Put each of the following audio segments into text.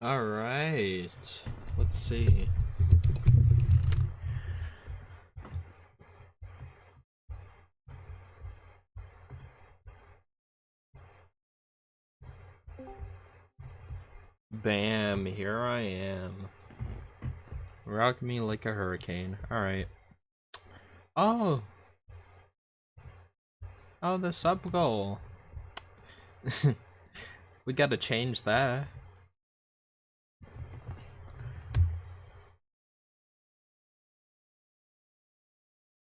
Alright, let's see. Bam, here I am. Rock me like a hurricane. Alright. Oh! Oh, the sub goal. We gotta change that.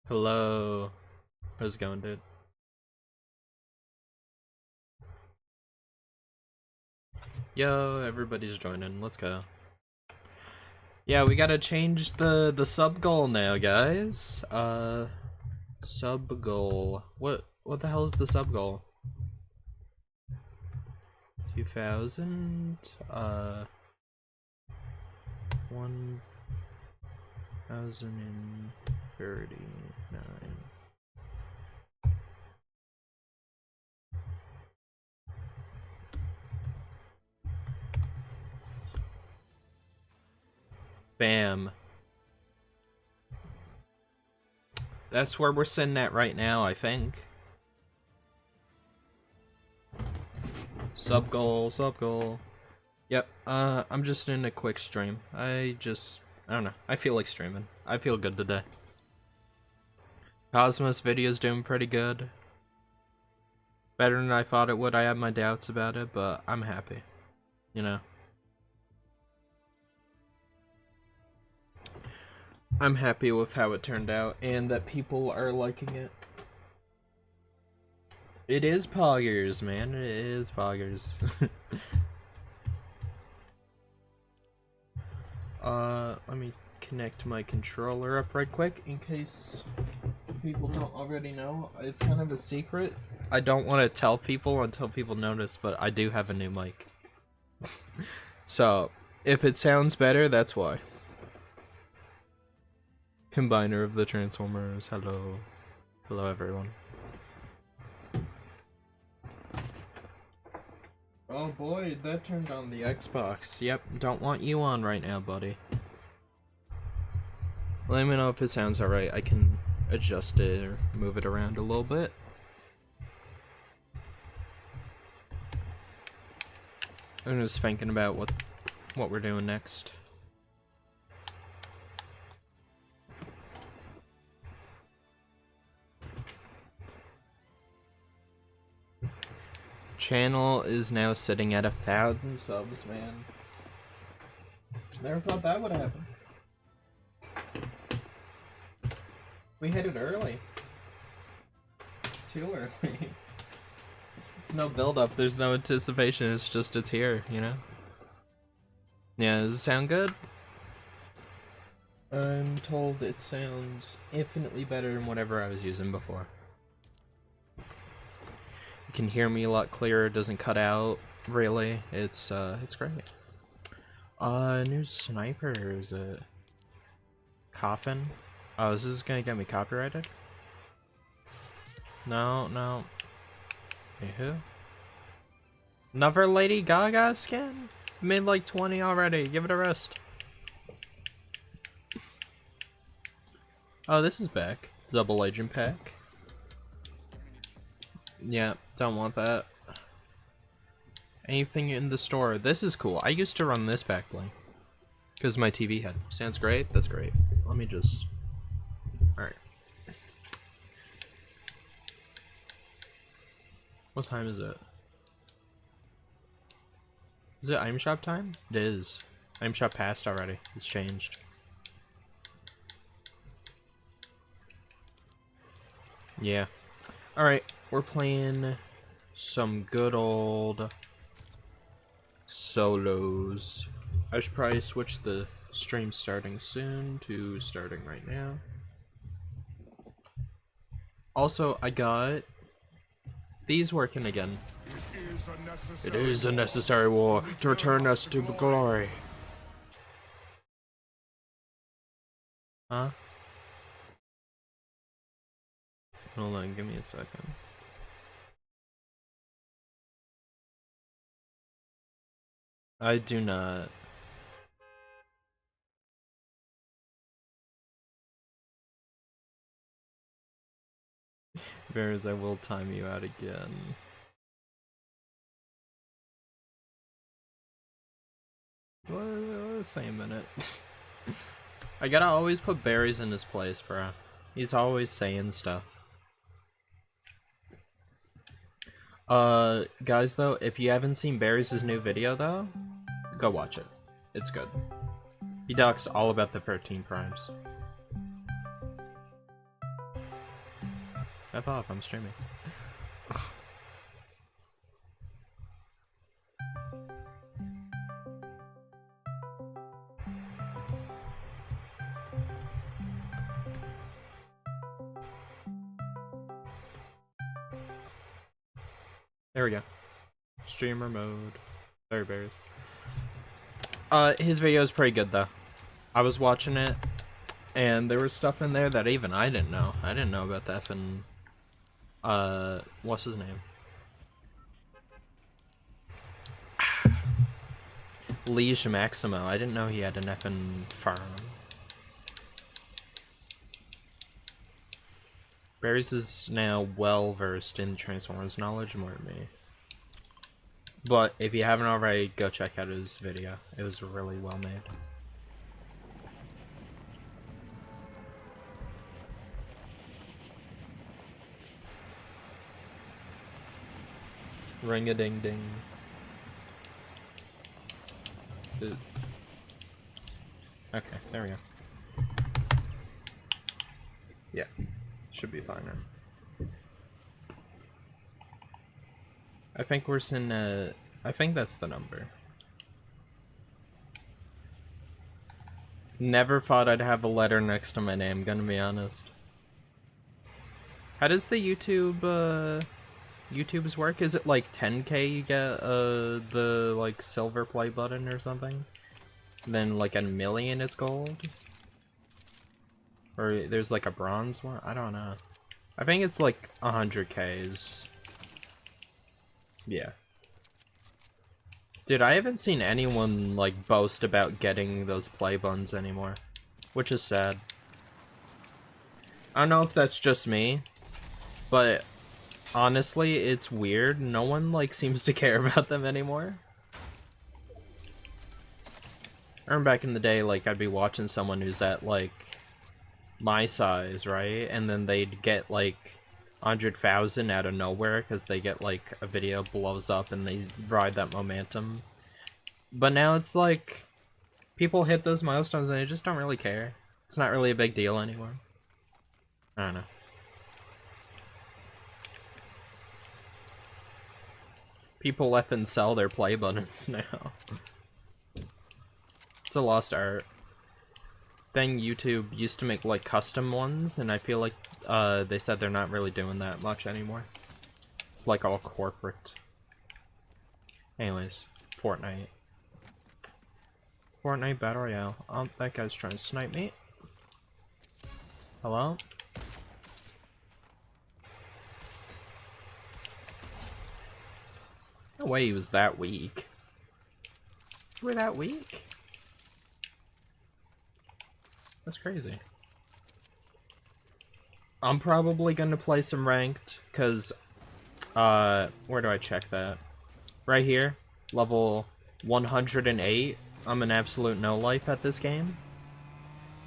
Hello. How's it going, dude? Yo, everybody's joining. Let's go. Yeah, we gotta change the sub goal now, guys. Sub goal. What the hell is the sub goal? 2000 1039. Bam. That's where we're sitting at right now, I think. Sub goal, sub goal. Yep, I'm just in a quick stream. I don't know. I feel like streaming. I feel good today. Cosmos video's doing pretty good. Better than I thought it would. I had my doubts about it, but I'm happy. You know? I'm happy with how it turned out, and that people are liking it. It is poggers, man. It is poggers. Let me connect my controller up right quick in case people don't already know. It's kind of a secret. I don't want to tell people until people notice, but I do have a new mic. So, if it sounds better, that's why. Combiner of the Transformers. Hello. Hello, everyone. Oh boy, that turned on the Xbox. Yep, don't want you on right now, buddy. Let me know if it sounds alright. I can adjust it or move it around a little bit. I'm just thinking about what we're doing next. Channel is now sitting at 1,000 subs, man. Never thought that would happen. We hit it early. Too early. There's no build up, there's no anticipation, it's just it's here, you know? Yeah, does it sound good? I'm told it sounds infinitely better than whatever I was using before. You can hear me a lot clearer, it doesn't cut out, really. It's great. New sniper, is it? Coffin? Oh, is this gonna get me copyrighted? No, no. Hey, who? Another Lady Gaga skin? Made like 20 already, give it a rest. Oh, this is back. Double agent pack. Yeah, don't want that. Anything in the store. This is cool. I used to run this back bling. Because my TV had. Sounds great? That's great. Let me just... Alright. What time is it? Is it item shop time? It is. Item shop passed already. It's changed. Yeah. Alright, we're playing some good old solos. I should probably switch the stream starting soon to starting right now. Also, I got these working again. It is a necessary war to return us to glory. Huh? Hold on, give me a second. I do not. Bears, I will time you out again. Well, say a minute. I gotta always put Barry's in his place, bro. He's always saying stuff. Guys, though, if you haven't seen Barry's new video, though, go watch it. It's good. He talks all about the 13 primes. F off, I'm streaming. There we go. Streamer mode. There, Bears. His video is pretty good, though. I was watching it, and there was stuff in there that even I didn't know. I didn't know about the effing, what's his name? Liege Maximo. I didn't know he had an effing farm. Barry's is now well versed in Transformers knowledge, more than me. But if you haven't already, go check out his video. It was really well made. Ring-a-ding-ding. Okay, there we go. Yeah, should be fine now. I think we're in, I think that's the number. Never thought I'd have a letter next to my name, gonna be honest. How does the YouTube's work? Is it like 10K you get, the, like, silver play button or something? Then, like, 1 million it's gold? Or there's, like, a bronze one? I don't know. I think it's, like, 100Ks. Yeah. Dude, I haven't seen anyone, like, boast about getting those play buttons anymore. Which is sad. I don't know if that's just me, but honestly, it's weird. No one, like, seems to care about them anymore. I remember back in the day, like, I'd be watching someone who's at, like, my size, right? And then they'd get, like, 100,000 out of nowhere because they get, like, a video blows up and they ride that momentum. But now it's like, people hit those milestones and they just don't really care. It's not really a big deal anymore. I don't know. People effing sell their play buttons now. It's a lost art. Then YouTube used to make, like, custom ones, and I feel like they said they're not really doing that much anymore. It's like all corporate. Anyways, Fortnite. Fortnite Battle Royale. Oh, that guy's trying to snipe me. Hello? No way he was that weak. You were that weak? That's crazy. I'm probably gonna play some ranked, cause, where do I check that? Right here, level 108. I'm an absolute no-life at this game.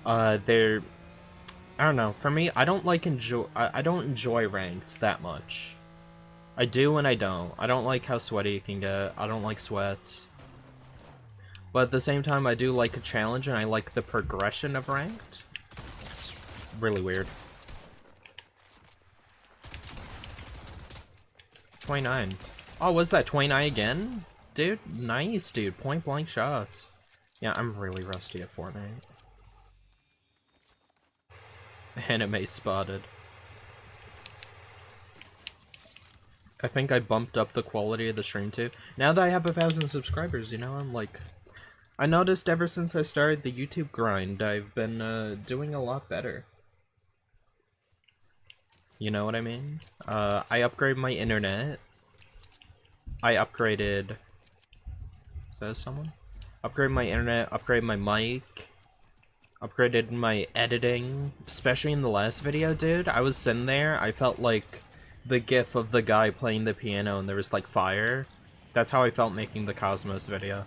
I don't know, for me, I don't enjoy ranked that much. I do and I don't. I don't like how sweaty it can get. I don't like sweats. But at the same time, I do like a challenge, and I like the progression of ranked. It's really weird. 29. Oh, was that 29 again? Dude, nice, dude. Point blank shots. Yeah, I'm really rusty at Fortnite. Anime spotted. I think I bumped up the quality of the stream too. Now that I have 1,000 subscribers, you know, I'm like... I noticed ever since I started the YouTube grind, I've been doing a lot better. You know what I mean? I upgraded my internet. I upgraded... Is that someone? Upgraded my internet, upgraded my mic, upgraded my editing. Especially in the last video, dude. I was sitting there, I felt like the gif of the guy playing the piano and there was like fire. That's how I felt making the Cosmos video.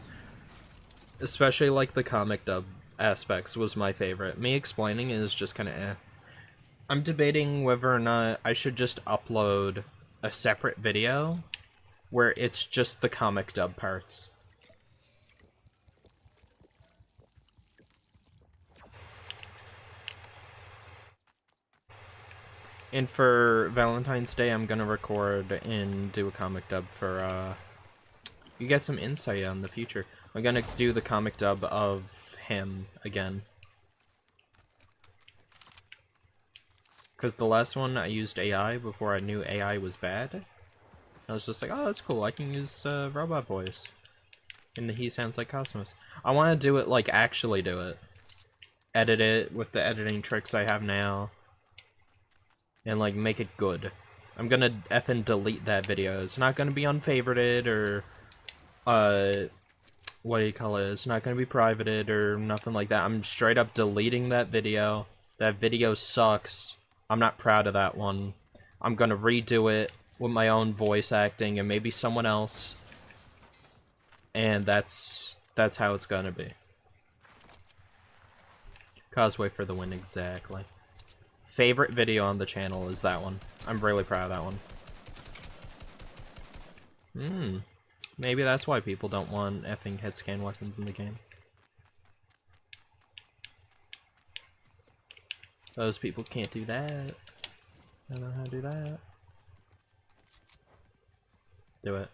Especially like the comic dub aspects was my favorite. Me explaining is just kind of eh. I'm debating whether or not I should just upload a separate video where it's just the comic dub parts. And for Valentine's Day, I'm gonna record and do a comic dub for, you get some insight on the future. I'm gonna do the comic dub of him again. Because the last one, I used AI before I knew AI was bad. I was just like, oh, that's cool, I can use robot voice. And he sounds like Cosmos. I want to do it, like, actually do it. Edit it with the editing tricks I have now. And, like, make it good. I'm gonna effing delete that video. It's not gonna be unfavorited or, what do you call it? It's not gonna be privated or nothing like that. I'm straight up deleting that video. That video sucks. I'm not proud of that one. I'm gonna redo it with my own voice acting and maybe someone else. And that's how it's gonna be. Causeway for the win, exactly. Favorite video on the channel is that one. I'm really proud of that one. Maybe that's why people don't want effing hit scan weapons in the game. Those people can't do that. I don't know how to do that. Do it.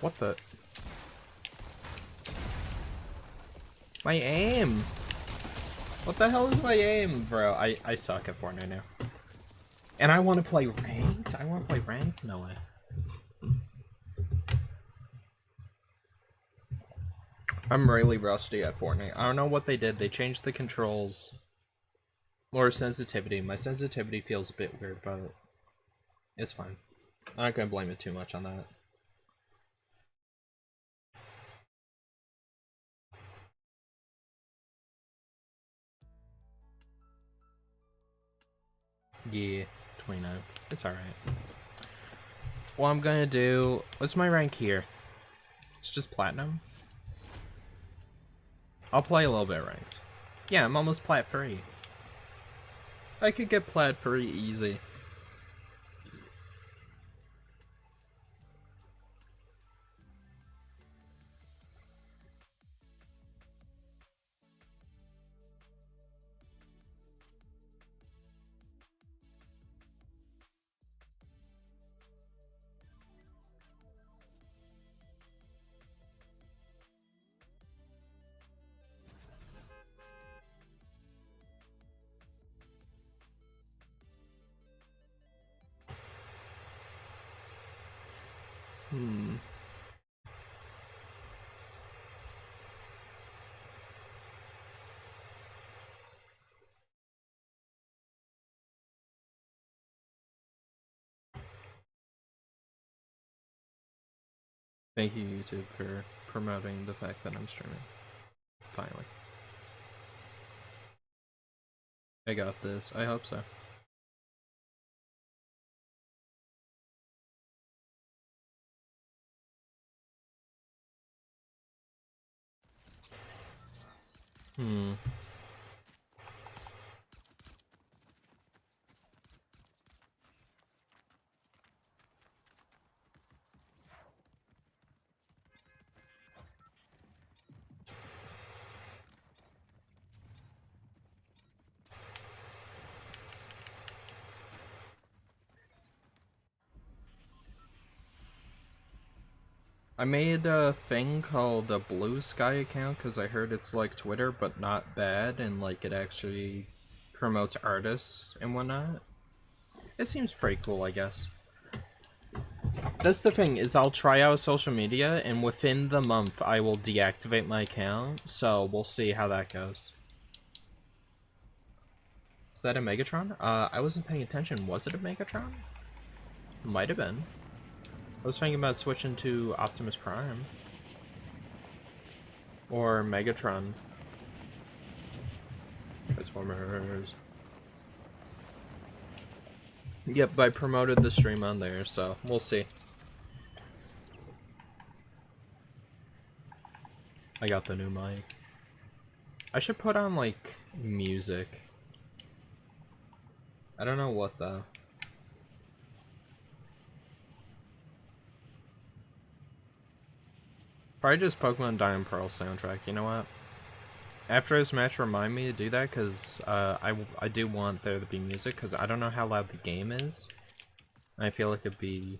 What the? My aim! What the hell is my aim, bro? I suck at Fortnite now. And I want to play ranked? I want to play ranked? No way. I'm really rusty at Fortnite. I don't know what they did. They changed the controls. More sensitivity. My sensitivity feels a bit weird, but it's fine. I'm not gonna blame it too much on that. Yeah, 29. It's alright. What I'm gonna do... What's my rank here? It's just platinum? I'll play a little bit ranked. Yeah, I'm almost plat 3. I could get plat 3 easy. Thank you, YouTube, for promoting the fact that I'm streaming. Finally. I got this. I hope so. I made a thing called a Blue Sky account because I heard it's like Twitter but not bad and like it actually promotes artists and whatnot. It seems pretty cool, I guess. That's the thing, is I'll try out social media and within the month I will deactivate my account, so we'll see how that goes. Is that a Megatron? I wasn't paying attention. Was it a Megatron? Might have been. I was thinking about switching to Optimus Prime. Or Megatron. Transformers. Yep, I promoted the stream on there, so we'll see. I got the new mic. I should put on, like, music. I don't know what, though. Probably just Pokemon Diamond Pearl soundtrack, you know what? After this match, remind me to do that, because I do want there to be music, because I don't know how loud the game is. I feel like it'd be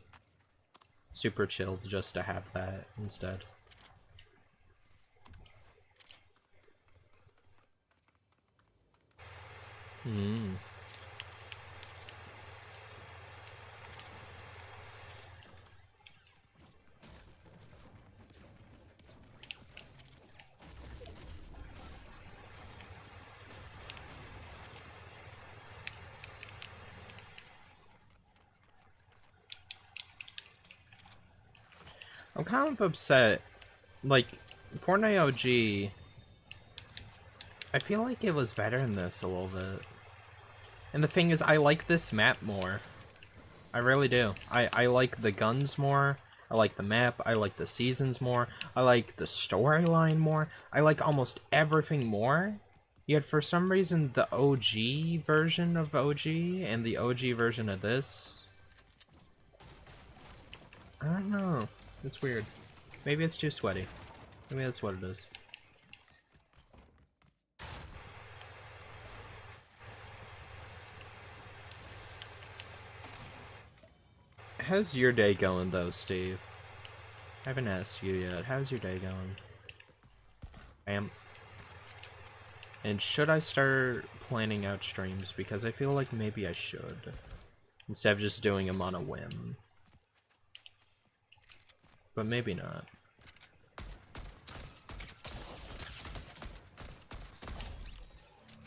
super chill just to have that instead. I'm kind of upset. Like, Fortnite OG, I feel like it was better than this a little bit. And the thing is, I like this map more. I really do. I like the guns more. I like the map. I like the seasons more. I like the storyline more. I like almost everything more. Yet for some reason, the OG version of OG and the OG version of this, I don't know. It's weird. Maybe it's too sweaty. Maybe that's what it is. How's your day going, though, Steve? I haven't asked you yet. How's your day going? And should I start planning out streams? Because I feel like maybe I should. Instead of just doing them on a whim. But maybe not.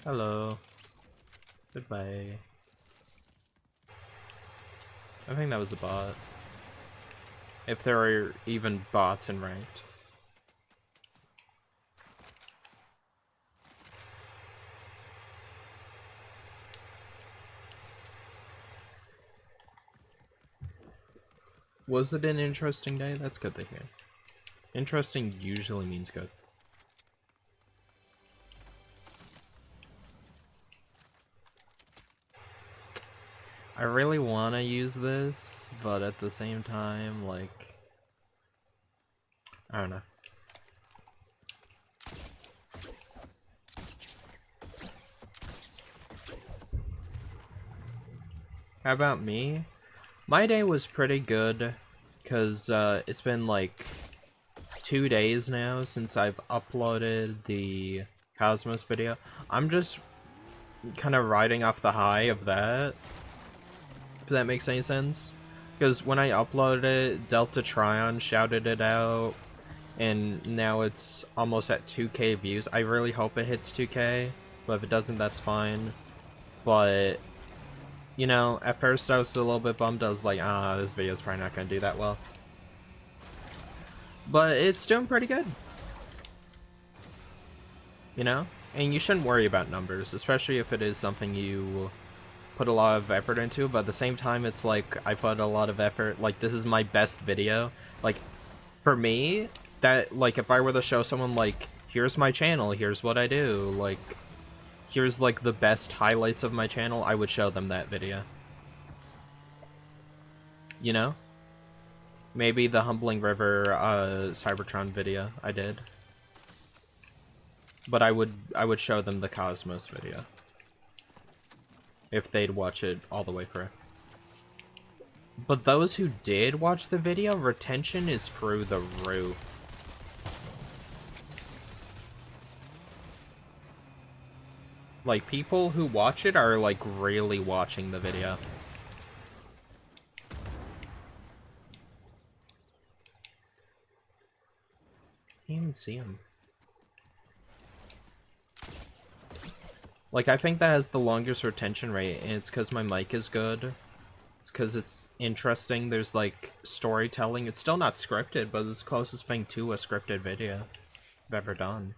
Hello. Goodbye. I think that was a bot. If there are even bots in ranked. Was it an interesting day? That's good to hear. Interesting usually means good. I really want to use this, but at the same time, like, I don't know. How about me? My day was pretty good, because it's been like 2 days now since I've uploaded the Cosmos video. I'm just kind of riding off the high of that, if that makes any sense. Because when I uploaded it, Delta Tryon shouted it out, and now it's almost at 2K views. I really hope it hits 2K, but if it doesn't, that's fine. But, you know, at first I was a little bit bummed. I was like, ah, this video's probably not going to do that well. But it's doing pretty good. You know? And you shouldn't worry about numbers, especially if it is something you put a lot of effort into, but at the same time, it's like, I put a lot of effort, like, this is my best video. Like, for me, that, like, if I were to show someone, like, here's my channel, here's what I do, like, here's, like, the best highlights of my channel, I would show them that video. You know? Maybe the Humbling River, Cybertron video I did. But I would show them the Cosmos video. If they'd watch it all the way through. But those who did watch the video, retention is through the roof. Like, people who watch it are, like, really watching the video. Can't even see him. Like, I think that has the longest retention rate, and it's because my mic is good. It's because it's interesting. There's, like, storytelling. It's still not scripted, but it's the closest thing to a scripted video I've ever done.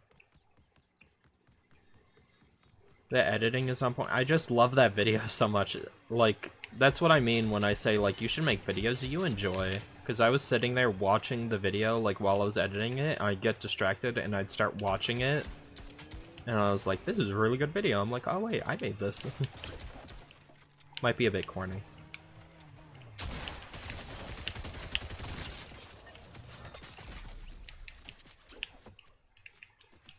The editing is on point. I just love that video so much. Like, that's what I mean when I say, like, you should make videos you enjoy. Because I was sitting there watching the video, like, while I was editing it. I'd get distracted, and I'd start watching it. And I was like, this is a really good video. I'm like, oh, wait, I made this. Might be a bit corny.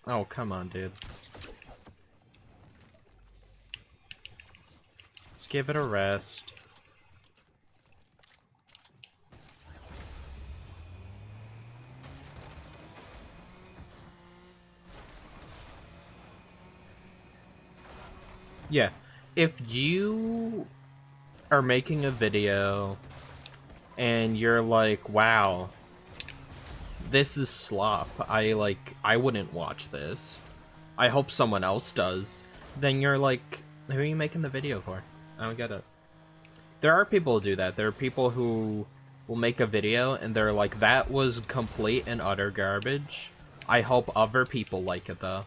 Oh, come on, dude. Let's give it a rest. Yeah. If you are making a video and you're like, wow, this is slop. I wouldn't watch this. I hope someone else does. Then you're like, who are you making the video for? I don't get it. There are people who do that. There are people who will make a video and they're like, that was complete and utter garbage. I hope other people like it though.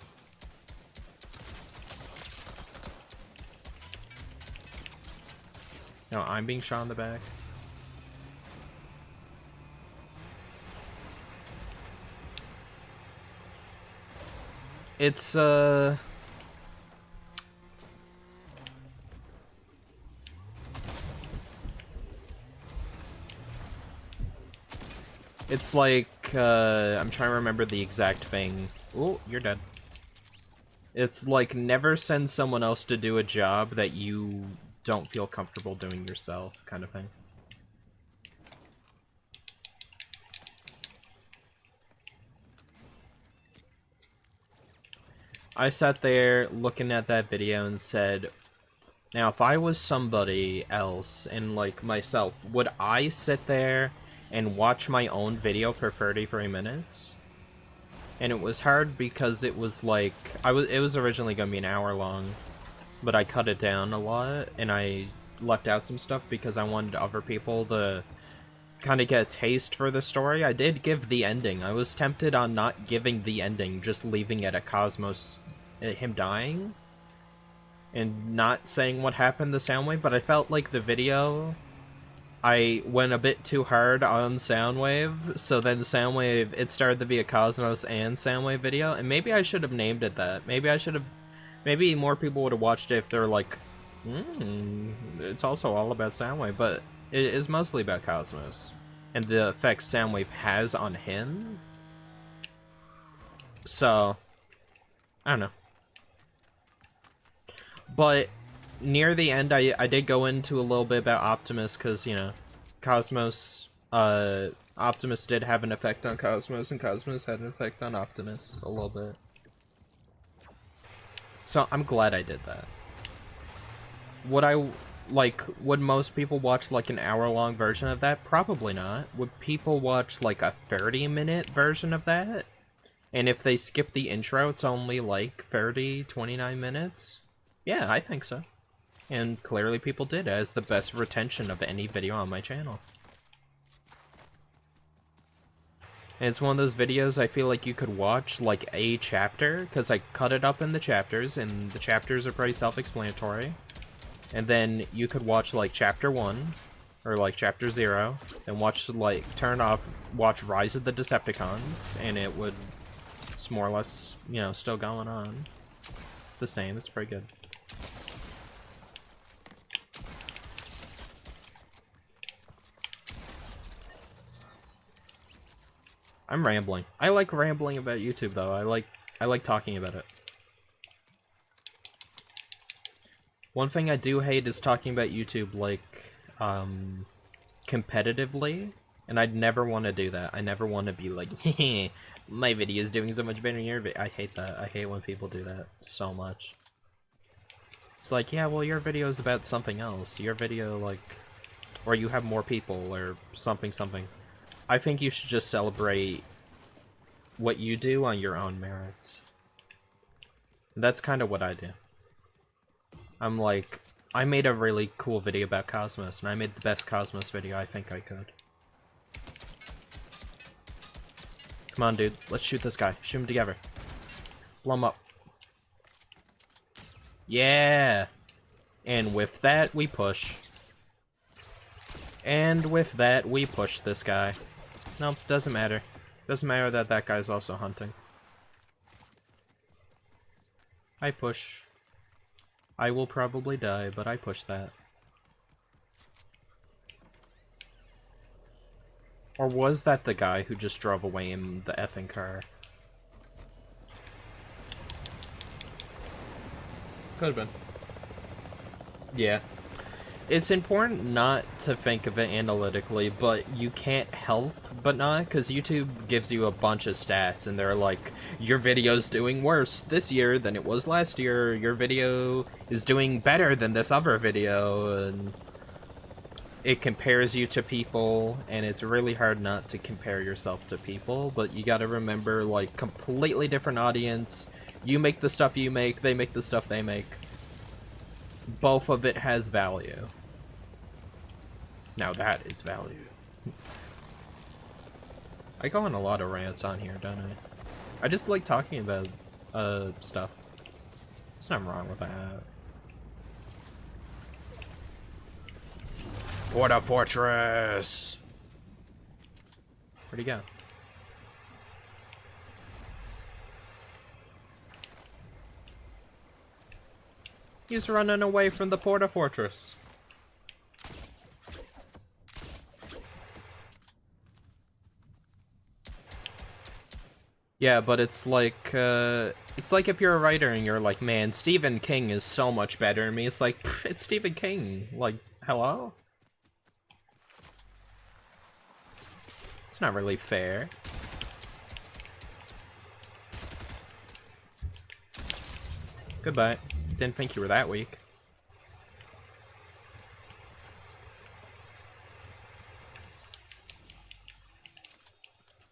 No, I'm being shot in the back. It's, it's like, I'm trying to remember the exact thing. Oh, you're dead. It's like, never send someone else to do a job that you don't feel comfortable doing yourself, kind of thing. I sat there looking at that video and said, now if I was somebody else and like myself, would I sit there and watch my own video for 33 minutes? And it was hard because it was like, it was originally going to be an hour long, but I cut it down a lot and I left out some stuff because I wanted other people to kind of get a taste for the story. I did give the ending. I was tempted on not giving the ending, just leaving it at Cosmos, him dying, and not saying what happened to Soundwave, but I felt like the video, I went a bit too hard on Soundwave, so then Soundwave, it started to be a Cosmos and Soundwave video, and maybe I should have named it that. Maybe more people would have watched it if they're like, it's also all about Soundwave, but it is mostly about Cosmos and the effects Soundwave has on him. So, I don't know. But near the end, I did go into a little bit about Optimus, because, you know, Cosmos, Optimus did have an effect on Cosmos, and Cosmos had an effect on Optimus a little bit. So I'm glad I did that. Would most people watch like an hour-long version of that? Probably not. Would people watch like a 30-minute version of that? And if they skip the intro, it's only like 29 minutes? Yeah, I think so. And clearly people did. It has the best retention of any video on my channel. And it's one of those videos I feel like you could watch like a chapter, because I cut it up in the chapters, and the chapters are pretty self-explanatory. And then you could watch like chapter 1, or like chapter 0, and watch like, watch Rise of the Decepticons, and it's more or less, you know, still going on. It's the same, it's pretty good. I'm rambling. I like rambling about YouTube though. I like talking about it. One thing I do hate is talking about YouTube like competitively, and I'd never want to do that. I never want to be like, my video is doing so much better than your video. I hate that. I hate when people do that so much. It's like, yeah, well, your video is about something else. Your video, like, or you have more people, or something. I think you should just celebrate what you do on your own merits. That's kind of what I do. I'm like, I made a really cool video about Cosmos, and I made the best Cosmos video I think I could. Come on, dude. Let's shoot this guy. Shoot him together. Blow him up. Yeah! And with that, we push. And with that, we push this guy. Nope, doesn't matter. Doesn't matter that that guy's also hunting. I push. I will probably die, but I push that. Or was that the guy who just drove away in the effing car? Could have been. Yeah. It's important not to think of it analytically, but you can't help but not, because YouTube gives you a bunch of stats, and they're like, your video's doing worse this year than it was last year, your video is doing better than this other video, and it compares you to people, and it's really hard not to compare yourself to people, but you gotta remember, like, completely different audience. You make the stuff you make, they make the stuff they make. Both of it has value. Now that is value. I go on a lot of rants on here, don't I? I just like talking about, stuff. There's nothing wrong with that. What a fortress! Where'd he go? He's running away from the Porta Fortress. Yeah, but it's like if you're a writer and you're like, man, Stephen King is so much better than me. It's like, pff, it's Stephen King. Like, hello? It's not really fair. Goodbye. Didn't think you were that weak.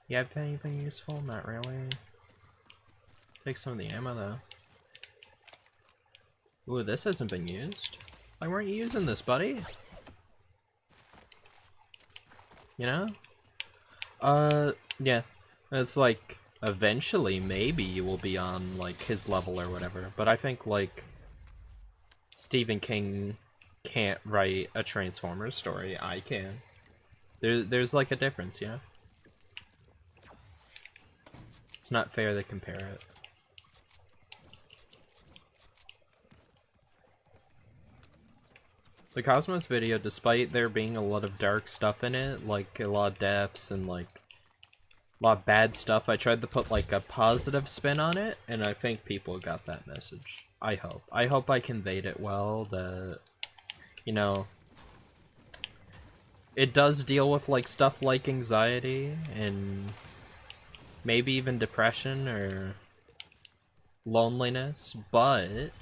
You have anything useful? Not really. Take some of the ammo though. Ooh, this hasn't been used. Why weren't you using this, buddy? You know? Yeah. It's like, eventually, maybe you will be on, like, his level or whatever. But I think, like, Stephen King can't write a Transformers story. I can. There's like, a difference, you know? It's not fair to compare it. The Cosmos video, despite there being a lot of dark stuff in it, like a lot of depths and like a lot of bad stuff, I tried to put like a positive spin on it, and I think people got that message. I hope. I hope I conveyed it well, that, you know, it does deal with like stuff like anxiety and maybe even depression or loneliness, but it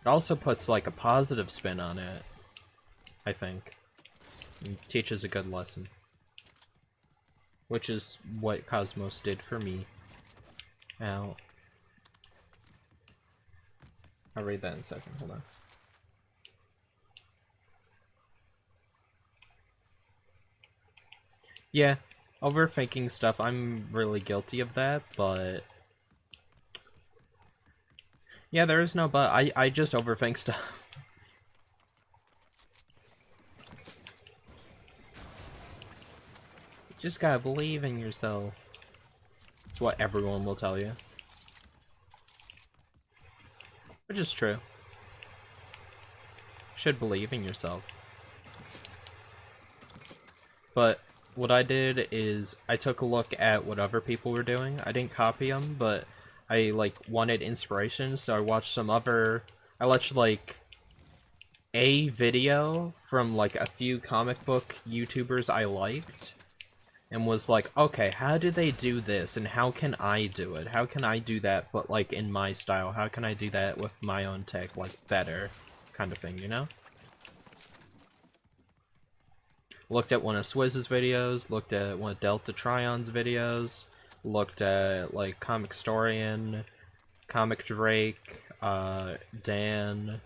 also puts like a positive spin on it, I think. And teaches a good lesson. Which is what Cosmos did for me. Now, I'll read that in a second, hold on. Yeah, overthinking stuff, I'm really guilty of that, but yeah, there is no but. I just overthink stuff. You just gotta believe in yourself. It's what everyone will tell you. Which is true. You should believe in yourself. But what I did is I took a look at what other people were doing. I didn't copy them, but I like wanted inspiration, so I watched some other. I watched like a video from like a few comic book YouTubers I liked, and was like, okay, how do they do this, and how can I do it? How can I do that, but like in my style? How can I do that with my own tech, like better, kind of thing, you know? Looked at one of Swizz's videos, looked at one of Delta Trion's videos, looked at like Comic Storian, Comic Drake, Dan,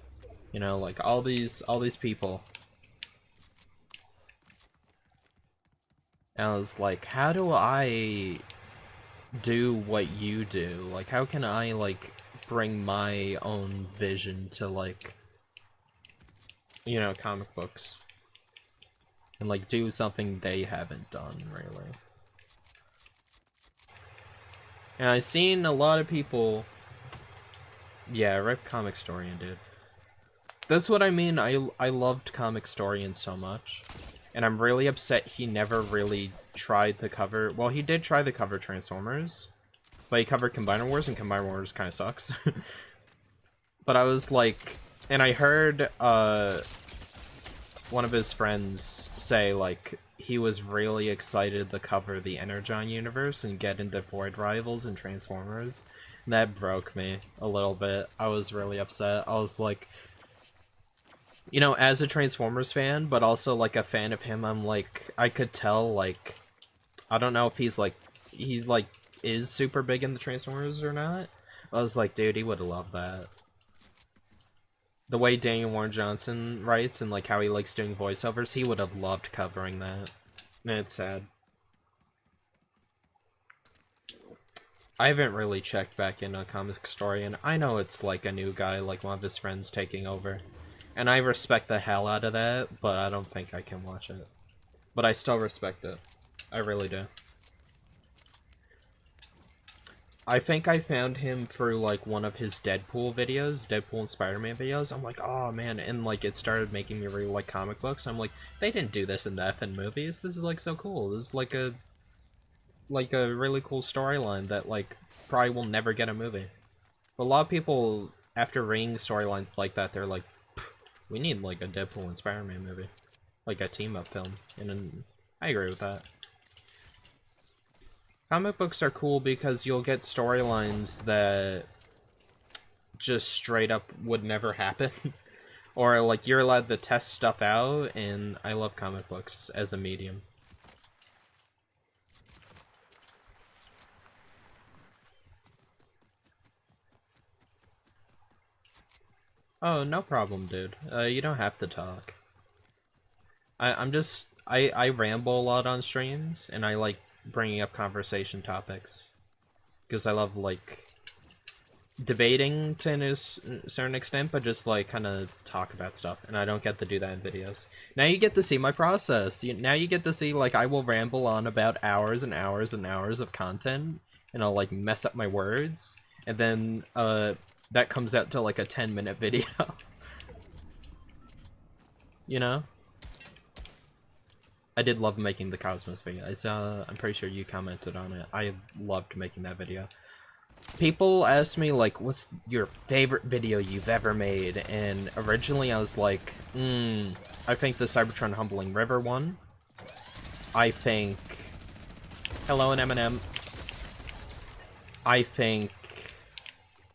you know, like all these people. And I was like, how do I do what you do? Like, how can I, like, bring my own vision to, like, you know, comic books? And, like, do something they haven't done, really. And I've seen a lot of people... Yeah, rip Comic Historian, dude. That's what I mean, I loved Comic Historian so much. And I'm really upset he never really tried to cover... Well, he did try to cover Transformers. But he covered Combiner Wars, and Combiner Wars kind of sucks. But I was like... And I heard, one of his friends say, like, he was really excited to cover the Energon universe and get into Void Rivals and Transformers. And that broke me a little bit. I was really upset. I was like... You know, as a Transformers fan, but also, like, a fan of him, I'm like... I could tell, like... I don't know if he's, like... He, like, is super big in the Transformers or not. I was like, dude, he would have loved that. The way Daniel Warren Johnson writes and, like, how he likes doing voiceovers, he would have loved covering that. And it's sad. I haven't really checked back in on Comic Historian. I know it's, like, a new guy, like, one of his friends taking over. And I respect the hell out of that, but I don't think I can watch it. But I still respect it. I really do. I think I found him through, like, one of his Deadpool videos, Deadpool and Spider-Man videos. I'm like, oh, man, and, like, it started making me really like comic books. I'm like, they didn't do this in the effing movies. This is, like, so cool. This is, like a really cool storyline that, like, probably will never get a movie. But a lot of people, after reading storylines like that, they're like, we need, like, a Deadpool and Spider-Man movie. Like, a team-up film. And I agree with that. Comic books are cool because you'll get storylines that just straight up would never happen. Or, like, you're allowed to test stuff out, and I love comic books as a medium. Oh, no problem, dude. You don't have to talk. I ramble a lot on streams, and I like bringing up conversation topics. Because I love, like, debating to a certain extent, but just, like, kind of talk about stuff. And I don't get to do that in videos. Now you get to see my process. Now you get to see, like, I will ramble on about hours and hours and hours of content, and I'll, like, mess up my words. And then, that comes out to, like, a 10-minute video. You know? I did love making the Cosmos video. I'm pretty sure you commented on it. I loved making that video. People ask me, like, what's your favorite video you've ever made? And originally I was like, I think the Cybertron Humbling River one. I think... Hello and Eminem. I think...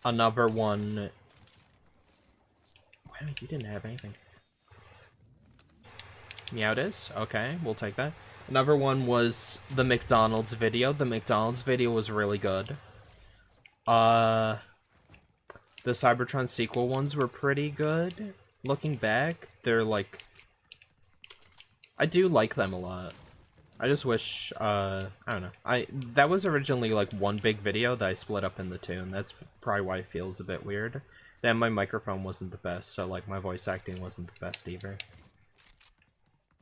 Another one... Wow, you didn't have anything. Meowdis? Okay, we'll take that. Another one was the McDonald's video. The McDonald's video was really good. The Cybertron sequel ones were pretty good. Looking back, they're like... I do like them a lot. I just wish, I don't know. That was originally, like, one big video that I split up into two, and that's probably why it feels a bit weird. Then my microphone wasn't the best, so, like, my voice acting wasn't the best either.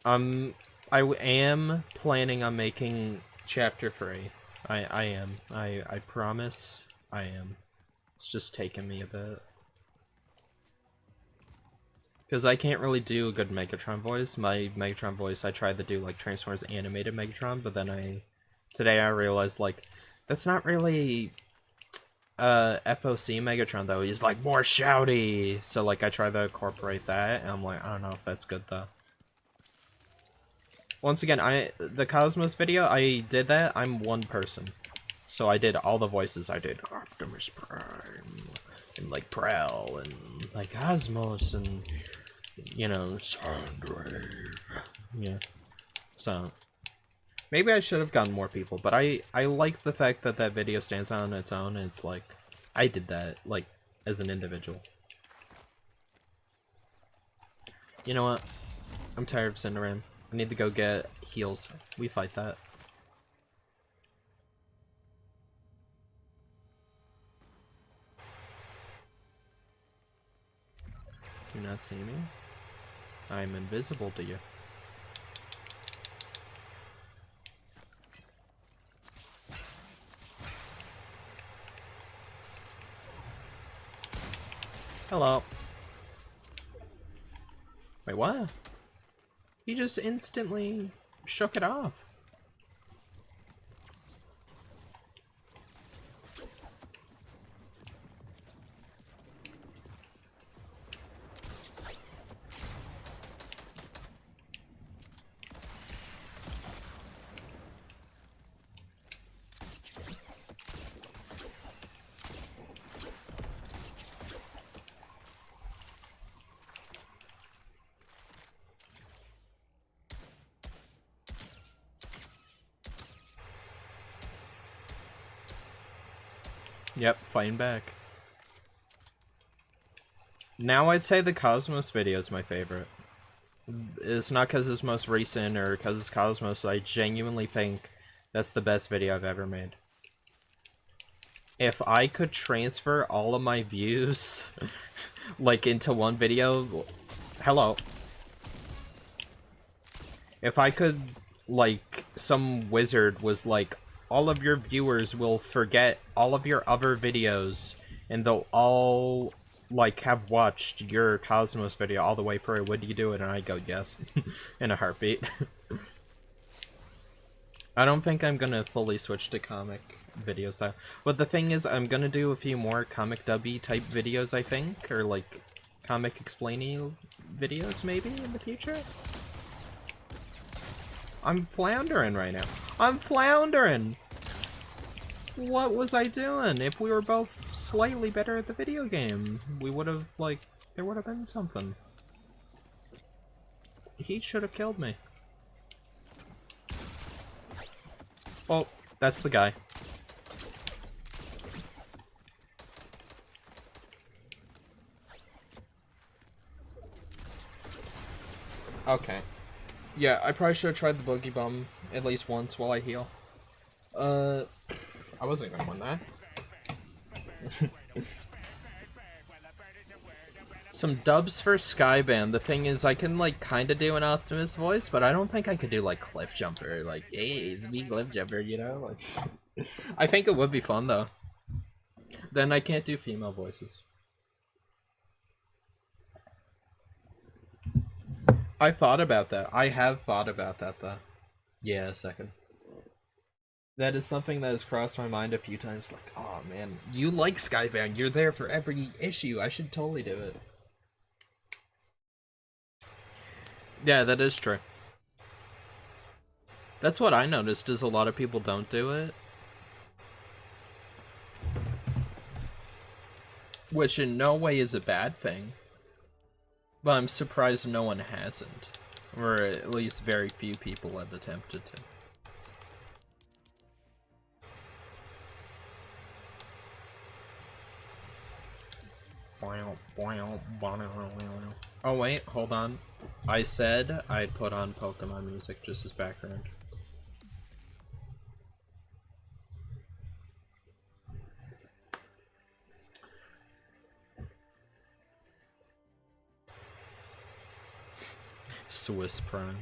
I am planning on making Chapter 3. I am. I promise I am. It's just taking me a bit. Because I can't really do a good Megatron voice. My Megatron voice, I tried to do, like, Transformers animated Megatron, but then today I realized, like, that's not really FOC Megatron, though. He's, like, more shouty. So, like, I tried to incorporate that, and I'm like, I don't know if that's good, though. Once again, the Cosmos video, I did that. I'm one person. So I did all the voices. I did Optimus Prime, and, like, Prowl, and, like, Cosmos, and, you know, Soundwave. Yeah. So, maybe I should have gotten more people, but I like the fact that that video stands on its own, and it's like, I did that, like, as an individual. You know what? I'm tired of Cinderan. I need to go get heals. We fight that. Do you not see me? I'm invisible to you. Hello. Wait, what? He just instantly shook it off. Yep, fighting back. Now I'd say the Cosmos video is my favorite. It's not because it's most recent or because it's Cosmos. I genuinely think that's the best video I've ever made. If I could transfer all of my views like into one video, hello. If I could, like, some wizard was like, all of your viewers will forget all of your other videos and they'll all like have watched your Cosmos video all the way through, would you do it? And I go yes in a heartbeat. I don't think I'm gonna fully switch to comic videos though, but the thing is I'm gonna do a few more comic dubby type videos, I think, or like comic explaining videos maybe in the future. I'm floundering right now. I'm floundering! What was I doing? If we were both slightly better at the video game, we would have, like, there would have been something. He should have killed me. Oh, that's the guy. Okay. Yeah, I probably should have tried the boogie bomb at least once while I heal. I wasn't gonna win that. Some dubs for Skybound. The thing is, I can, like, kinda do an Optimus voice, but I don't think I could do, like, Cliff Jumper. Like, hey, it's me, Cliff Jumper, you know? Like, I think it would be fun, though. Then I can't do female voices. I thought about that. I have thought about that, though. Yeah, a second. That is something that has crossed my mind a few times. Like, oh man, you like Skybound. You're there for every issue. I should totally do it. Yeah, that is true. That's what I noticed, is a lot of people don't do it. Which in no way is a bad thing. But I'm surprised no one hasn't. Or at least very few people have attempted to. Oh wait, hold on. I said I'd put on Pokemon music just as background. Swiss Prime.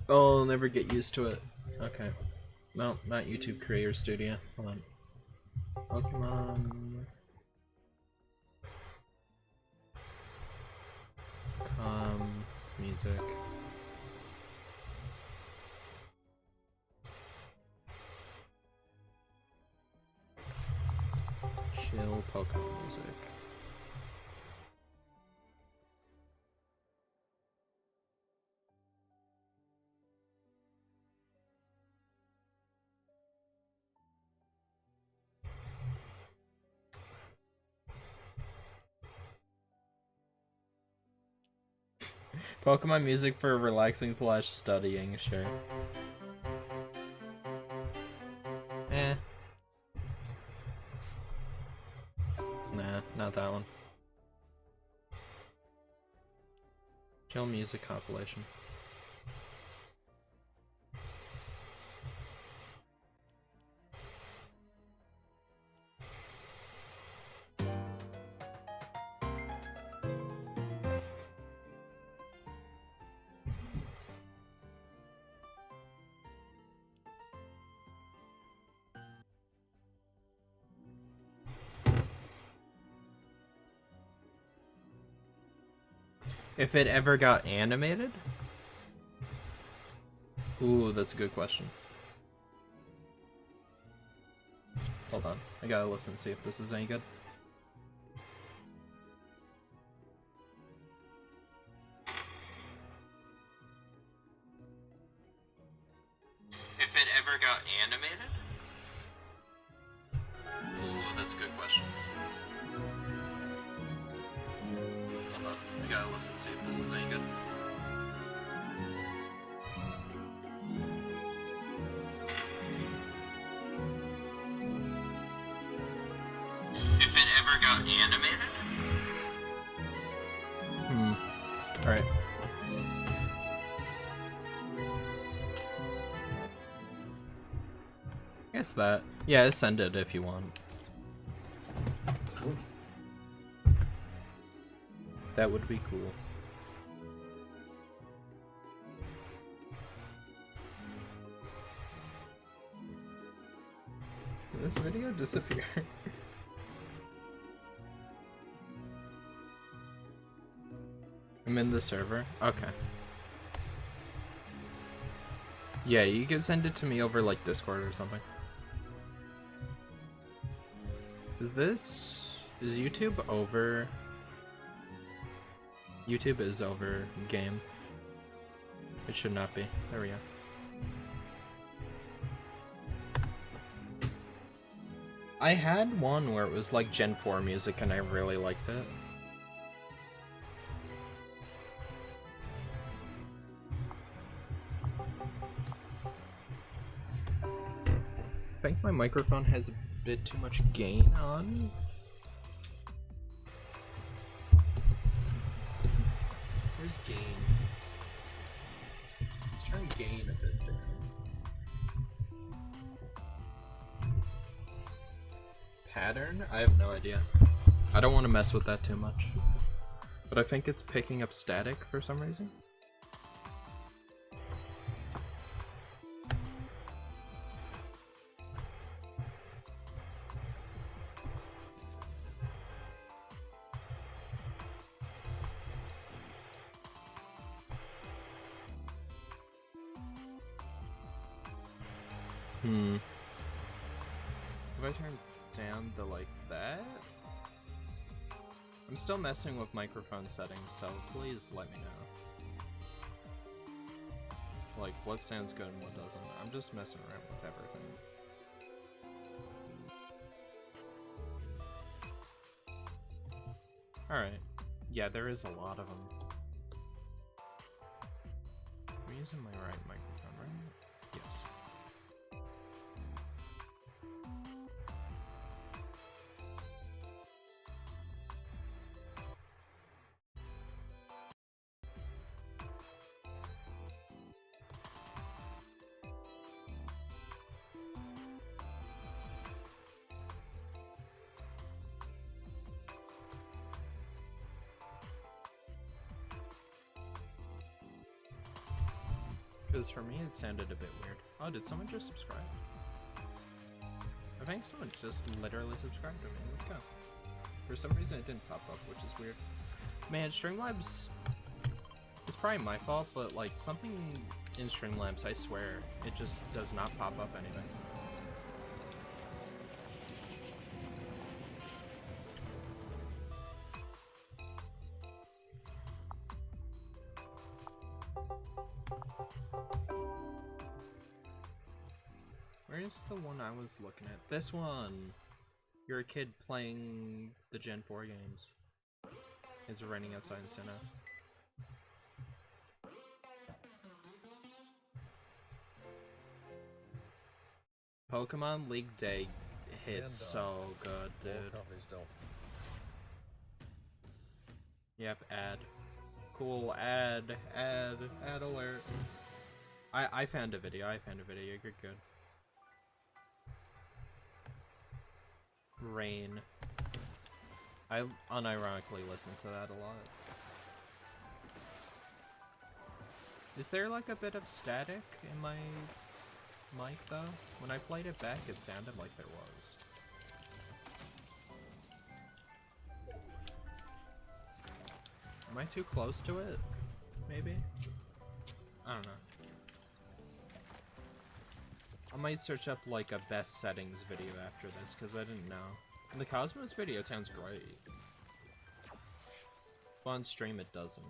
Oh, I'll never get used to it. Okay. No, not YouTube Creator Studio. Hold on. Pokemon. Music. Chill Pokemon music. Pokemon music for relaxing / studying, sure. Eh. Kill music compilation. If it ever got animated? Ooh, that's a good question. Hold on, I gotta listen to see if this is any good. If it ever got animated? Ooh, that's a good question. Hold on, I gotta listen to see if this is any good. If it ever got animated? Alright. I guess that. Yeah, send it if you want. That would be cool. Did this video disappear? I'm in the server? Okay. Yeah, you can send it to me over like Discord or something. Is YouTube over? YouTube is over game. It should not be. There we go. I had one where it was like Gen 4 music and I really liked it. I think my microphone has a bit too much gain on. Where's gain? Let's turn gain a bit down. Pattern? I have no idea. I don't want to mess with that too much. But I think it's picking up static for some reason. If I turn down the like that? I'm still messing with microphone settings, so please let me know. Like, what sounds good and what doesn't. I'm just messing around with everything. Alright. Yeah, there is a lot of them. I'm using my right microphone, right? Yes. Because for me it sounded a bit weird. Oh, did someone just subscribe? I think someone just literally subscribed to me. Let's go. For some reason it didn't pop up, which is weird. Man, Streamlabs... It's probably my fault, but like something in Streamlabs, I swear, it just does not pop up anything. Where's the one I was looking at? This one! You're a kid playing the Gen 4 games. It's raining outside in Sinnoh. Pokemon League Day hits so good, dude. Yep, ad. cool. Ad alert. I found a video. You're good. Rain. I unironically listen to that a lot. Is there like a bit of static in my mic though? When I played it back, it sounded like there was. Am I too close to it? Maybe? I don't know. I might search up like a best settings video after this, because I didn't know. And the Cosmos video sounds great. But on stream it doesn't.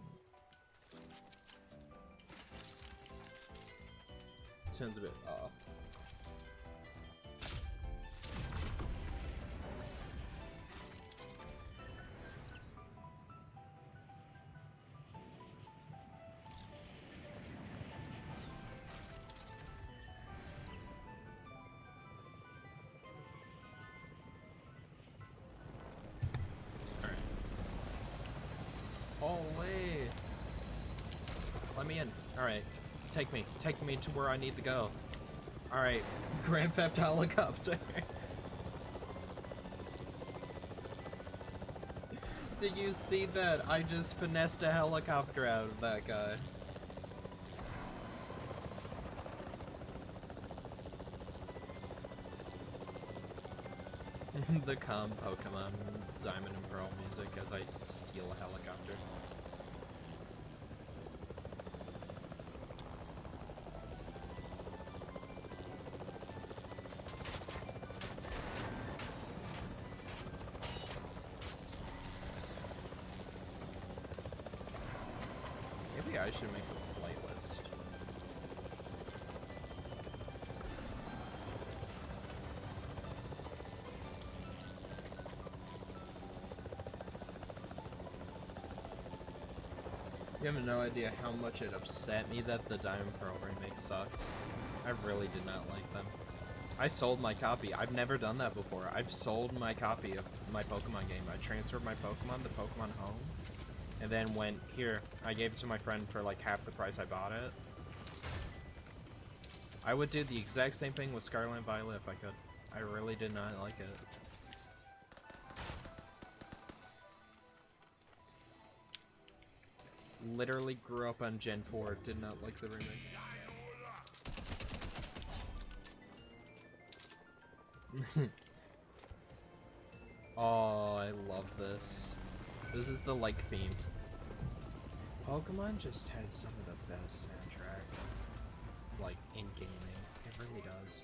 Sounds a bit off. Holy! Let me in. Alright. Take me to where I need to go. Alright. Grand Theft Helicopter. Did you see that? I just finessed a helicopter out of that guy. The calm Pokemon Diamond and Pearl music as I steal a helicopter. Maybe I should make a playlist. You have no idea how much it upset me that the Diamond Pearl remake sucked. I really did not like them. I sold my copy. I've never done that before. I've sold my copy of my Pokemon game. I transferred my Pokemon to Pokemon Home, and then went, here, I gave it to my friend for like half the price I bought it. I would do the exact same thing with Scarlet and Violet if I could. I really did not like it. Literally grew up on Gen 4, did not like the remake. Oh, I love this. This is the like theme. Pokemon just has some of the best soundtrack, like, in gaming. It really does.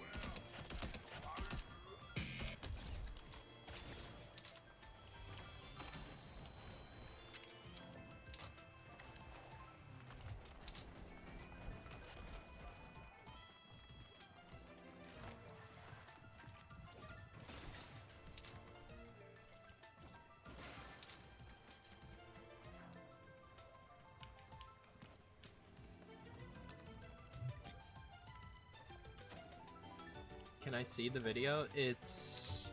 Can I see the video? It's...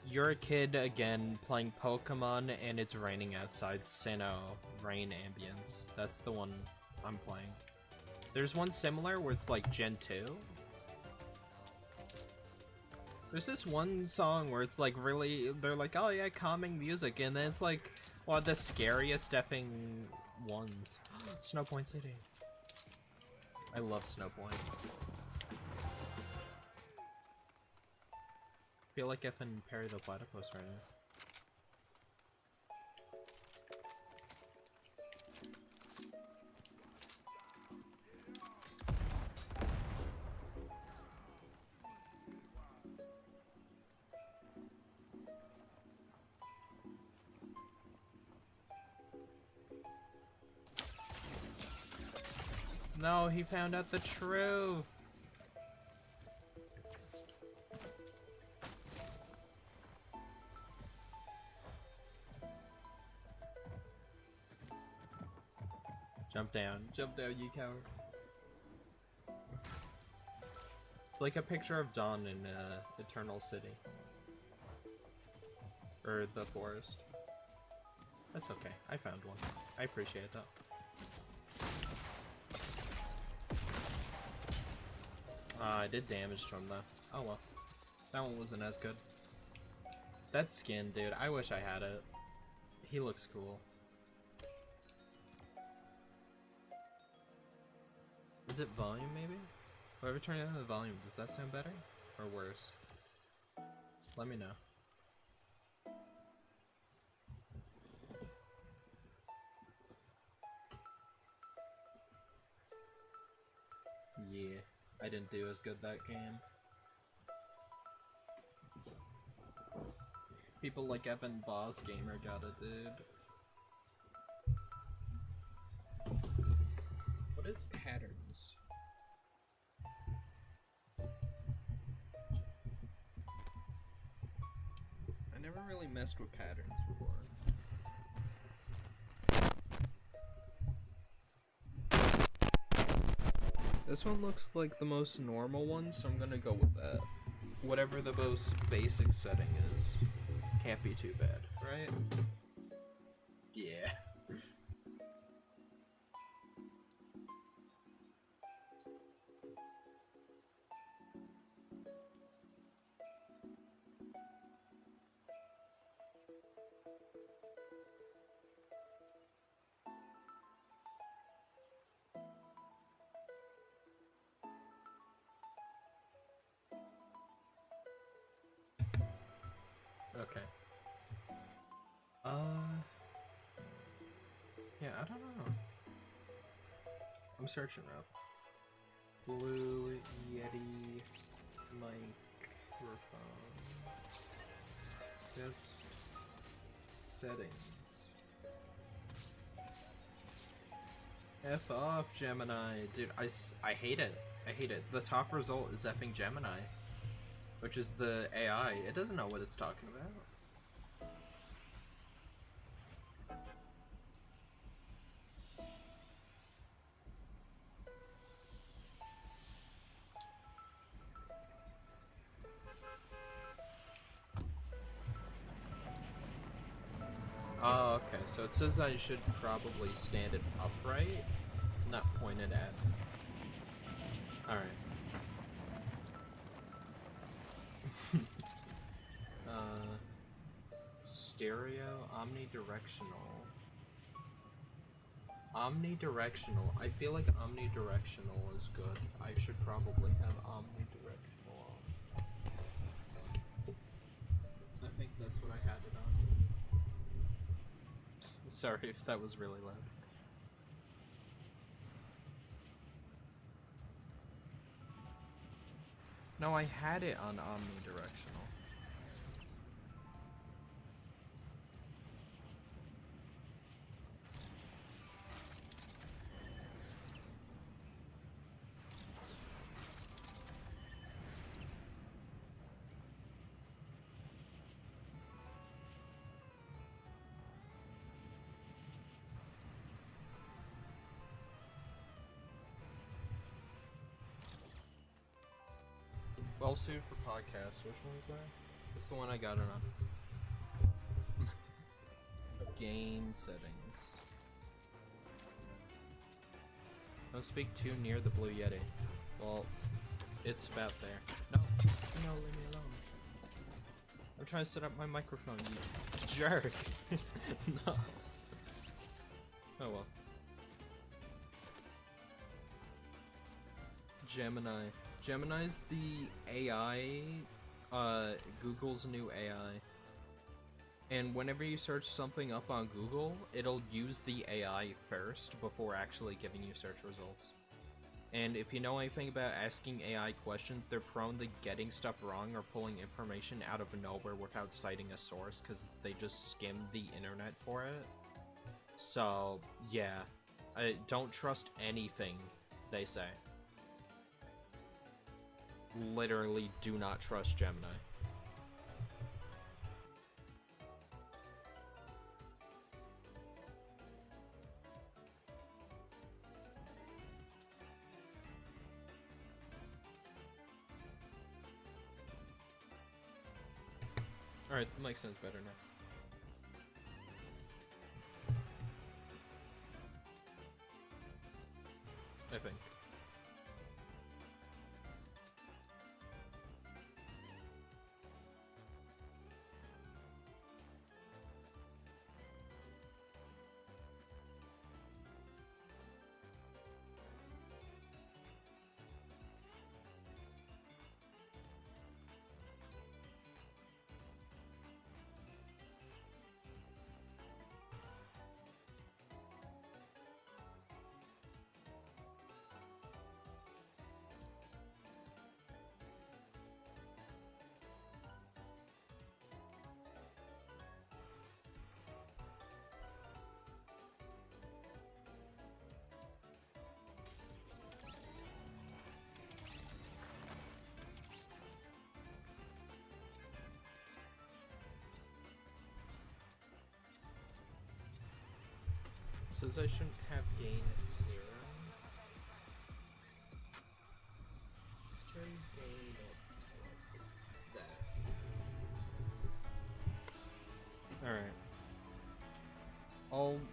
You're a kid again playing Pokemon and it's raining outside. Sinnoh, rain ambience. That's the one I'm playing. There's one similar where it's like Gen 2. There's this one song where it's like really, they're like, oh yeah, calming music, and then it's like one of the scariest effing ones. Snow Point City. I love Snow Point. I feel like effing Perry the Platypus right now. No, he found out the truth. Jump down, you coward. It's like a picture of Dawn in Eternal City. Or the forest. That's okay. I found one. I appreciate that. I did damage to him though. Oh well. That one wasn't as good. That skin, dude, I wish I had it. He looks cool. Is it volume, maybe? Whoever turned down the volume, does that sound better? Or worse? Let me know. Yeah, I didn't do as good that game. People like Evan Boss Gamer got it, dude. What is patterns? I never really messed with patterns before. This one looks like the most normal one, so I'm gonna go with that. Whatever the most basic setting is. Can't be too bad, right? Yeah. Okay. Yeah, I don't know. I'm searching up. Blue Yeti microphone. Best settings. F off, Gemini. Dude, I hate it. I hate it. The top result is effing Gemini. Which is the AI. It doesn't know what it's talking about. Oh, okay, so it says I should probably stand it upright, not point it at. Alright. Stereo, omnidirectional. Omnidirectional. I feel like omnidirectional is good. I should probably have omnidirectional on. I think that's what I had it on. Sorry if that was really loud. No, I had it on omnidirectional. Well suited for podcasts. Which one is that? It's the one I got it on. Gain settings. Don't speak too near the Blue Yeti. Well, it's about there. No, no, leave me alone. I'm trying to set up my microphone, you jerk. No. Oh well. Gemini. Gemini's the AI, Google's new AI. And whenever you search something up on Google, it'll use the AI first before actually giving you search results. And if you know anything about asking AI questions, they're prone to getting stuff wrong or pulling information out of nowhere without citing a source because they just skimmed the internet for it. So, yeah. I don't trust anything they say. Literally do not trust Gemini. Alright, the mic sounds better now. think. Says I shouldn't have gain at 0. Let's try gain at like that. Alright.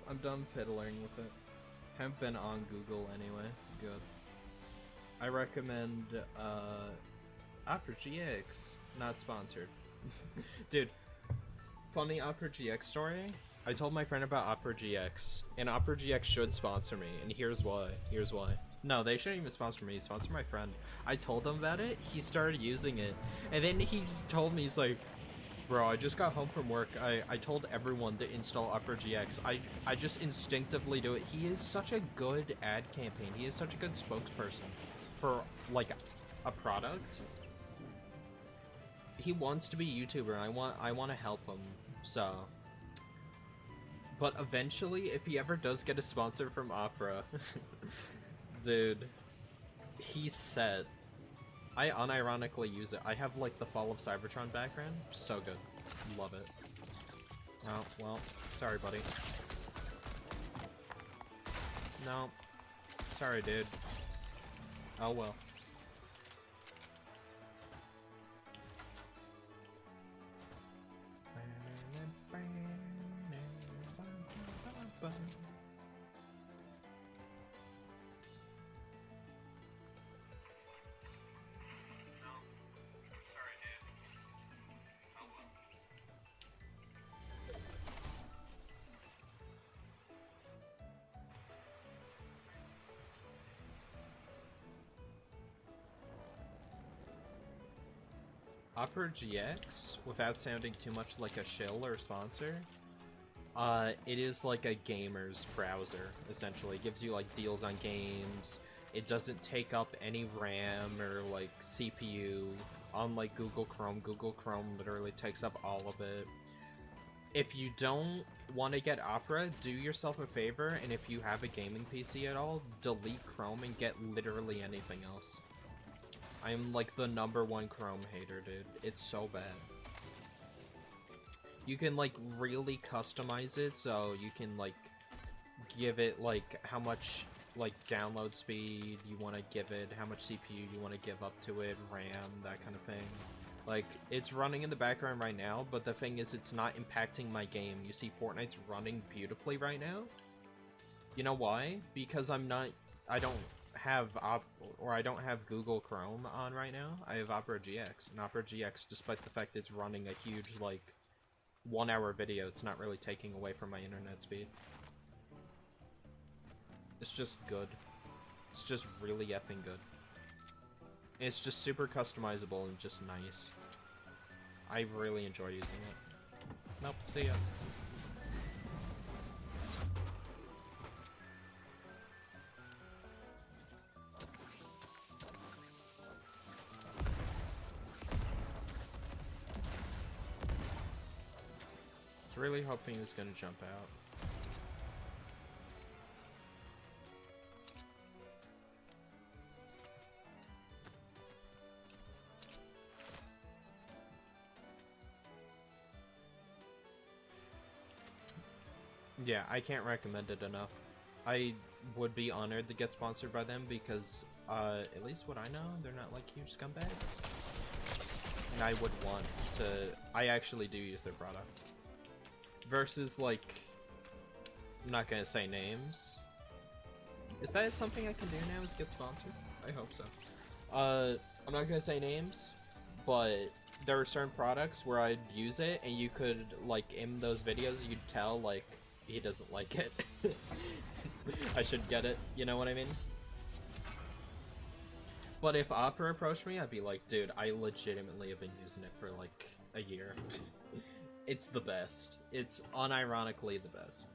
I'm done fiddling with it. Haven't been on Google anyway. Good. I recommend Opera GX. Not sponsored. Dude, funny Opera GX story. I told my friend about Opera GX, and Opera GX should sponsor me, and here's why. Here's why. No, they shouldn't even sponsor me, sponsor my friend. I told him about it, he started using it, and then he told me, he's like, bro, I just got home from work, I told everyone to install Opera GX. I just instinctively do it. He is such a good ad campaign, he is such a good spokesperson for, like, a product. He wants to be a YouTuber, and I want to help him, so... But eventually, if he ever does get a sponsor from Opera, dude, he's set. I unironically use it. I have, like, the Fall of Cybertron background. So good. Love it. Oh, well, sorry, buddy. No. Sorry, dude. Oh, well. Opera GX, without sounding too much like a shill or sponsor, it is like a gamer's browser, essentially. It gives you, like, deals on games. It doesn't take up any RAM or, like, CPU. Unlike Google Chrome literally takes up all of it. If you don't want to get Opera, do yourself a favor, and if you have a gaming PC at all, delete Chrome and get literally anything else. I'm, like, the #1 Chrome hater, dude. It's so bad. You can, like, really customize it, so you can, like, give it, like, how much, like, download speed you want to give it, how much CPU you want to give up to it, RAM, that kind of thing. Like, it's running in the background right now, but the thing is, it's not impacting my game. You see, Fortnite's running beautifully right now. You know why? Because I don't have Google Chrome on right now. I have Opera GX, and Opera GX, despite the fact it's running a huge, like, 1-hour video, it's not really taking away from my internet speed. It's just good. It's just really effing good. It's just super customizable and just nice. I really enjoy using it. Nope, see ya. I was really hoping he was gonna jump out. Yeah, I can't recommend it enough. I would be honored to get sponsored by them because, at least what I know, they're not like huge scumbags. And I would want to... I actually do use their product. Versus, like... I'm not gonna say names. Is that something I can do now, is get sponsored? I hope so. I'm not gonna say names, but there are certain products where I'd use it, and you could, like, in those videos, you'd tell, like, he doesn't like it. I should get it, you know what I mean? But if Opera approached me, I'd be like, dude, I legitimately have been using it for, like, a year. It's the best. It's unironically the best.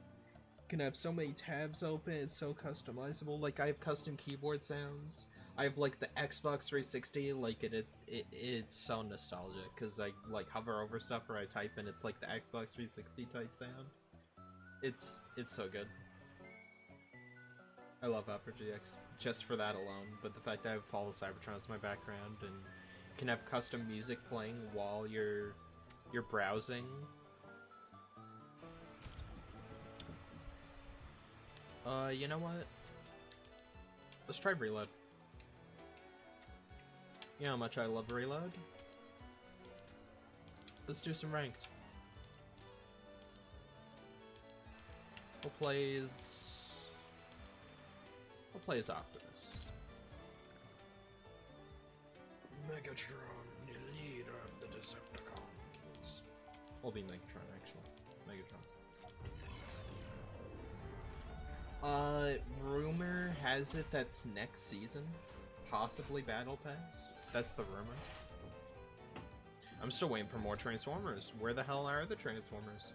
Can have so many tabs open, it's so customizable. Like, I have custom keyboard sounds. I have, like, the Xbox 360, like, it's so nostalgic, because I, like, hover over stuff or I type and it's, like, the Xbox 360 type sound. It's so good. I love Opera GX just for that alone, but the fact that I have Fall of Cybertron as my background and can have custom music playing while you're browsing. You know what? Let's try Reload. You know how much I love Reload? Let's do some ranked. Who plays Optimus? Megatron, the leader of the Decepticons. Will be Megatron, actually. Megatron. Rumor has it that's next season. Possibly Battle Pass. That's the rumor. I'm still waiting for more Transformers. Where the hell are the Transformers?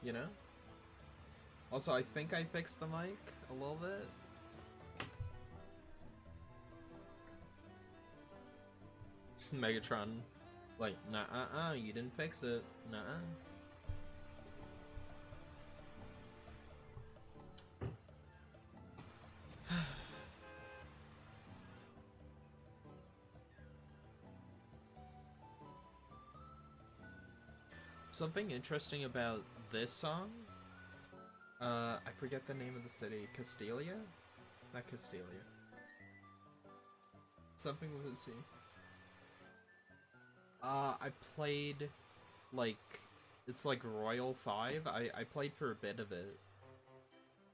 You know? Also, I think I fixed the mic a little bit. Megatron, like, nah, you didn't fix it. Nah. Something interesting about this song, I forget the name of the city. Castelia? Not Castelia. Something with a C. I played, like, it's like Royal 5. I played for a bit of it.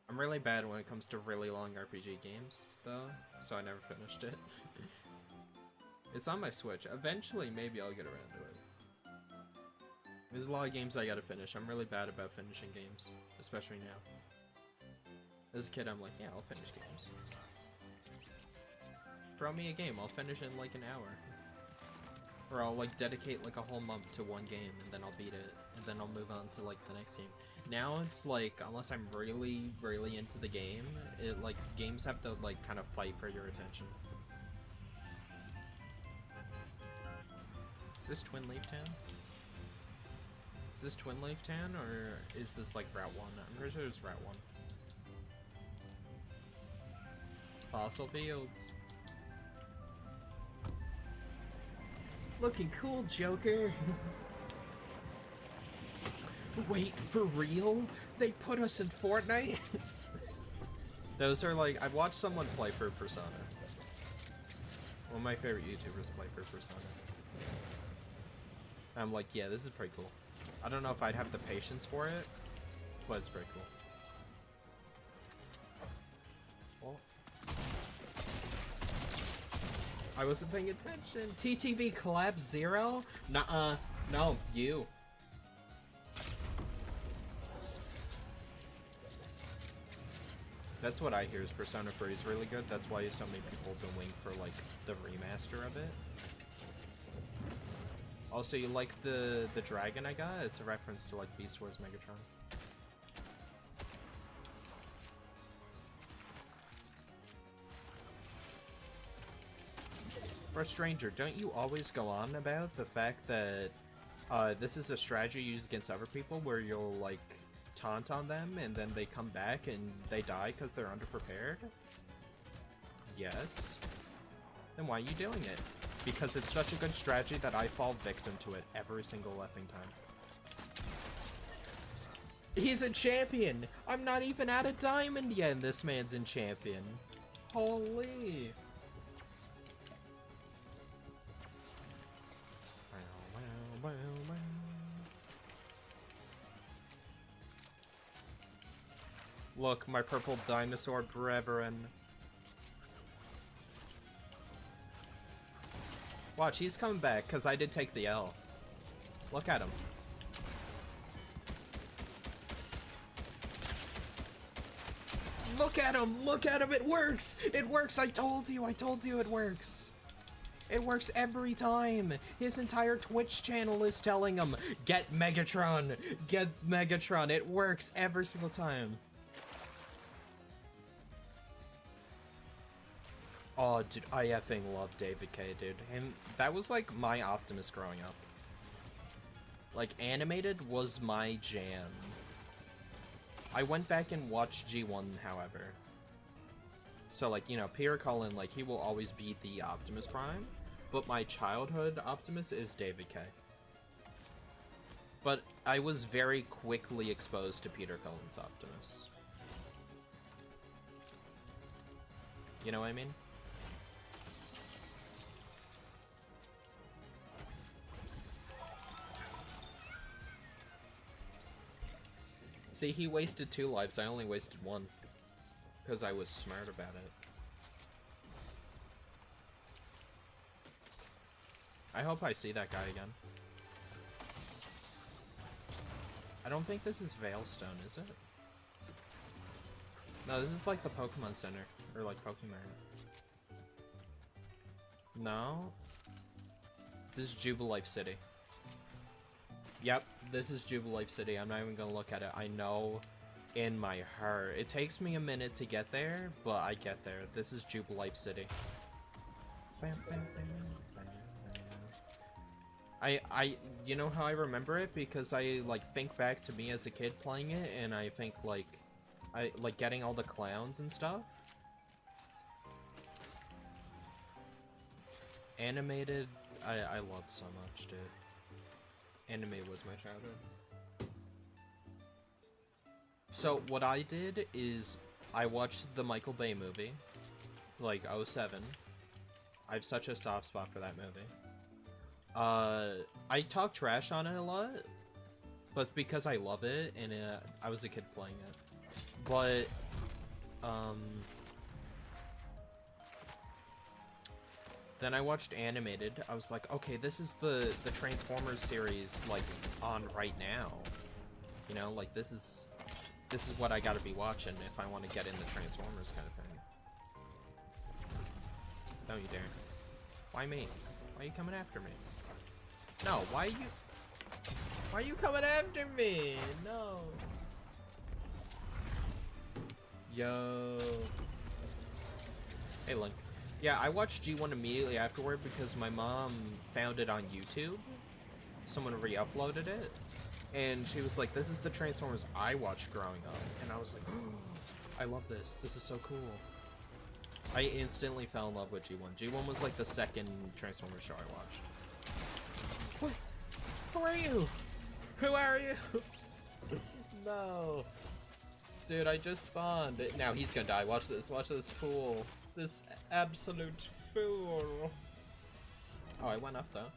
I'm really bad when it comes to really long RPG games, though, so I never finished it. It's on my Switch. Eventually, maybe I'll get around to it. There's a lot of games I gotta finish. I'm really bad about finishing games, especially now. As a kid, I'm like, yeah, I'll finish games. Throw me a game, I'll finish in like an hour. Or I'll like dedicate like a whole month to one game, and then I'll beat it, and then I'll move on to like the next game. Now it's like, unless I'm really, really into the game, it like, games have to like kind of fight for your attention. Is this Twin Leaf Town? Is this Twin Leaf Town, or is this like Route 1? I'm pretty sure it's Route 1. Fossil Fields. Looking cool, Joker. Wait, for real? They put us in Fortnite? Those are like, I've watched someone play for Persona. One of my favorite YouTubers play for Persona. I'm like, yeah, this is pretty cool. I don't know if I'd have the patience for it, but it's pretty cool. Well, I wasn't paying attention. TTV collapse 0? Nuh-uh. No, you. That's what I hear is Persona 3 is really good. That's why so many people have been waiting for, like, the remaster of it. Also, you like the dragon I got? It's a reference to, like, Beast Wars Megatron. For a stranger, don't you always go on about the fact that this is a strategy used against other people where you'll, like, taunt on them and then they come back and they die because they're underprepared? Yes. Then why are you doing it? Because it's such a good strategy that I fall victim to it every single effing time. He's a champion! I'm not even at a diamond yet and this man's in champion. Holy. Look, my purple dinosaur brethren. Watch, he's coming back, because I did take the L. Look at him. Look at him! Look at him! It works! It works! I told you it works! It works every time! His entire Twitch channel is telling him, get Megatron! Get Megatron! It works every single time. Oh, dude, I effing love David K, dude. That was like my Optimus growing up. Like, animated was my jam. I went back and watched G1, however. So, like, you know, Peter Cullen, like, he will always be the Optimus Prime. But my childhood Optimus is David K. But I was very quickly exposed to Peter Cullen's Optimus. You know what I mean? See, he wasted 2 lives, I only wasted 1. Because I was smart about it. I hope I see that guy again. I don't think this is Veilstone, is it? No, this is like the Pokemon Center. Or like Pokemon. No? This is Jubilife City. Yep, this is Jubilife City. I'm not even gonna look at it. I know in my heart. It takes me a minute to get there, but I get there. This is Jubilife City. You know how I remember it? Because I, like, think back to me as a kid playing it, and I think, like, getting all the clowns and stuff. Animated, I loved so much, dude. Anime was my childhood. So, what I did is, I watched the Michael Bay movie, like, '07. I have such a soft spot for that movie. I talk trash on it a lot, but because I love it, and I was a kid playing it. But, then I watched Animated. I was like, okay, this is the Transformers series, like, on right now. You know, like, this is what I gotta be watching if I want to get into Transformers kind of thing. Don't you dare. Why me? Why are you coming after me? No, why are you coming after me? No. Yo. Hey, Link. Yeah, I watched G1 immediately afterward because my mom found it on YouTube. Someone re-uploaded it. And she was like, this is the Transformers I watched growing up. And I was like, oh, I love this. This is so cool. I instantly fell in love with G1. G1 was like the second Transformers show I watched. What? Who are you? Who are you? No. Dude, I just spawned. Now he's gonna die. Watch this. Watch this fool. This absolute fool. Oh, I went up though.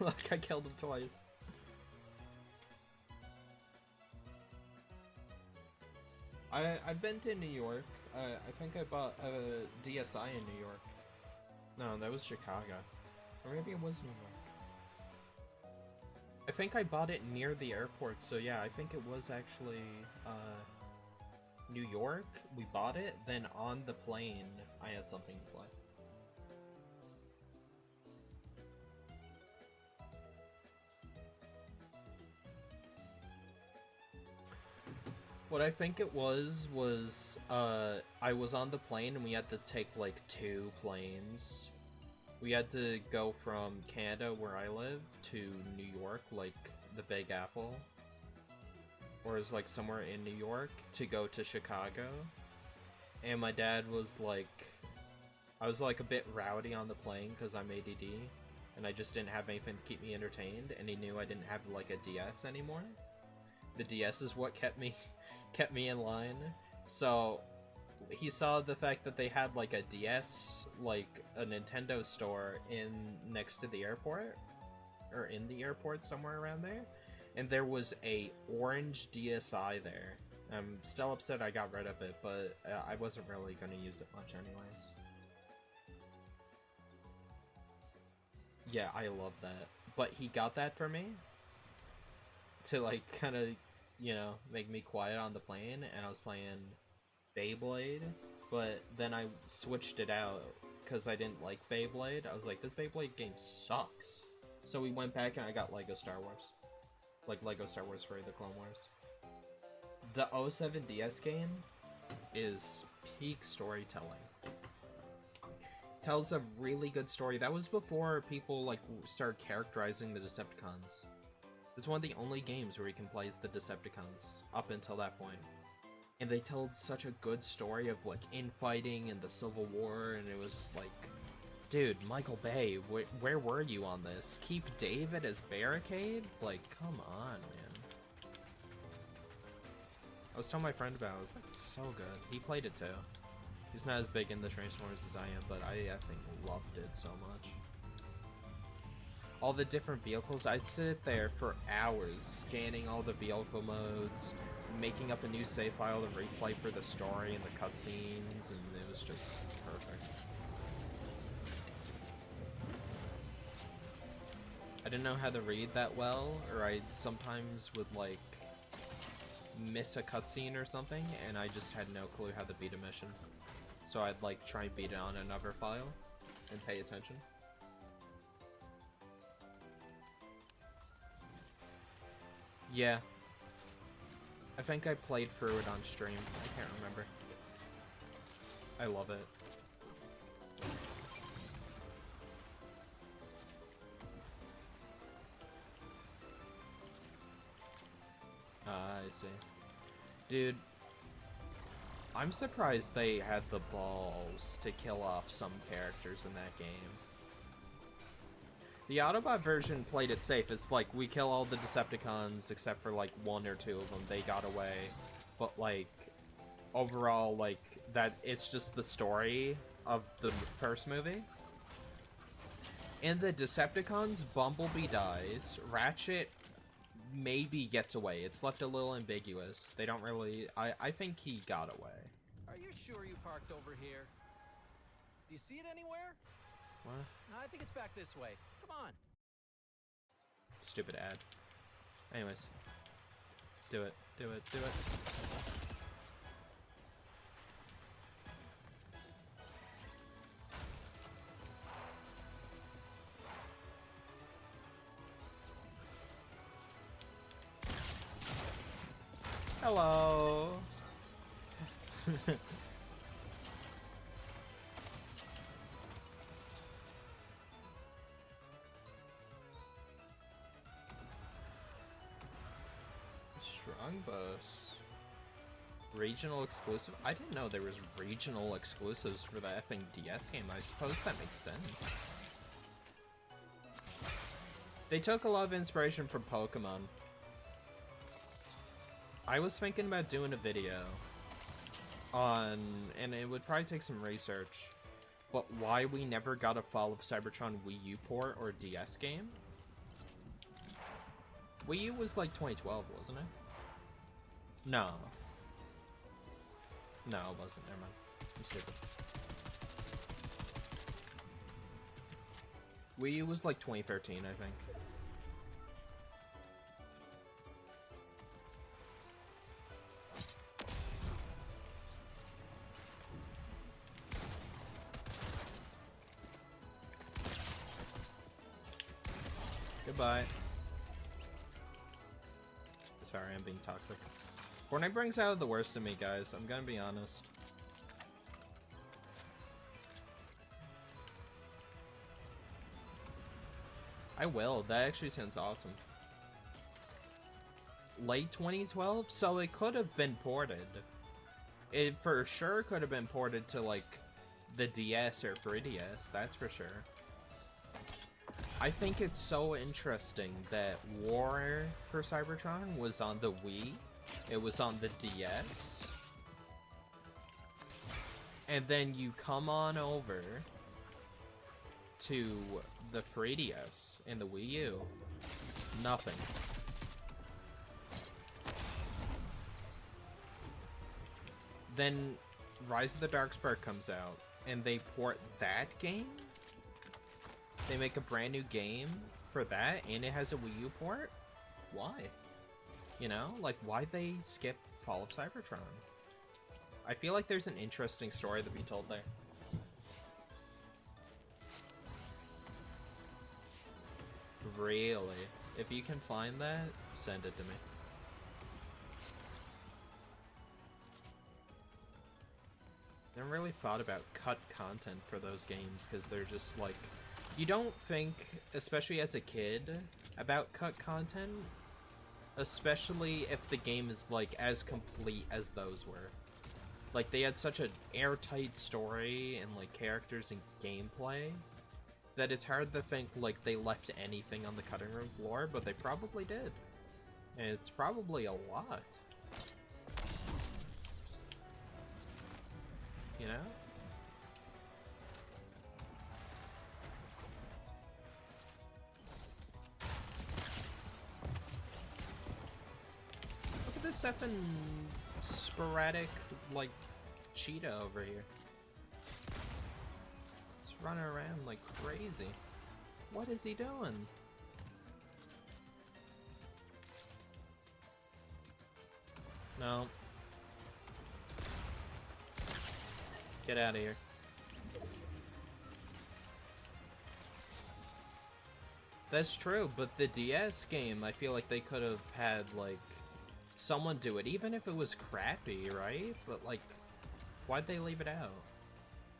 Look, I killed him twice. I've been to New York. I think I bought a DSi in New York. No, that was Chicago. Or maybe it was New York. I think I bought it near the airport, so yeah, I think it was actually New York. We bought it, then on the plane I had something to play. What I think it was I was on the plane and we had to take like 2 planes. We had to go from Canada, where I live, to New York, like the Big Apple. Or is like somewhere in New York, to go to Chicago. And my dad was like, I was like a bit rowdy on the plane because I'm ADD. And I just didn't have anything to keep me entertained, and he knew I didn't have like a DS anymore. The DS is what kept me in line. So he saw the fact that they had like a DS, like a Nintendo store next to the airport, or in the airport somewhere around there, and there was a orange DSi there. I'm still upset I got rid of it, but I wasn't really going to use it much anyways. Yeah, I love that. But he got that for me to, like, kind of, you know, make me quiet on the plane, and I was playing Beyblade, but then I switched it out because I didn't like Beyblade. I was like, this Beyblade game sucks. So we went back and I got Lego Star Wars. Like Lego Star Wars for the Clone Wars. The 07 DS game is peak storytelling. Tells a really good story. That was before people like started characterizing the Decepticons. It's one of the only games where you can play as the Decepticons up until that point. And they told such a good story of like infighting and the Civil War, and it was like, dude, Michael Bay, where were you on this? Keep David as Barricade? Like, come on, man. I was telling my friend about it. I was like, it's so good. He played it too. He's not as big in the Transformers as I am, but I think loved it so much. All the different vehicles, I'd sit there for hours scanning all the vehicle modes, making up a new save file to replay for the story and the cutscenes, and it was just perfect. I didn't know how to read that well, or I sometimes would like miss a cutscene or something, and I just had no clue how to beat a mission. So I'd like try and beat it on another file and pay attention. Yeah. I think I played through it on stream. I can't remember. I love it. I see. Dude, I'm surprised they had the balls to kill off some characters in that game. The Autobot version played it safe. It's like, we kill all the Decepticons except for like one or two of them. They got away. But like, overall, like, that it's just the story of the first movie. In the Decepticons, Bumblebee dies. Ratchet maybe gets away. It's left a little ambiguous. They don't really... I think he got away. Are you sure you parked over here? Do you see it anywhere? What? I think it's back this way. Come on. Stupid ad. Anyways. Do it. Do it. Do it. Hello. Strong bus. Regional exclusive? I didn't know there was regional exclusives for the effing DS game. I suppose that makes sense. They took a lot of inspiration from Pokemon. I was thinking about doing a video on, and it would probably take some research, but why we never got a Fall of Cybertron Wii U port or DS game? Wii U was like 2012, wasn't it? No. No, it wasn't. Never mind. I'm stupid. Wii U was like 2013, I think. Goodbye. Sorry, I'm being toxic. Fortnite brings out the worst in me, guys. I'm gonna be honest. I will. That actually sounds awesome. Late 2012? So it could have been ported. It for sure could have been ported to, like, the DS or 3DS. That's for sure. I think it's so interesting that War for Cybertron was on the Wii. It was on the DS. And then you come on over to the 3DS and the Wii U. Nothing. then Rise of the Darkspark comes out, and they port that game? They make a brand new game for that, and it has a Wii U port? Why? You know? Like, why'd they skip Fall of Cybertron? I feel like there's an interesting story to be told there. Really? If you can find that, send it to me. I never really thought about cut content for those games, because they're just like... You don't think, especially as a kid, about cut content, especially if the game is, like, as complete as those were. Like, they had such an airtight story and, like, characters and gameplay that it's hard to think, like, they left anything on the cutting room floor, but they probably did. And it's probably a lot. You know? Look at this effing sporadic, like, cheetah over here. It's running around like crazy. What is he doing? No. Get out of here. That's true, but the DS game, I feel like they could have had, like, someone do it, even if it was crappy, right? But, like, why'd they leave it out?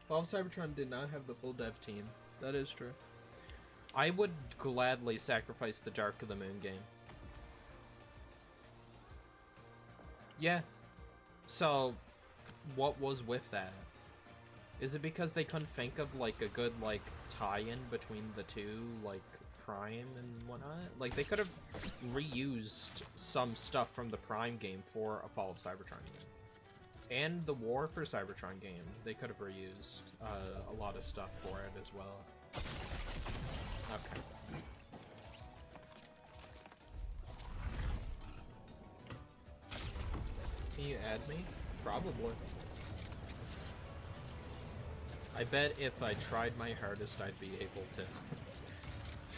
Fall of Cybertron did not have the full dev team. That is true. I would gladly sacrifice the Dark of the Moon game. Yeah. So, what was with that? Is it because they couldn't think of, like, a good, like, tie-in between the two, like, Prime and whatnot? Like, they could have reused some stuff from the Prime game for a Fall of Cybertron game. And the War for Cybertron game, they could have reused a lot of stuff for it as well. Okay. Can you add me? Probably. I bet if I tried my hardest, I'd be able to.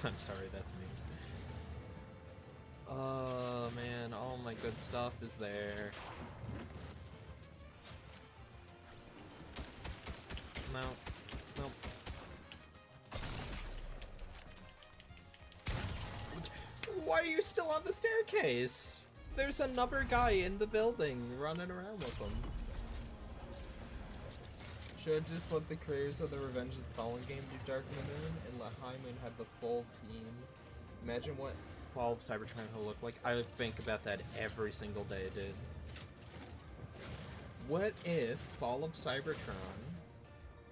I'm sorry, that's me. Oh man, all my good stuff is there. No. Nope. Why are you still on the staircase? There's another guy in the building running around with them. Should just let the creators of the Revenge of the Fallen game do Dark of the Moon and let High Moon have the full team. Imagine what Fall of Cybertron will look like. I think about that every single day, dude. What if Fall of Cybertron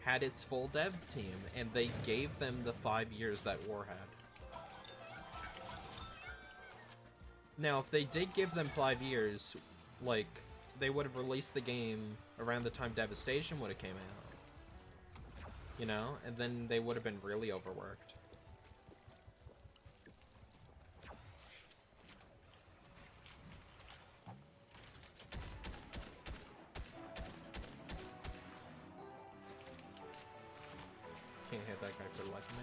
had its full dev team and they gave them the 5 years that War had? Now, if they did give them 5 years, like, they would have released the game around the time Devastation would have came out. You know? And then they would have been really overworked. Can't hit that guy for the life of me.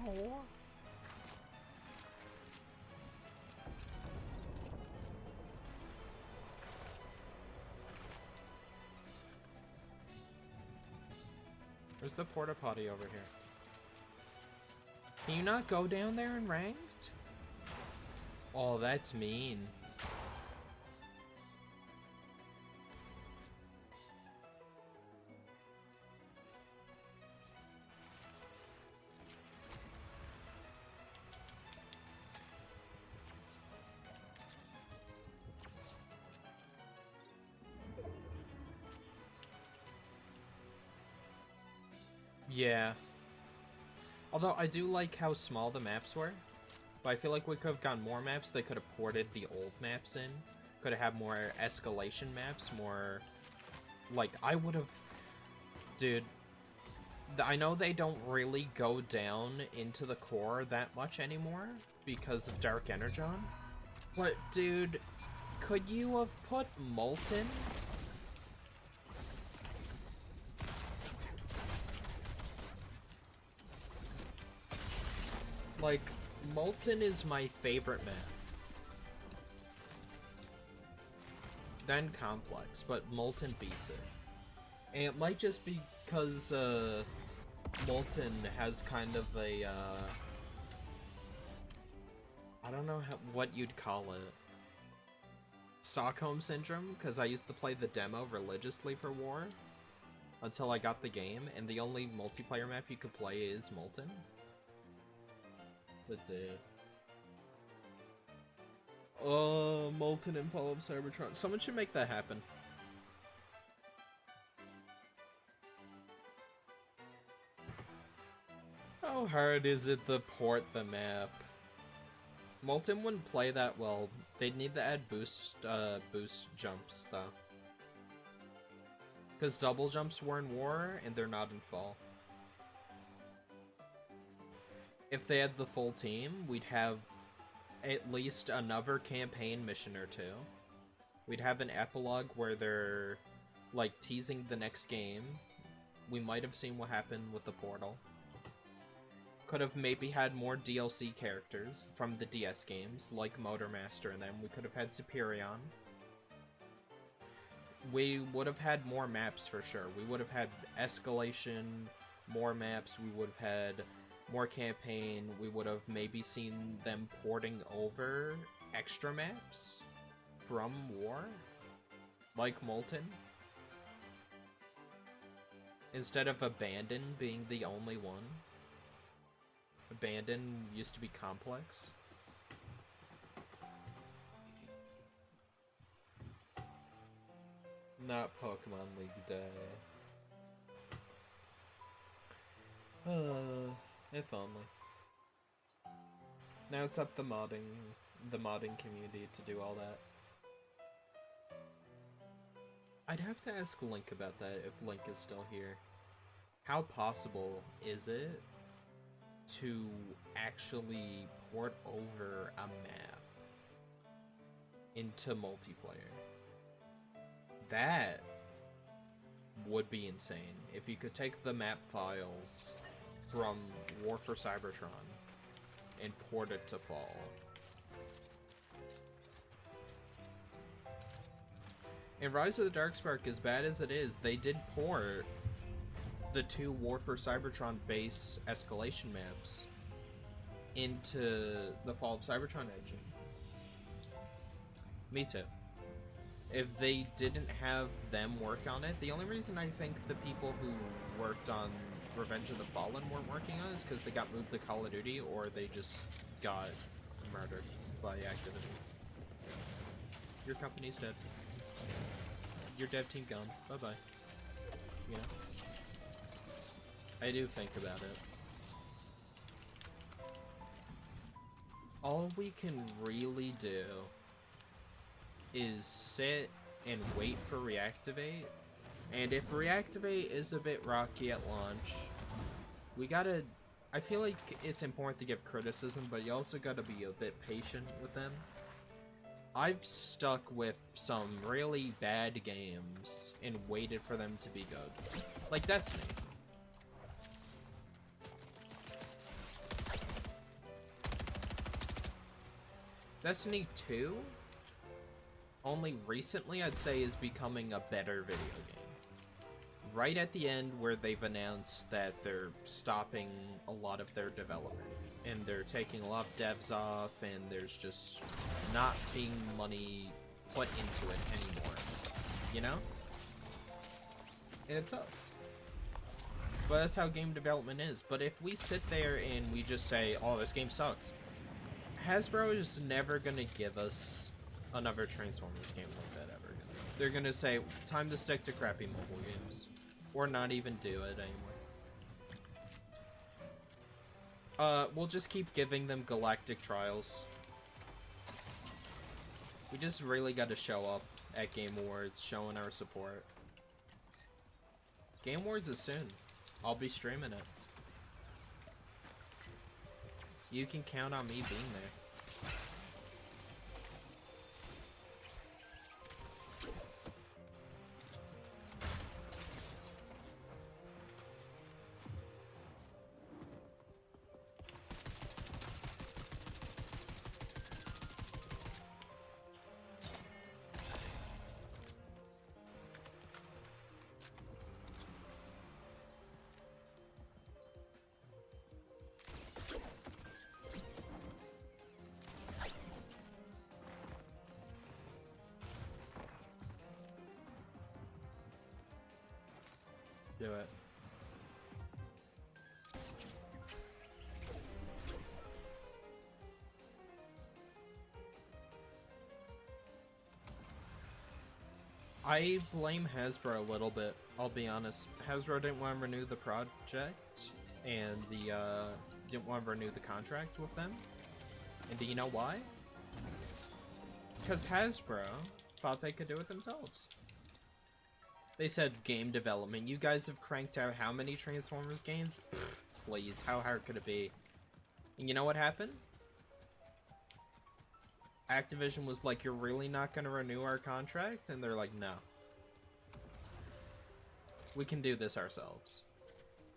Ow. Where's the porta potty over here? Can you not go down there in ranked? Oh, that's mean. Yeah. Although I do like how small the maps were. But I feel like we could have gotten more maps. They could have ported the old maps in. Could have had more escalation maps, more... Like, I would have... Dude, I know they don't really go down into the core that much anymore because of Dark Energon. But, dude, could you have put Molten? Like, Molten is my favorite map. Then Complex, but Molten beats it. And it might just be because, Molten has kind of a, I don't know what you'd call it. Stockholm Syndrome, because I used to play the demo religiously for War until I got the game, and the only multiplayer map you could play is Molten. But, oh, Molten and Fall of Cybertron. Someone should make that happen. How hard is it to port the map? Molten wouldn't play that well. They'd need to add boost jumps, though. Because double jumps were in War, and they're not in Fall. If they had the full team, we'd have at least another campaign mission or two. We'd have an epilogue where they're, like, teasing the next game. We might have seen what happened with the portal. Could have maybe had more DLC characters from the DS games, like Motormaster and them. We could have had Superion. We would have had more maps for sure. We would have had Escalation, more maps. We would have had more campaign. We would have maybe seen them porting over extra maps from War, like Molten, instead of Abandon being the only one. Abandon used to be Complex. Not Pokemon League Day. If only. Now it's up the modding community to do all that. I'd have to ask Link about that if Link is still here. How possible is it to actually port over a map into multiplayer? That would be insane. If you could take the map files from War for Cybertron and port it to Fall. And Rise of the Darkspark, as bad as it is, they did port the 2 War for Cybertron base escalation maps into the Fall of Cybertron engine. Me too. If they didn't have them work on it, the only reason I think the people who worked on Revenge of the Fallen weren't working on it is because they got moved to Call of Duty, or they just got murdered by Activision. Your company's dead. Your dev team gone. Bye-bye. You know? I do think about it. All we can really do is sit and wait for Reactivate. And if Reactivate is a bit rocky at launch, we gotta... I feel like it's important to give criticism, but you also gotta be a bit patient with them. I've stuck with some really bad games and waited for them to be good. Like Destiny. Destiny 2, only recently I'd say, is becoming a better video game. Right at the end where they've announced that they're stopping a lot of their development. And they're taking a lot of devs off, and there's just not being money put into it anymore. You know? And it sucks. But that's how game development is. But if we sit there and we just say, oh, this game sucks, Hasbro is never gonna give us another Transformers game like that ever. They're gonna say, time to stick to crappy mobile games. Or not even do it anymore. We'll just keep giving them Galactic Trials. We just really gotta show up at Game Awards, showing our support. Game Awards is soon. I'll be streaming it. You can count on me being there. Do it. I blame Hasbro a little bit, I'll be honest. Hasbro didn't want to renew the project, and didn't want to renew the contract with them. And do you know why? It's because Hasbro thought they could do it themselves. They said game development. You guys have cranked out how many Transformers games? Please, how hard could it be? And you know what happened? Activision was like, you're really not going to renew our contract? And they're like, no. We can do this ourselves.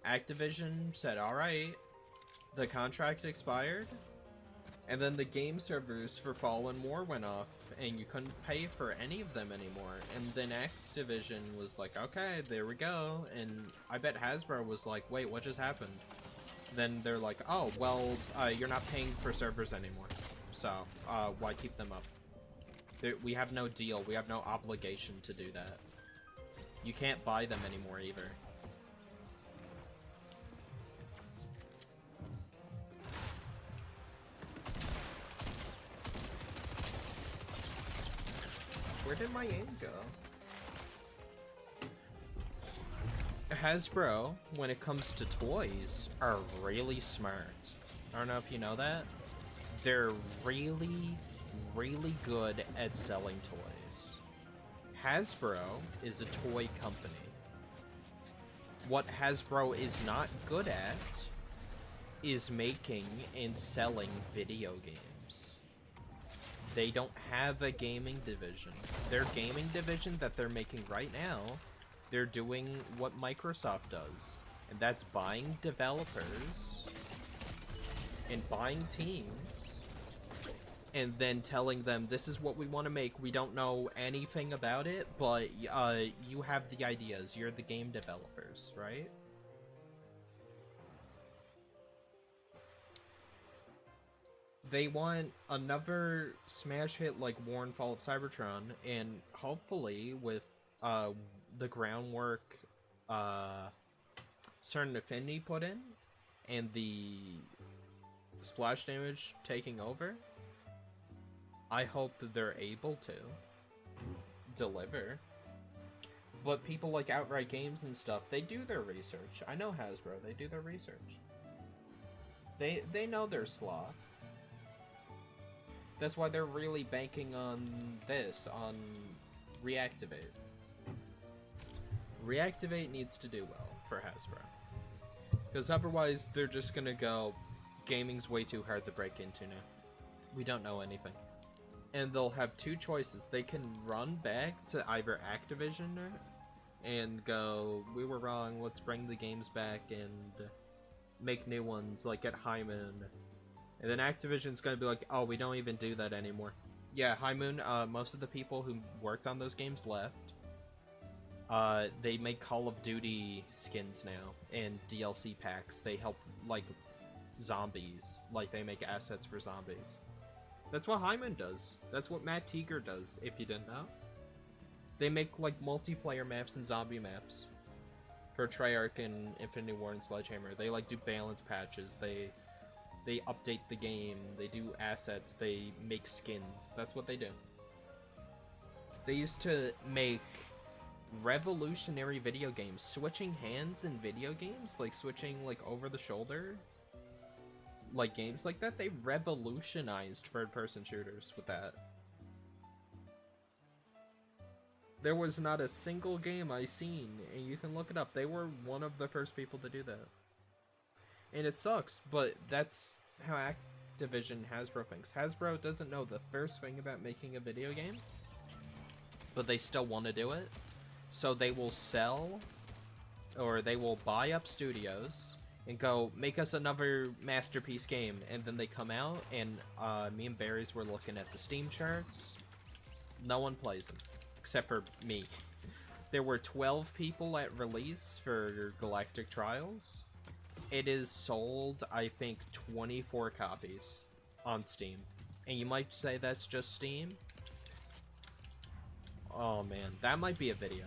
Activision said, alright. The contract expired. And then the game servers for Fallen War went off, and you couldn't pay for any of them anymore. And then Activision was like, okay, there we go. And I bet Hasbro was like, wait, what just happened? Then they're like, oh, well, you're not paying for servers anymore. So, why keep them up? We have no deal. We have no obligation to do that. You can't buy them anymore either. Where did my aim go? Hasbro, when it comes to toys, are really smart. I don't know if you know that. They're really, really good at selling toys. Hasbro is a toy company. What Hasbro is not good at is making and selling video games. They don't have a gaming division. Their gaming division that they're making right now, they're doing what Microsoft does, and that's buying developers and buying teams and then telling them, this is what we want to make. We don't know anything about it, but you have the ideas. You're the game developers, right? They want another smash hit like War and Fall of Cybertron, and hopefully with the groundwork Certain Affinity put in, and the splash damage taking over, I hope they're able to deliver. But people like Outright Games and stuff, they do their research. I know Hasbro, they do their research. They know their sloth. That's why they're really banking on this, on Reactivate. Reactivate needs to do well for Hasbro. Because otherwise, they're just gonna go, gaming's way too hard to break into now. We don't know anything. And they'll have two choices. They can run back to either Activision and go, we were wrong, let's bring the games back and make new ones, like at High Moon. And then Activision's gonna be like, oh, we don't even do that anymore. Yeah, High Moon, most of the people who worked on those games left. They make Call of Duty skins now, and DLC packs. They help, like, zombies. Like, they make assets for zombies. That's what High Moon does. That's what Matt Tiger does, if you didn't know. They make, like, multiplayer maps and zombie maps for Treyarch and Infinity War and Sledgehammer. They, like, do balance patches. They update the game. They do assets. They make skins. That's what they do. They used to make revolutionary video games. Switching hands in video games, like switching, like, over the shoulder, like, games like that, they revolutionized third-person shooters with that. There was not a single game I seen, and you can look it up. They were one of the first people to do that. And it sucks, but that's how Activision Hasbro thinks. Hasbro doesn't know the first thing about making a video game, but they still want to do it. So they will sell, or they will buy up studios and go, make us another masterpiece game. And then they come out, and me and Barry's were looking at the Steam charts. No one plays them, except for me. There were 12 people at release for Galactic Trials. It is sold, I think, 24 copies on Steam. And you might say that's just Steam. Oh man, that might be a video.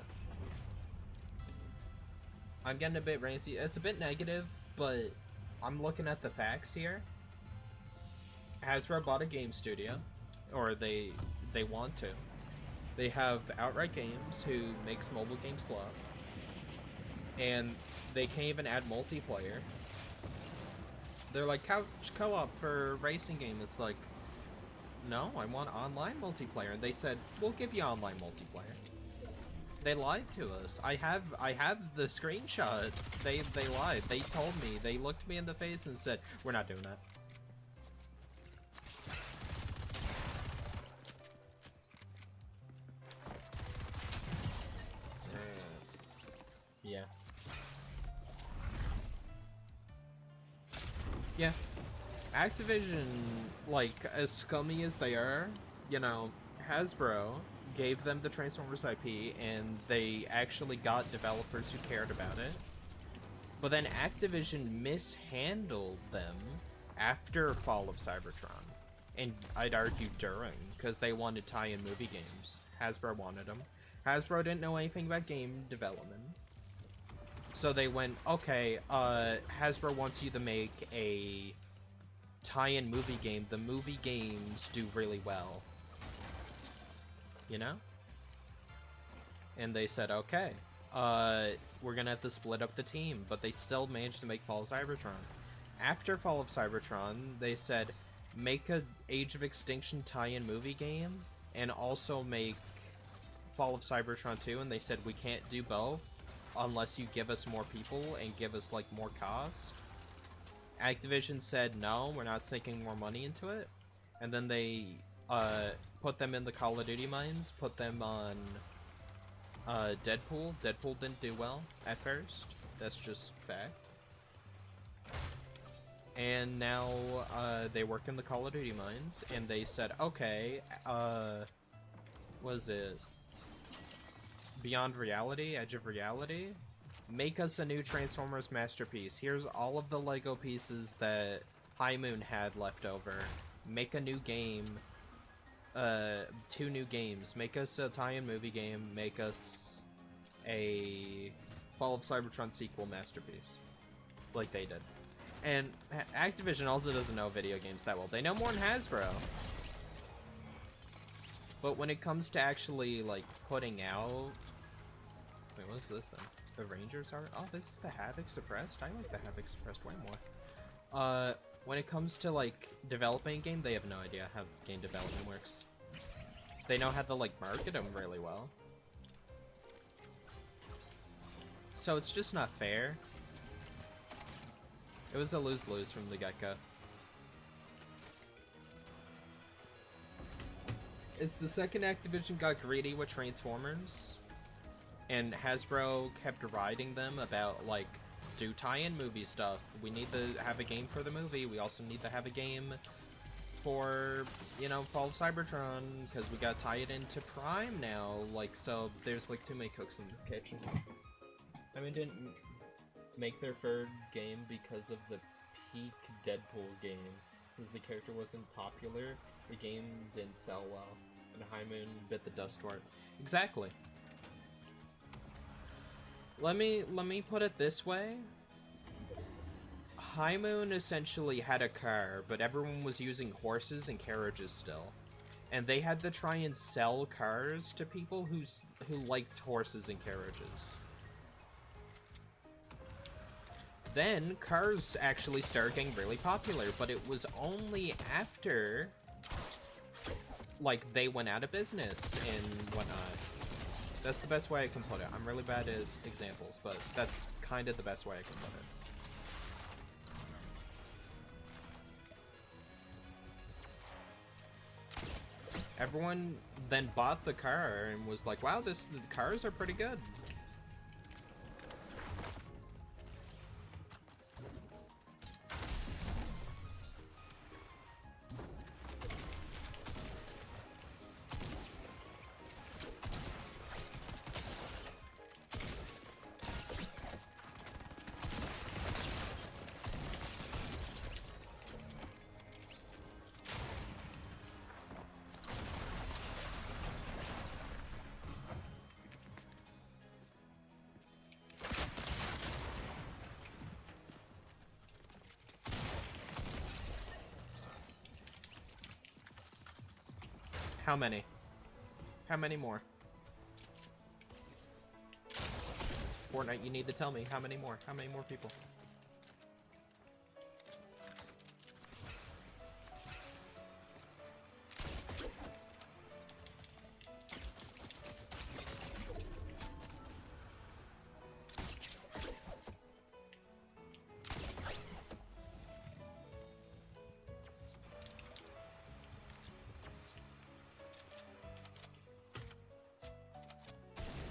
I'm getting a bit ranty. It's a bit negative, but I'm looking at the facts here. Hasbro bought a game studio, or they want to. They have Outright Games, who makes mobile games love, and they can't even add multiplayer. They're like, couch co-op for racing game. It's like, no, I want online multiplayer. And they said, we'll give you online multiplayer. They lied to us. I have the screenshot. They lied. They told me. They looked me in the face and said, we're not doing that. Yeah. Yeah. Activision, like, as scummy as they are, you know, Hasbro gave them the Transformers IP, and they actually got developers who cared about it. But then Activision mishandled them after Fall of Cybertron. And I'd argue during, because they wanted tie-in movie games. Hasbro wanted them. Hasbro didn't know anything about game development. So they went, okay, Hasbro wants you to make a tie-in movie game. The movie games do really well. You know? And they said, okay, we're gonna have to split up the team, but they still managed to make Fall of Cybertron. After Fall of Cybertron, they said, make a Age of Extinction tie-in movie game, and also make Fall of Cybertron 2, and they said, we can't do both unless you give us more people and give us, like, more cost. Activision said, no, we're not sinking more money into it. And then they put them in the Call of Duty mines, put them on Deadpool. Deadpool didn't do well at first. That's just fact. And now they work in the Call of Duty mines, and they said, okay, was it Beyond Reality, Edge of Reality? Make us a new Transformers masterpiece. Here's all of the Lego pieces that High Moon had left over. Make a new game. 2 new games. Make us a tie-in movie game. Make us a Fall of Cybertron sequel masterpiece. Like they did. And Activision also doesn't know video games that well. They know more than Hasbro. But when it comes to actually, like, putting out... Wait, what's this then? The Rangers are... Oh, this is the Havoc Suppressed? I like the Havoc Suppressed way more. When it comes to, like, developing a game, they have no idea how game development works. They know how to, like, market them really well. So it's just not fair. It was a lose-lose from the get-go. It's the second Activision got greedy with Transformers, and Hasbro kept riding them about, like, do tie-in movie stuff. We need to have a game for the movie. We also need to have a game for, you know, Fall of Cybertron, because we gotta tie it into Prime now. Like, so there's, like, too many cooks in the kitchen. I mean, didn't make their third game because of the peak Deadpool game. Because the character wasn't popular, the game didn't sell well, and High Moon bit the dust for it. Exactly. Let me put it this way. High Moon essentially had a car, but everyone was using horses and carriages still. And they had to try and sell cars to people who liked horses and carriages. Then, cars actually started getting really popular, but it was only after, like, they went out of business and whatnot. That's the best way I can put it. I'm really bad at examples, but that's kind of the best way I can put it. Everyone then bought the car and was like, wow, the cars are pretty good. How many? How many more? Fortnite, you need to tell me how many more? How many more people?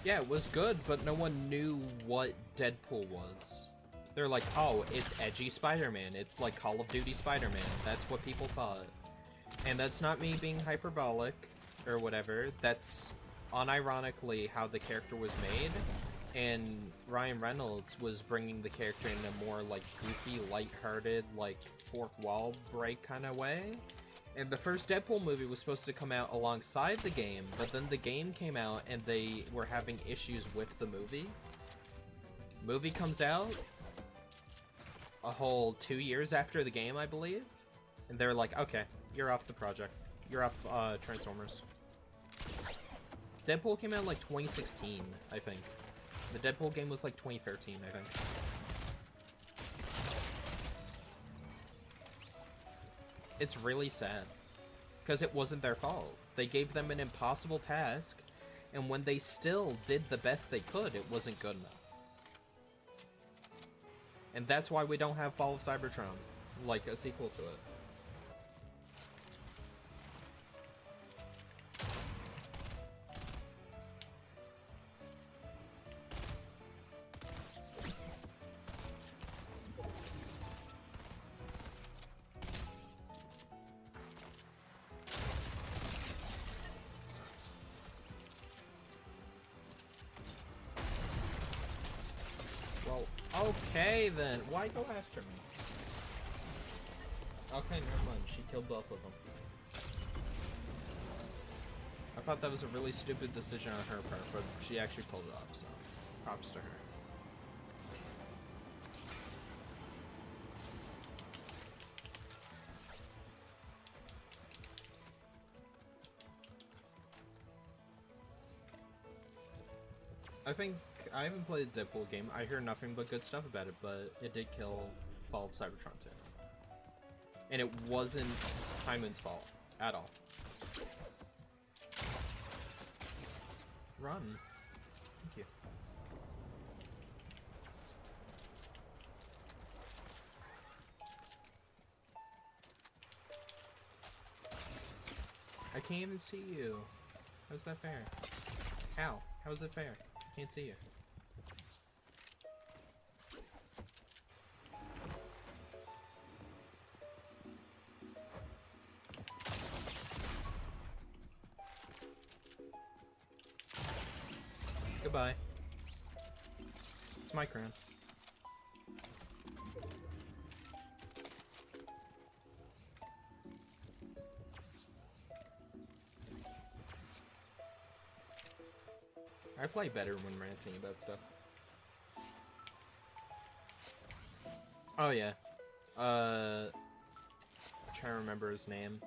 Yeah, it was good, but no one knew what Deadpool was. They're like, oh, it's edgy Spider-Man. It's like Call of Duty Spider-Man. That's what people thought. And that's not me being hyperbolic or whatever. That's unironically how the character was made. And Ryan Reynolds was bringing the character in a more like goofy, lighthearted, like fourth wall break kind of way. And the first Deadpool movie was supposed to come out alongside the game, but then the game came out and they were having issues with the movie. Movie comes out a whole 2 years after the game, I believe. And they're like, okay, you're off the project. You're off Transformers. Deadpool came out in like 2016, I think. The Deadpool game was like 2013, I think. It's really sad. Because it wasn't their fault. They gave them an impossible task, and when they still did the best they could, it wasn't good enough. And that's why we don't have Fall of Cybertron, like a sequel to it. Well, okay then. Why go after me? Okay, never mind. She killed both of them. I thought that was a really stupid decision on her part, but she actually pulled it off, so props to her. I think I haven't played the Deadpool game. I hear nothing but good stuff about it, but it did kill Fall of Cybertron 2. And it wasn't Hyman's fault at all. Run. Thank you. I can't even see you. How's that fair? How? How is it fair? Can't see you. Goodbye. It's my crown. I play better when ranting about stuff. Oh yeah. I'm trying to remember his name.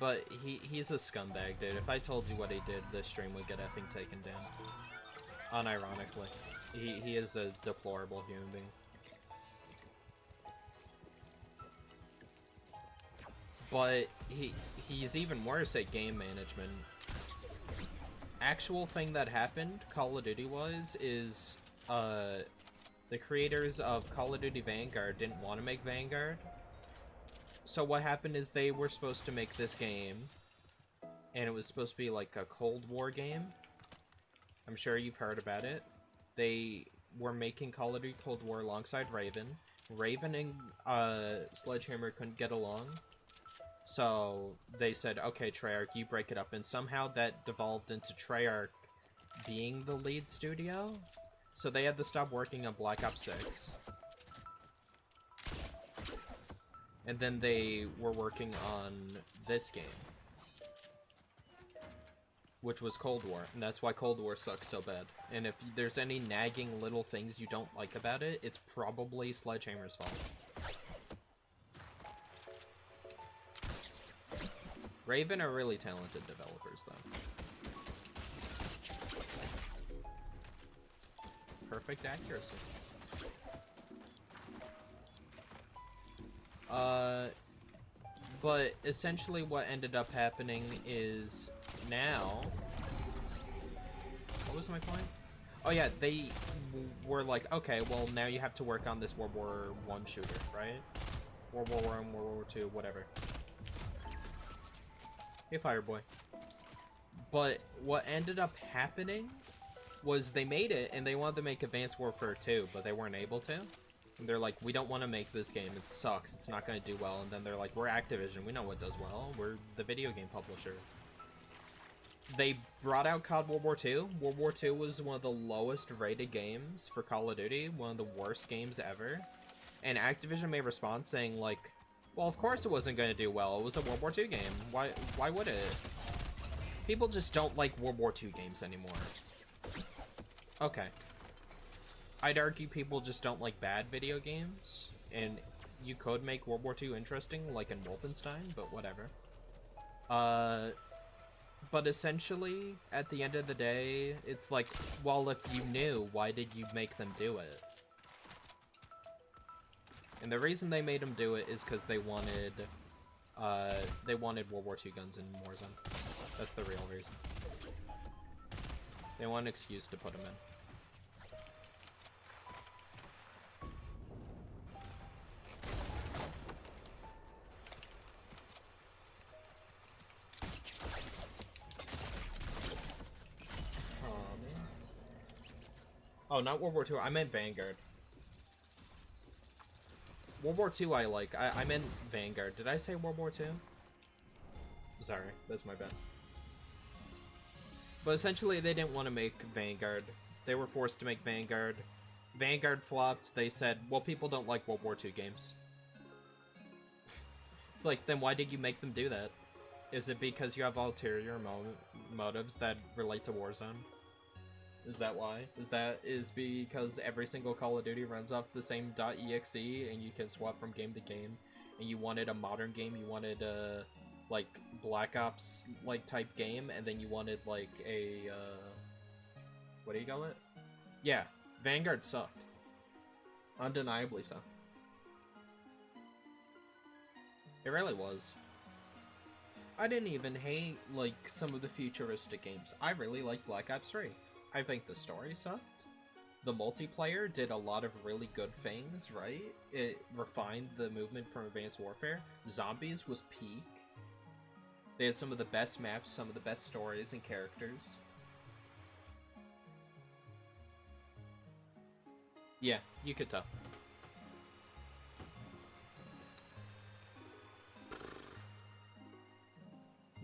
But he's a scumbag, dude. If I told you what he did, this stream would get effing taken down. Unironically. He is a deplorable human being. But he's even worse at game management. Actual thing that happened, Call of Duty-wise, is the creators of Call of Duty Vanguard didn't want to make Vanguard. So what happened is they were supposed to make this game, and it was supposed to be like a Cold War game. I'm sure you've heard about it. They were making Call of Duty Cold War alongside Raven. Raven and Sledgehammer couldn't get along. So they said, okay, Treyarch, you break it up. And somehow that devolved into Treyarch being the lead studio. So they had to stop working on Black Ops 6. And then they were working on this game, which was Cold War. And that's why Cold War sucks so bad. And if there's any nagging little things you don't like about it, it's probably Sledgehammer's fault. Raven are really talented developers, though. Perfect accuracy. But essentially what ended up happening is now... What was my point? Oh yeah, they were like, okay, well now you have to work on this World War I shooter, right? World War I, World War II, whatever. Hey, Fireboy. But what ended up happening was they made it, and they wanted to make Advanced Warfare 2, but they weren't able to. And they're like, we don't want to make this game. It sucks. It's not going to do well. And then they're like, we're Activision. We know what does well. We're the video game publisher. They brought out COD World War II. World War II was one of the lowest rated games for Call of Duty. One of the worst games ever. And Activision made a response saying, like, well, of course it wasn't going to do well. It was a World War II game. Why would it? People just don't like World War II games anymore. Okay. I'd argue people just don't like bad video games. And you could make World War II interesting, like in Wolfenstein, but whatever. But essentially, at the end of the day, it's like, well, if you knew, why did you make them do it? And the reason they made them do it is because they wanted World War II guns in Warzone. That's the real reason. They want an excuse to put them in. Oh, man. Oh, not World War II. I meant Vanguard. World War II I like. I meant Vanguard. Did I say World War II? Sorry, that's my bad. But essentially, they didn't want to make Vanguard. They were forced to make Vanguard. Vanguard flopped. They said, well, people don't like World War II games. It's like, then why did you make them do that? Is it because you have ulterior motives that relate to Warzone? Is that why? Is because every single Call of Duty runs off the same .exe and you can swap from game to game, and you wanted a modern game, you wanted a like Black Ops like type game, and then you wanted like a what do you call it? Yeah, Vanguard sucked. Undeniably so. It really was. I didn't even hate like some of the futuristic games. I really like Black Ops 3. I think the story sucked. The multiplayer did a lot of really good things, right? It refined the movement from Advanced Warfare. Zombies was peak. They had some of the best maps, some of the best stories and characters. Yeah, you could tell.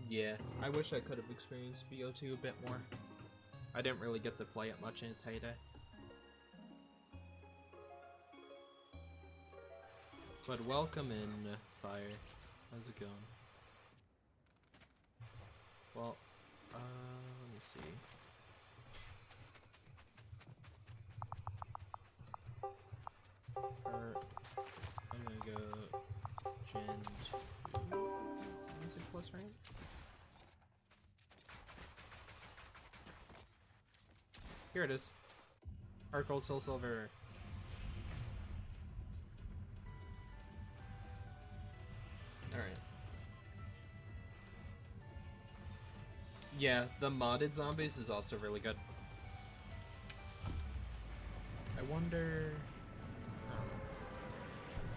Yeah, I wish I could have experienced VO2 a bit more. I didn't really get to play it much in its heyday. But welcome in, Fire. How's it going? Well, let me see. I'm gonna go Gen 2 music plus rank. Here it is. Heart Gold Soul Silver. Alright. Yeah, the modded zombies is also really good. I wonder...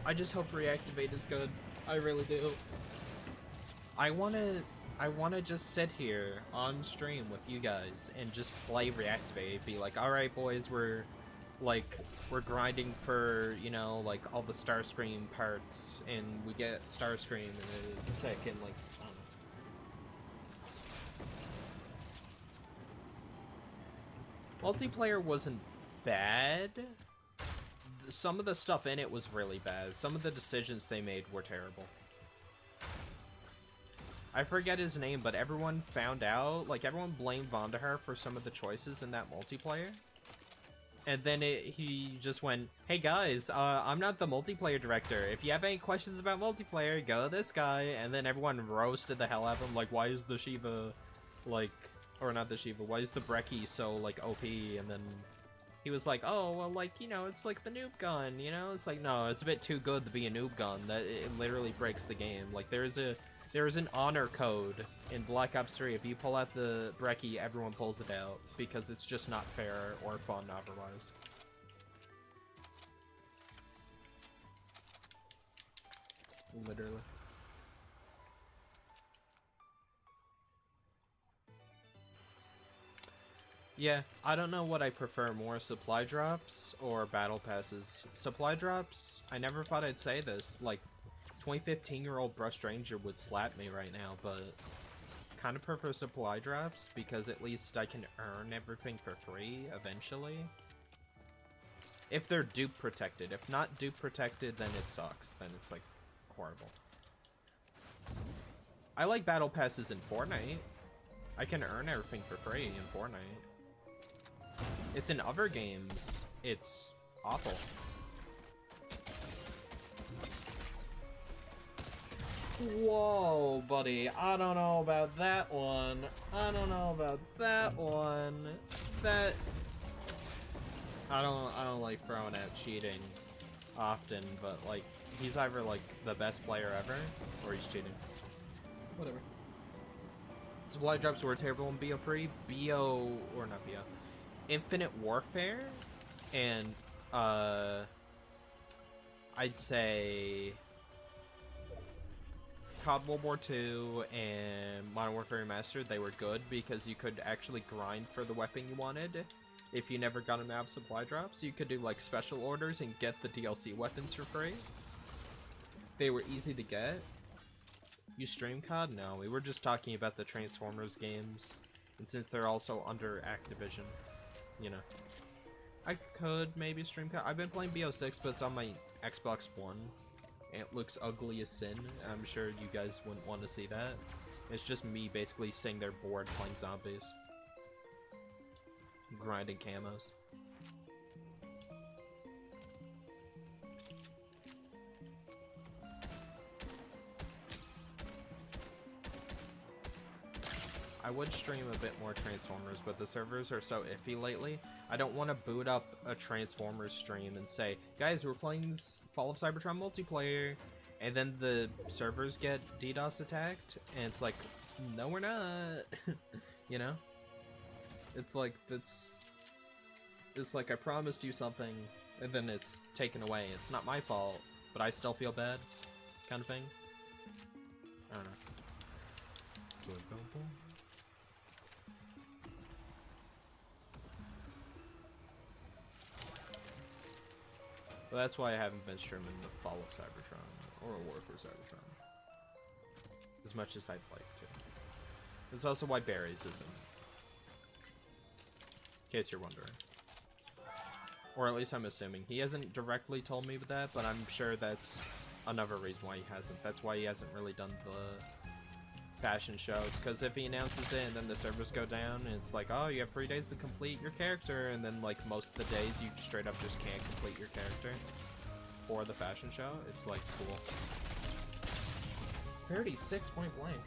I just hope Reactivate is good. I really do. I wanna just sit here on stream with you guys and just play Reactivate. Be like, alright boys, we're grinding for, you know, like all the Starscream parts, and we get Starscream and it's sick, and like, I don't know. Multiplayer wasn't bad. Some of the stuff in it was really bad. Some of the decisions they made were terrible. I forget his name, but everyone found out, like, everyone blamed Vandahar for some of the choices in that multiplayer. And then he just went, hey guys, I'm not the multiplayer director. If you have any questions about multiplayer, go to this guy. And then everyone roasted the hell out of him, like, why is the Shiva, like, or not the Shiva, why is the Brekkie so, like, OP? And then he was like, oh, well, like, you know, it's like the noob gun, you know? It's like, no, it's a bit too good to be a noob gun. That it literally breaks the game. Like, there is an honor code in Black Ops 3. If you pull out the Brekkie, everyone pulls it out because it's just not fair or fun otherwise. Literally. Yeah, I don't know what I prefer more, supply drops or battle passes. Supply drops, I never thought I'd say this, like, 2015-year-old Brush Ranger would slap me right now, but kind of prefer supply drops because at least I can earn everything for free eventually. If they're dupe protected. If not dupe protected, then it sucks. Then it's like horrible. I like battle passes in Fortnite. I can earn everything for free in Fortnite. It's in other games, it's awful. Whoa, buddy, I don't know about that one. I don't know about that one. That... I don't like throwing out cheating often, but like, he's either like the best player ever, or he's cheating. Whatever. Supply drops were terrible in BO3. BO, or not BO. Infinite Warfare, and I'd say COD World War II and Modern Warfare Remastered, they were good because you could actually grind for the weapon you wanted. If you never got them out of supply drops, you could do like special orders and get the DLC weapons for free. They were easy to get. You stream COD? No, we were just talking about the Transformers games, and since they're also under Activision. You know, I could maybe stream COD. I've been playing BO6, but it's on my Xbox One, and it looks ugly as sin. I'm sure you guys wouldn't want to see that. It's just me basically sitting there bored playing zombies. Grinding camos. I would stream a bit more Transformers, but the servers are so iffy lately. I don't want to boot up a Transformers stream and say, guys, we're playing Fall of Cybertron multiplayer, and then the servers get DDoS attacked, and it's like, no, we're not. You know? It's like, it's like I promised you something, and then it's taken away. It's not my fault, but I still feel bad, kind of thing. I don't know. But that's why I haven't been streaming the Fall of Cybertron or War for Cybertron as much as I'd like to. It's also why Barry's isn't. In case you're wondering. Or at least I'm assuming. He hasn't directly told me that, but I'm sure that's another reason why he hasn't. That's why he hasn't really done the fashion shows, because if he announces it and then the servers go down and it's like, oh, you have 3 days to complete your character, and then like most of the days you straight up just can't complete your character for the fashion show, it's like cool. 36 point blank.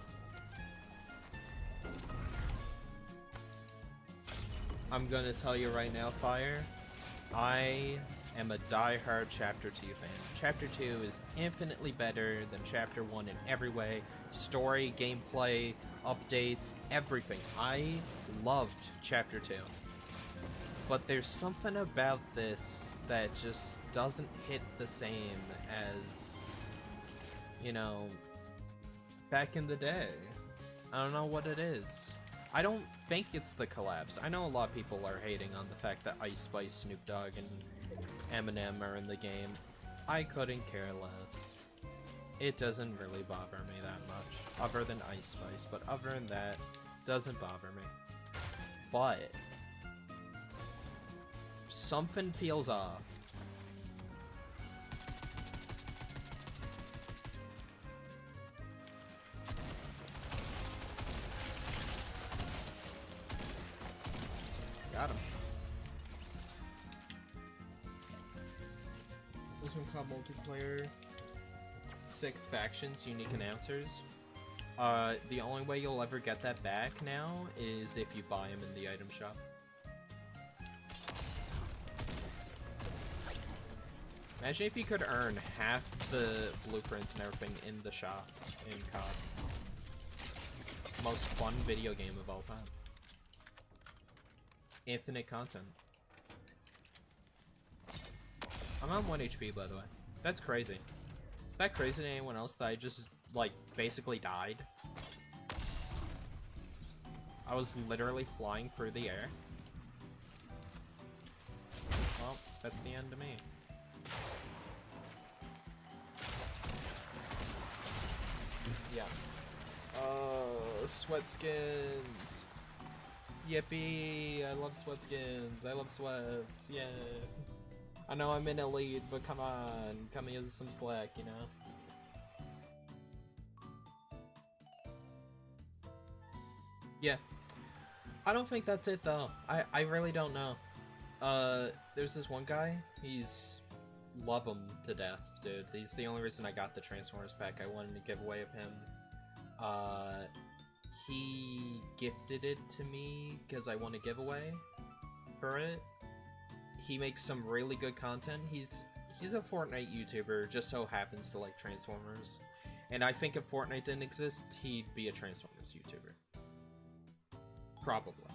I'm gonna tell you right now, Fire, I am a die-hard Chapter 2 fan. Chapter 2 is infinitely better than Chapter 1 in every way. Story, gameplay, updates, everything. I loved Chapter 2. But there's something about this that just doesn't hit the same as, you know, back in the day. I don't know what it is. I don't think it's the collabs. I know a lot of people are hating on the fact that Ice Spice, Snoop Dogg, and Eminem are in the game. I couldn't care less. It doesn't really bother me that much, other than Ice Spice, but other than that, doesn't bother me. But something feels off. Got him. This one called multiplayer. 6 factions, unique announcers. The only way you'll ever get that back now is if you buy them in the item shop. Imagine if you could earn half the blueprints and everything in the shop in COD. Most fun video game of all time. Infinite content. I'm on 1 HP, by the way. That's crazy. Is that crazy to anyone else that I just, like, basically died? I was literally flying through the air. Well, that's the end of me. Yeah. Sweat skins. Yippee! I love sweat skins. I love sweats. Yeah. I know I'm in elite, but come on. Cut me as some slack, you know? Yeah. I don't think that's it, though. I really don't know. There's this one guy. He's... love him to death, dude. He's the only reason I got the Transformers pack. I wanted to give away of him. He gifted it to me because I won a giveaway for it. He makes some really good content. He's a Fortnite YouTuber, just so happens to like Transformers. And I think if Fortnite didn't exist, he'd be a Transformers YouTuber. Probably.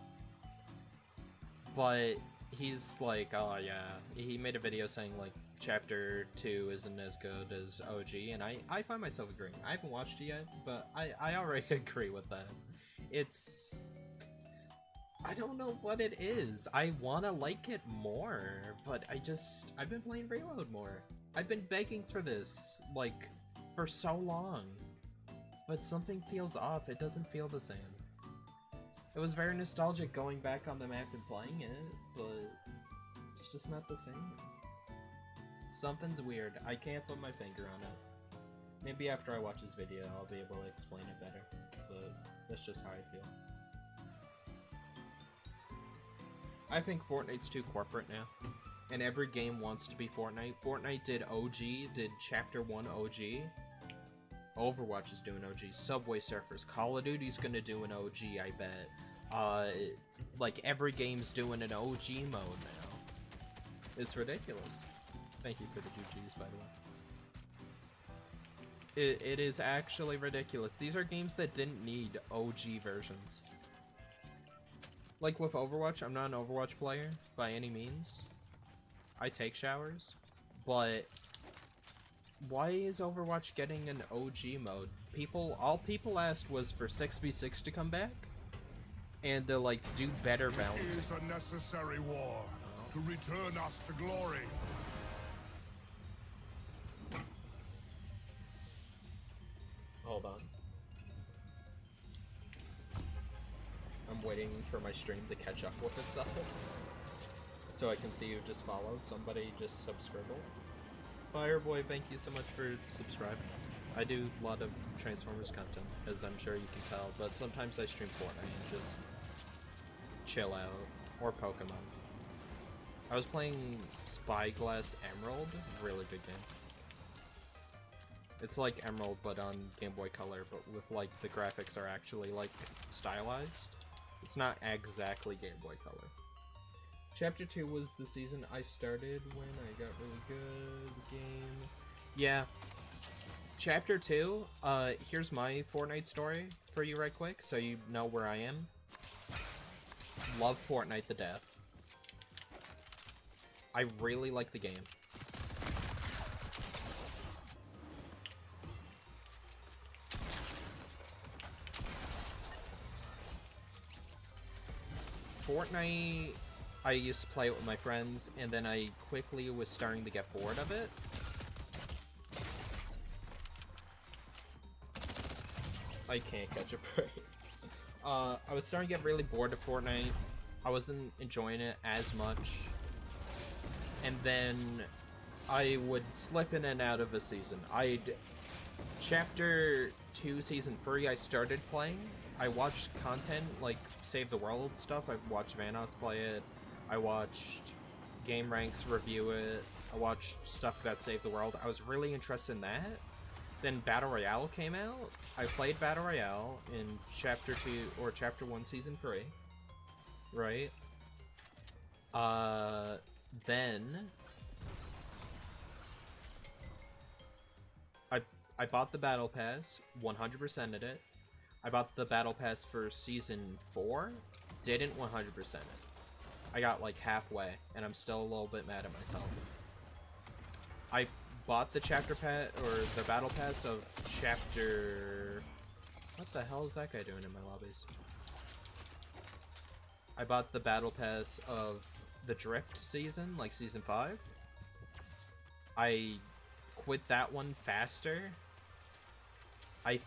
But he's like, oh yeah, he made a video saying like Chapter 2 isn't as good as OG, and I find myself agreeing. I haven't watched it yet, but I already agree with that. It's... I don't know what it is. I wanna like it more, but I've been playing Reload more. I've been begging for this, like, for so long. But something feels off. It doesn't feel the same. It was very nostalgic going back on the map and playing it, but it's just not the same. Something's weird. I can't put my finger on it. Maybe after I watch this video, I'll be able to explain it better, but that's just how I feel. I think Fortnite's too corporate now, and every game wants to be Fortnite. Fortnite did OG, did Chapter 1 OG. Overwatch is doing OG. Subway Surfers. Call of Duty's gonna do an OG, I bet. Like, every game's doing an OG mode now. It's ridiculous. Thank you for the GGs, by the way. It is actually ridiculous. These are games that didn't need OG versions. Like with Overwatch, I'm not an Overwatch player by any means. I take showers, but why is Overwatch getting an OG mode? All people asked was for 6v6 to come back and to like do better balancing. It is a necessary war to return us to glory. Hold on. I'm waiting for my stream to catch up with itself. So I can see you just followed. Somebody just subscribed. Fireboy, thank you so much for subscribing. I do a lot of Transformers content, as I'm sure you can tell, but sometimes I stream Fortnite and just chill out. Or Pokemon. I was playing Spyglass Emerald. Really good game. It's like Emerald, but on Game Boy Color, but with, like, the graphics are actually, like, stylized. It's not exactly Game Boy Color. Chapter 2 was the season I started when I got really good. The game. Yeah. Chapter 2, here's my Fortnite story for you right quick, so you know where I am. Love Fortnite to death. I really like the game. Fortnite, I used to play it with my friends, and then I quickly was starting to get bored of it. I can't catch a break. I was starting to get really bored of Fortnite. I wasn't enjoying it as much. And then I would slip in and out of a season. Chapter 2, Season 3, I started playing. I watched content, like Save the World stuff. I watched Vanos play it. I watched Game Ranks review it. I watched stuff about Save the World. I was really interested in that. Then Battle Royale came out. I played Battle Royale in Chapter 2, or Chapter 1, Season 3. Right? Then I bought the Battle Pass, 100%ed it. I bought the Battle Pass for Season 4, didn't 100% it. I got like halfway, and I'm still a little bit mad at myself. I bought the chapter pass, or the Battle Pass of Chapter... What the hell is that guy doing in my lobbies? I bought the Battle Pass of the Drift season, like Season 5. I quit that one faster. I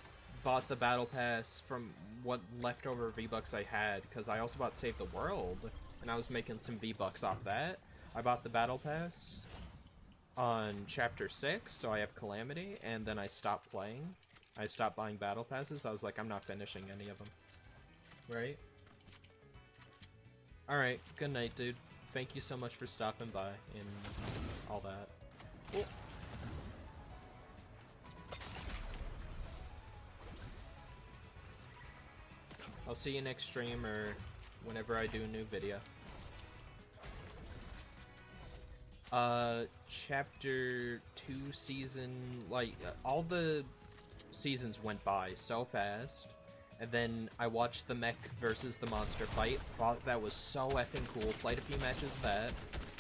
bought the Battle Pass from what leftover V-Bucks I had, because I also bought Save the World, and I was making some V-Bucks off that. I bought the Battle Pass on Chapter 6, so I have Calamity, and then I stopped playing. I stopped buying Battle Passes. I was like, I'm not finishing any of them. Right? Alright, good night, dude. Thank you so much for stopping by and all that. Cool. I'll see you next stream or whenever I do a new video. Chapter 2 season, like, all the seasons went by so fast. And then I watched the mech versus the monster fight. Thought that was so effing cool. Played a few matches of that.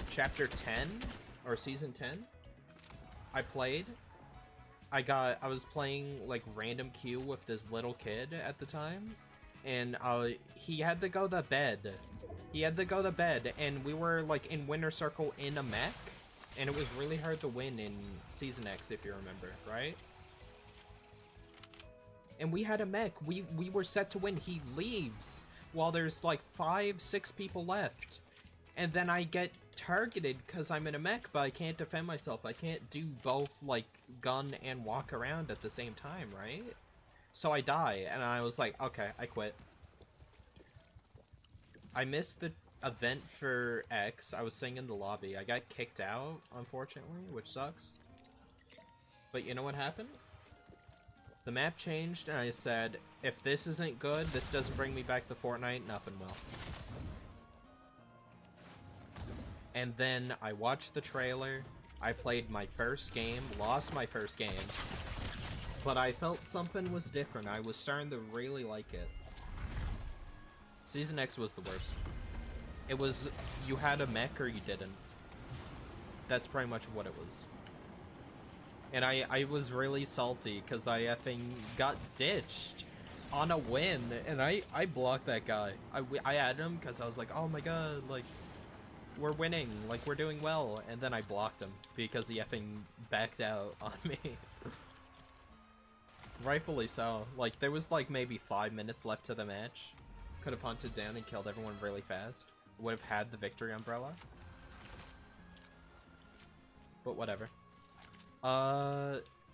Chapter 10, or Season 10, I played. I was playing, like, random queue with this little kid at the time. And, he had to go to bed. He had to go to bed, and we were, like, in Winter Circle in a mech. And it was really hard to win in Season X, if you remember, right? And we had a mech. We were set to win. He leaves while there's like 5-6 people left. And then I get targeted because I'm in a mech, but I can't defend myself. I can't do both, like, gun and walk around at the same time, right? So I die, and I was like, okay, I quit. I missed the event for X. I was sitting in the lobby. I got kicked out, unfortunately, which sucks. But you know what happened? The map changed, and I said, if this isn't good, this doesn't bring me back to Fortnite, nothing will. And then I watched the trailer, I played my first game, lost my first game, but I felt something was different. I was starting to really like it. Season X was the worst. It was, you had a mech or you didn't. That's pretty much what it was. And I was really salty because I effing got ditched on a win, and I blocked that guy. I added him because I was like, oh my god, like, we're winning, like, we're doing well, and then I blocked him because he effing backed out on me. Rightfully so. Like, there was like maybe 5 minutes left to the match. Could have hunted down and killed everyone really fast. Would have had the victory umbrella. But whatever.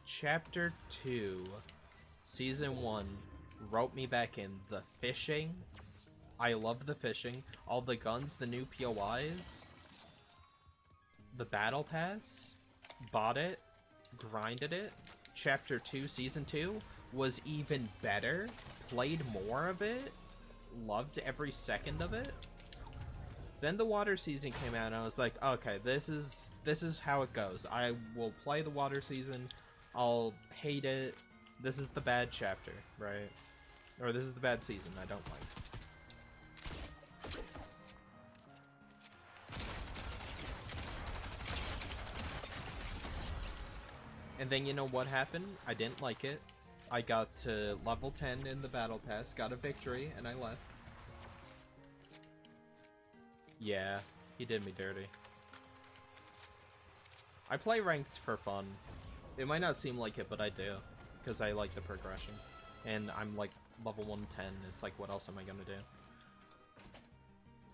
Chapter 2, Season 1, wrote me back in. The fishing, I love the fishing. All the guns, the new POIs, the Battle Pass, bought it, grinded it. Chapter 2, Season 2, was even better, played more of it, loved every second of it. Then the water season came out, and I was like, okay, this is how it goes. I will play the water season. I'll hate it. This is the bad chapter, right? Or this is the bad season I don't like. And then you know what happened? I didn't like it. I got to level 10 in the battle pass, got a victory, and I left. Yeah, he did me dirty. I play ranked for fun. It might not seem like it, but I do. Because I like the progression. And I'm like level 110. It's like, what else am I gonna do?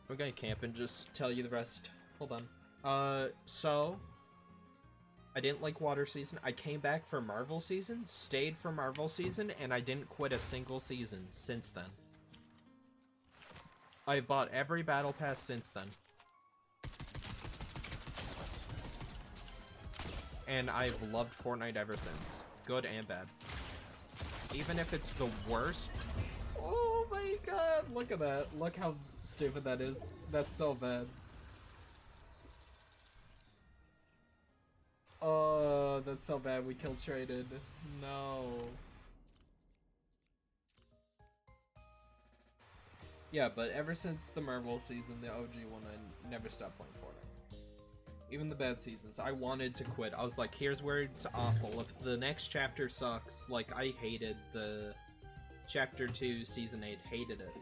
We're gonna camp and just tell you the rest. Hold on. So... I didn't like water season. I came back for Marvel season, stayed for Marvel season, and I didn't quit a single season since then. I've bought every battle pass since then. And I've loved Fortnite ever since. Good and bad. Even if it's the worst. Oh my god, look at that. Look how stupid that is. That's so bad. Oh, that's so bad. We kill traded. No. Yeah, but ever since the Marvel season, the OG one, I never stopped playing Fortnite. Even the bad seasons, I wanted to quit. I was like, here's where it's awful. If the next chapter sucks, like, I hated the Chapter 2, Season 8, hated it.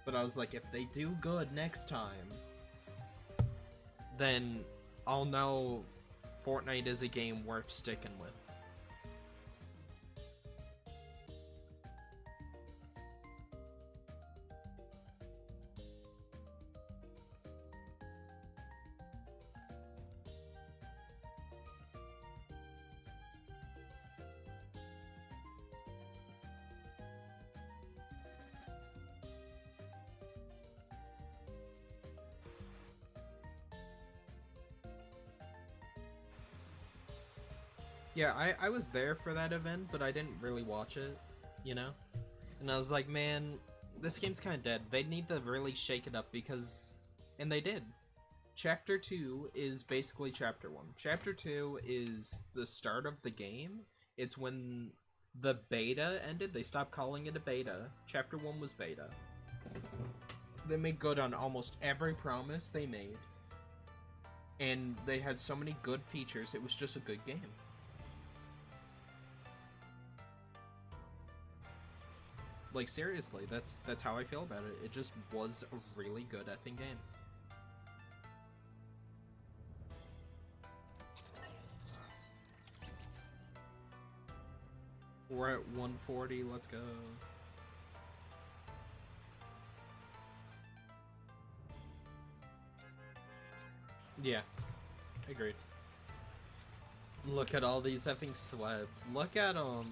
But I was like, if they do good next time, then I'll know Fortnite is a game worth sticking with. Yeah, I was there for that event, but I didn't really watch it, you know? And I was like, man, this game's kind of dead. They need to really shake it up because... And they did. Chapter 2 is basically Chapter 1. Chapter 2 is the start of the game. It's when the beta ended. They stopped calling it a beta. Chapter 1 was beta. They made good on almost every promise they made. And they had so many good features, it was just a good game. Like, seriously, that's how I feel about it. It just was a really good effing game. We're at 140, let's go. Yeah, agreed. Look at all these effing sweats. Look at them.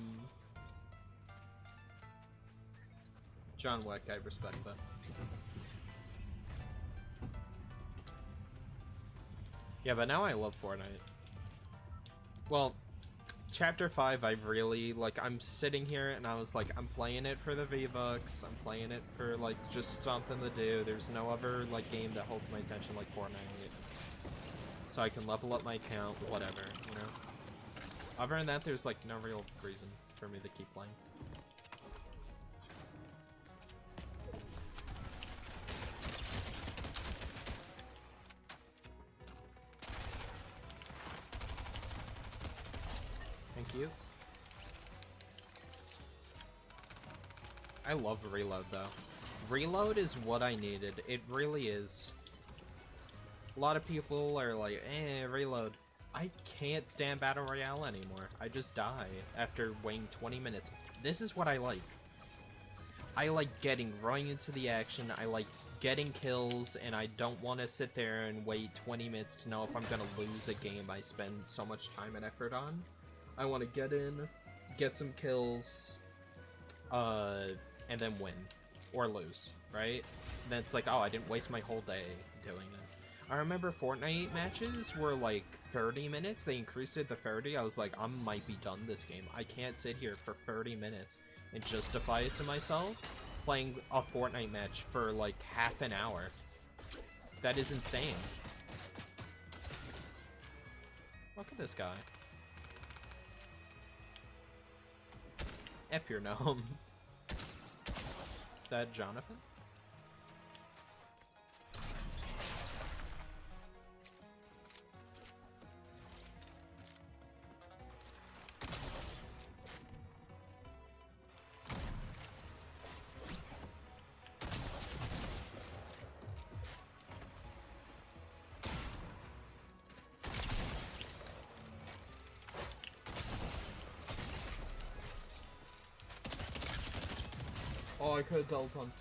John Wick, I respect that. Yeah, but now I love Fortnite. Well, Chapter 5, I really, like, I'm sitting here and I was like, I'm playing it for the V-Bucks, I'm playing it for, like, just something to do. There's no other, like, game that holds my attention like Fortnite. So I can level up my account, whatever, you know? Other than that, there's, like, no real reason for me to keep playing. Thank you. I love Reload, though. Reload is what I needed. It really is. A lot of people are like, Reload. I can't stand Battle Royale anymore. I just die after waiting 20 minutes. This is what I like. I like getting right into the action. I like getting kills, and I don't want to sit there and wait 20 minutes to know if I'm gonna lose a game I spend so much time and effort on. I want to get in, get some kills, and then win. Or lose, right? And then it's like, oh, I didn't waste my whole day doing that. I remember Fortnite matches were like 30 minutes. They increased it to 30. I was like, I might be done this game. I can't sit here for 30 minutes and justify it to myself playing a Fortnite match for like half an hour. That is insane. Look at this guy. F your gnome. Is that Jonathan? Oh, I could have double pumped.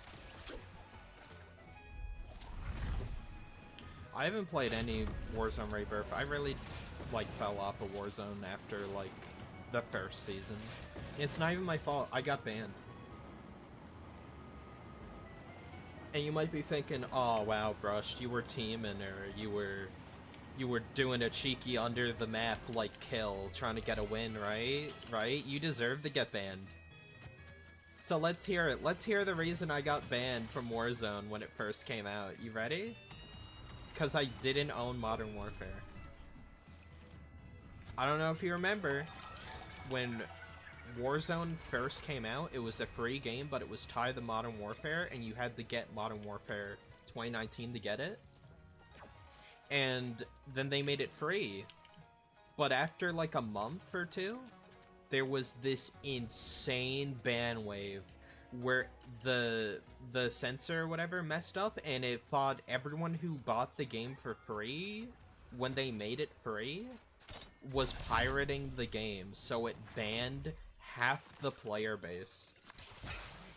I haven't played any Warzone Rebirth. I really, like, fell off of Warzone after, like, the first season. It's not even my fault. I got banned. And you might be thinking, oh, wow, Brushed, you were teaming, or you were doing a cheeky under the map, like, kill, trying to get a win, right? Right? You deserve to get banned. So let's hear it. Let's hear the reason I got banned from Warzone when it first came out. You ready? It's because I didn't own Modern Warfare. I don't know if you remember, when Warzone first came out, it was a free game, but it was tied to Modern Warfare, and you had to get Modern Warfare 2019 to get it. And then they made it free. But after like a month or two, there was this insane ban wave where the censor or whatever messed up, and it thought everyone who bought the game for free when they made it free was pirating the game, so it banned half the player base.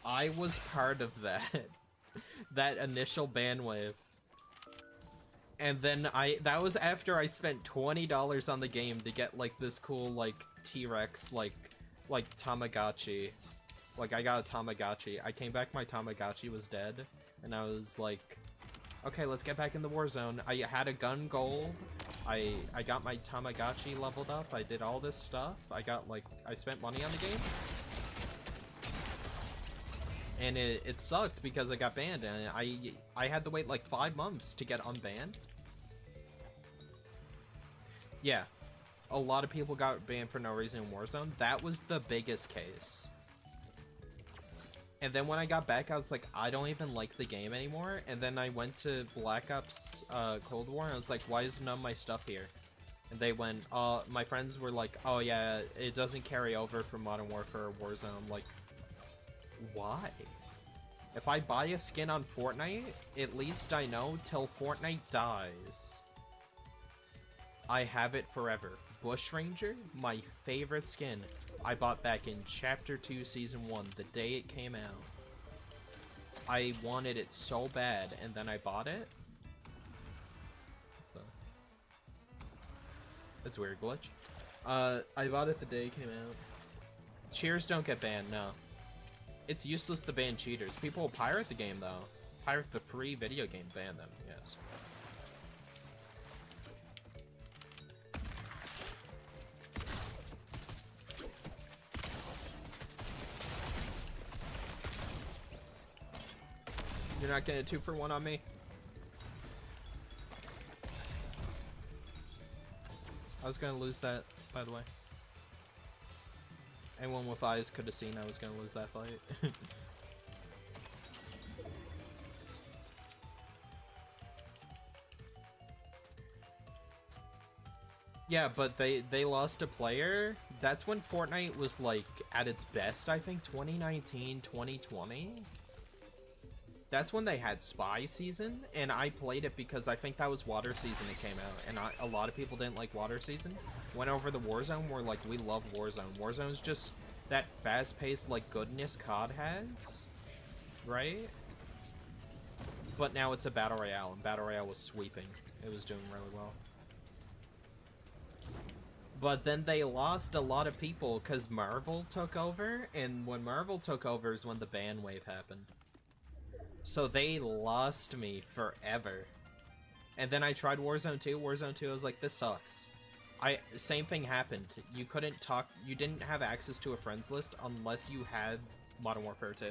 I was part of that that initial ban wave. And then that was after I spent $20 on the game to get like this cool like T-Rex like Tamagotchi. Like I got a Tamagotchi. I came back, my Tamagotchi was dead, and I was like, okay, let's get back in the Warzone. I had a gun gold. I got my Tamagotchi leveled up. I did all this stuff. I spent money on the game. And it sucked because I got banned, and I had to wait like 5 months to get unbanned. Yeah, a lot of people got banned for no reason in Warzone. That was the biggest case. And then when I got back, I was like, I don't even like the game anymore. And then I went to Black Ops Cold War, and I was like, why is none of my stuff here? And they went, my friends were like, oh yeah, it doesn't carry over from Modern Warfare or Warzone. I'm like, why? If I buy a skin on Fortnite, at least I know till Fortnite dies, I have it forever. Bushranger, my favorite skin. I bought back in Chapter 2, Season 1, the day it came out. I wanted it so bad, and then I bought it. So, that's a weird glitch. I bought it the day it came out. Cheers don't get banned, no. It's useless to ban cheaters. People will pirate the game, though. Pirate the free video game, ban them, yes. You're not getting a 2-for-1 on me? I was gonna lose that, by the way. Anyone with eyes could have seen I was gonna lose that fight. Yeah, but they lost a player. That's when Fortnite was like at its best, I think, 2019, 2020. That's when they had Spy Season, and I played it because I think that was Water Season that came out, and a lot of people didn't like Water Season. Went over the Warzone, we're like, we love Warzone. Warzone's just that fast-paced, like, goodness COD has, right? But now it's a Battle Royale, and Battle Royale was sweeping. It was doing really well. But then they lost a lot of people because Marvel took over, and when Marvel took over is when the ban wave happened. So they lost me forever. And then I tried Warzone 2. Warzone 2, I was like, this sucks. Same thing happened. You couldn't talk, you didn't have access to a friends list unless you had Modern Warfare 2.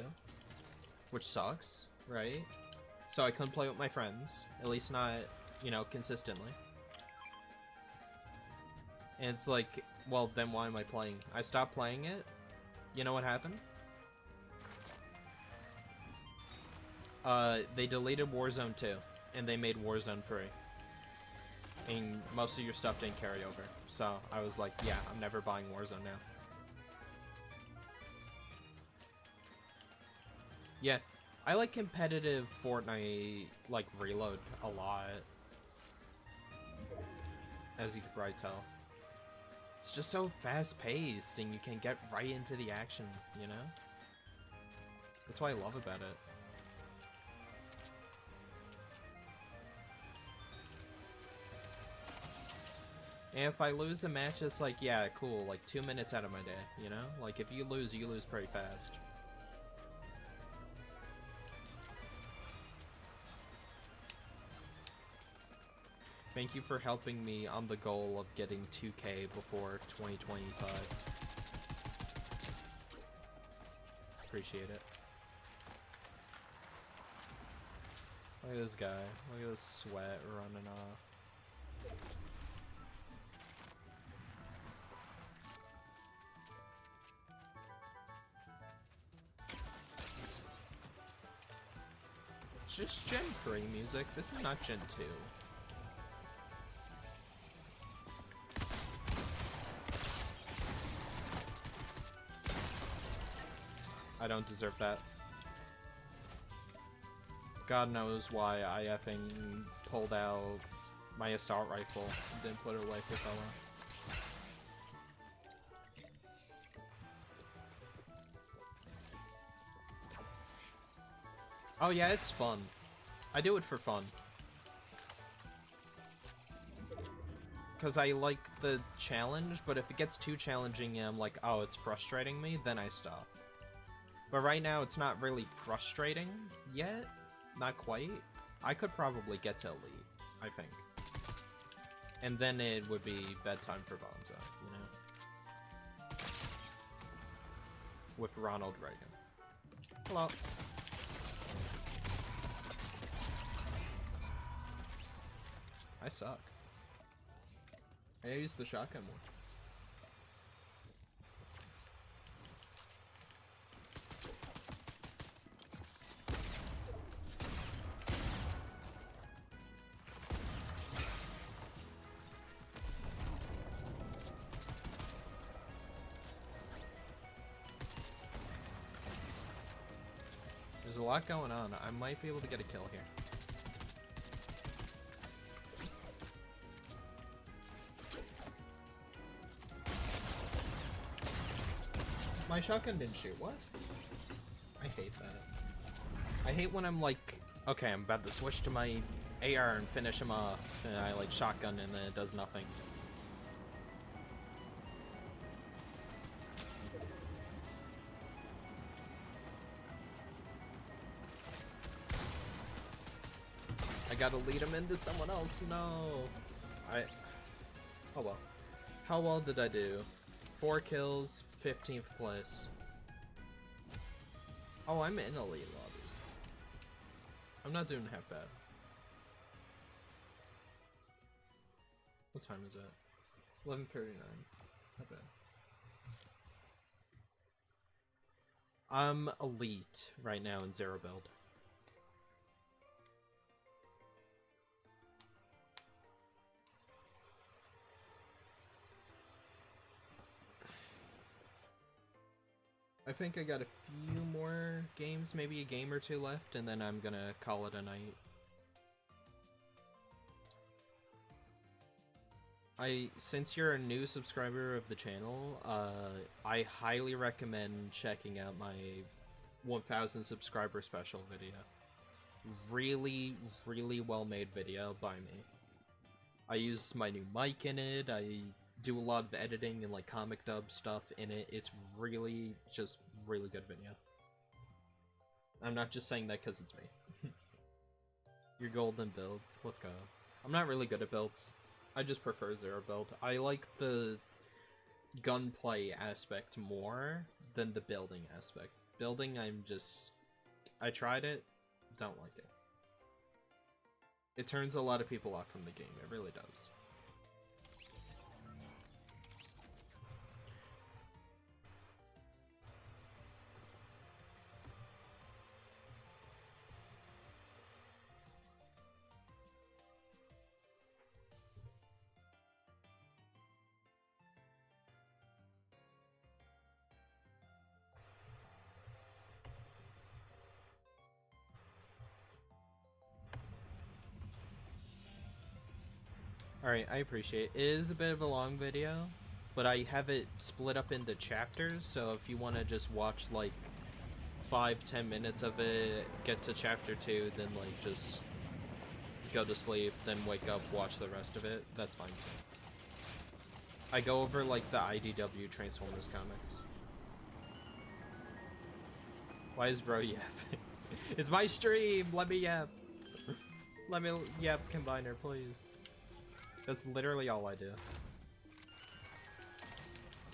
Which sucks, right? So I couldn't play with my friends, at least not, you know, consistently. And it's like, well, then why am I playing? I stopped playing it. You know what happened? They deleted Warzone 2, and they made Warzone 3. And most of your stuff didn't carry over. So I was like, yeah, I'm never buying Warzone now. Yeah, I like competitive Fortnite, like, reload a lot. As you can probably tell. It's just so fast-paced, and you can get right into the action, you know? That's what I love about it. And if I lose a match, it's like, yeah, cool, like 2 minutes out of my day, you know? Like, if you lose pretty fast. Thank you for helping me on the goal of getting 2K before 2025. Appreciate it. Look at this guy. Look at this sweat running off. It's just Gen 3 music. This is not Gen 2. I don't deserve that. God knows why I effing pulled out my assault rifle and didn't put it away for so long. Oh yeah, it's fun. I do it for fun. Because I like the challenge, but if it gets too challenging and I'm like, oh, it's frustrating me, then I stop. But right now, it's not really frustrating yet. Not quite. I could probably get to Elite, I think. And then it would be bedtime for Bonzo, you know? With Ronald Reagan. Hello. I suck. I use the shotgun more. There's a lot going on. I might be able to get a kill here. My shotgun didn't shoot. What? I hate that. I hate when I'm like, okay, I'm about to switch to my AR and finish him off, and I like shotgun and then it does nothing. I gotta lead him into someone else. No. Oh well. How well did I do? 4 kills, 15th place. Oh, I'm in elite lobbies. I'm not doing half bad. What time is it? 11:39. Not bad. I'm elite right now in 0 build. I think I got a few more games, maybe a game or 2 left, and then I'm gonna call it a night. Since you're a new subscriber of the channel, I highly recommend checking out my 1000 subscriber special video. Really, really well made video by me. I use my new mic in it, I do a lot of editing and like comic dub stuff in it. It's really, just really good video. I'm not just saying that because it's me. Your golden builds, let's go. I'm not really good at builds. I just prefer 0 build. I like the gunplay aspect more than the building aspect. Building, I tried it, don't like it. It turns a lot of people off from the game. It really does. Alright, I appreciate it. It is a bit of a long video, but I have it split up into chapters, so if you want to just watch like 5-10 minutes of it, get to chapter 2, then like just go to sleep, then wake up, watch the rest of it, that's fine too. I go over like the IDW Transformers comics. Why is bro yapping? It's my stream! Let me yap! Let me yap, Combiner, please. That's literally all I do.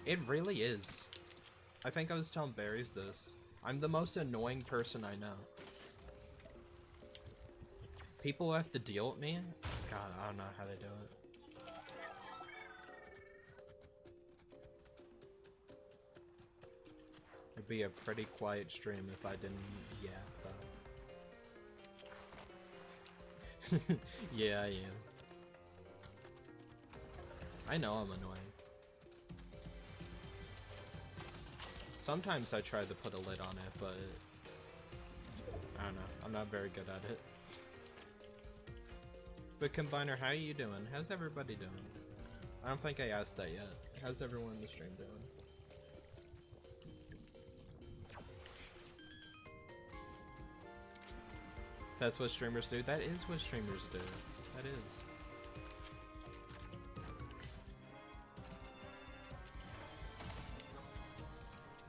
It really is. I think I was telling Barry's this. I'm the most annoying person I know. People who have to deal with me? God, I don't know how they do it. It'd be a pretty quiet stream if I didn't yap, though. Yeah, I am. I know I'm annoying. Sometimes I try to put a lid on it, but I don't know. I'm not very good at it. But Combiner, how are you doing? How's everybody doing? I don't think I asked that yet. How's everyone in the stream doing? That's what streamers do? That is what streamers do. That is.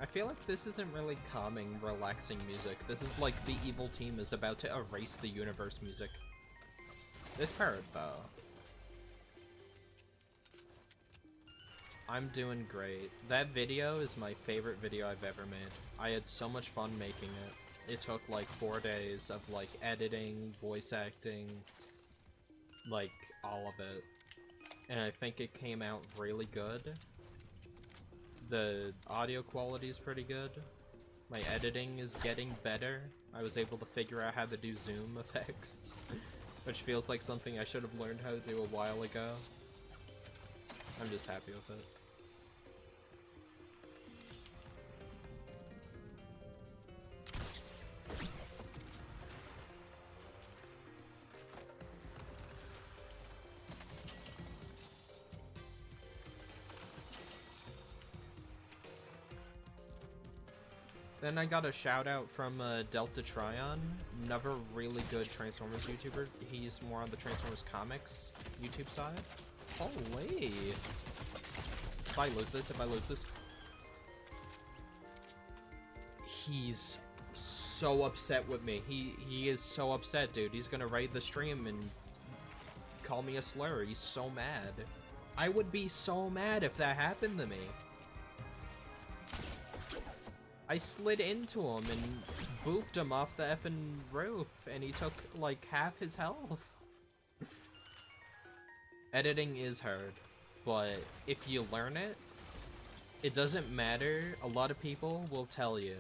I feel like this isn't really calming, relaxing music. This is like the evil team is about to erase the universe music. This part, though. I'm doing great. That video is my favorite video I've ever made. I had so much fun making it. It took like 4 days of like editing, voice acting, like all of it. And I think it came out really good. The audio quality is pretty good. My editing is getting better. I was able to figure out how to do zoom effects, which feels like something I should have learned how to do a while ago. I'm just happy with it. Then I got a shout out from Delta Tryon, another really good Transformers YouTuber. He's more on the Transformers comics YouTube side. Holy! If I lose this, he's so upset with me. He is so upset, dude. He's gonna raid the stream and call me a slur. He's so mad. I would be so mad if that happened to me. I slid into him and booped him off the effing roof, and he took like half his health. Editing is hard, but if you learn it, it doesn't matter. A lot of people will tell you,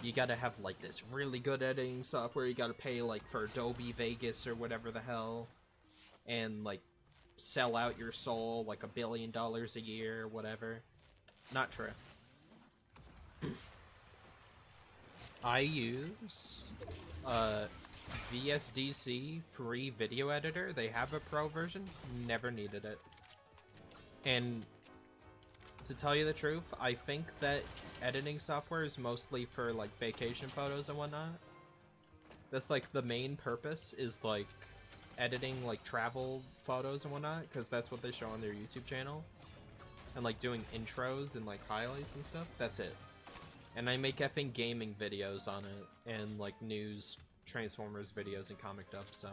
you gotta have like this really good editing software, you gotta pay like for Adobe Vegas or whatever the hell, and like sell out your soul like $1 billion a year or whatever. Not true. I use VSDC free video editor. They have a pro version. Never needed it. And to tell you the truth, I think that editing software is mostly for like vacation photos and whatnot. That's like the main purpose is like editing like travel photos and whatnot, because that's what they show on their YouTube channel. And like doing intros and like highlights and stuff. That's it. And I make effing gaming videos on it, and like news, Transformers videos, and comic dubs, so.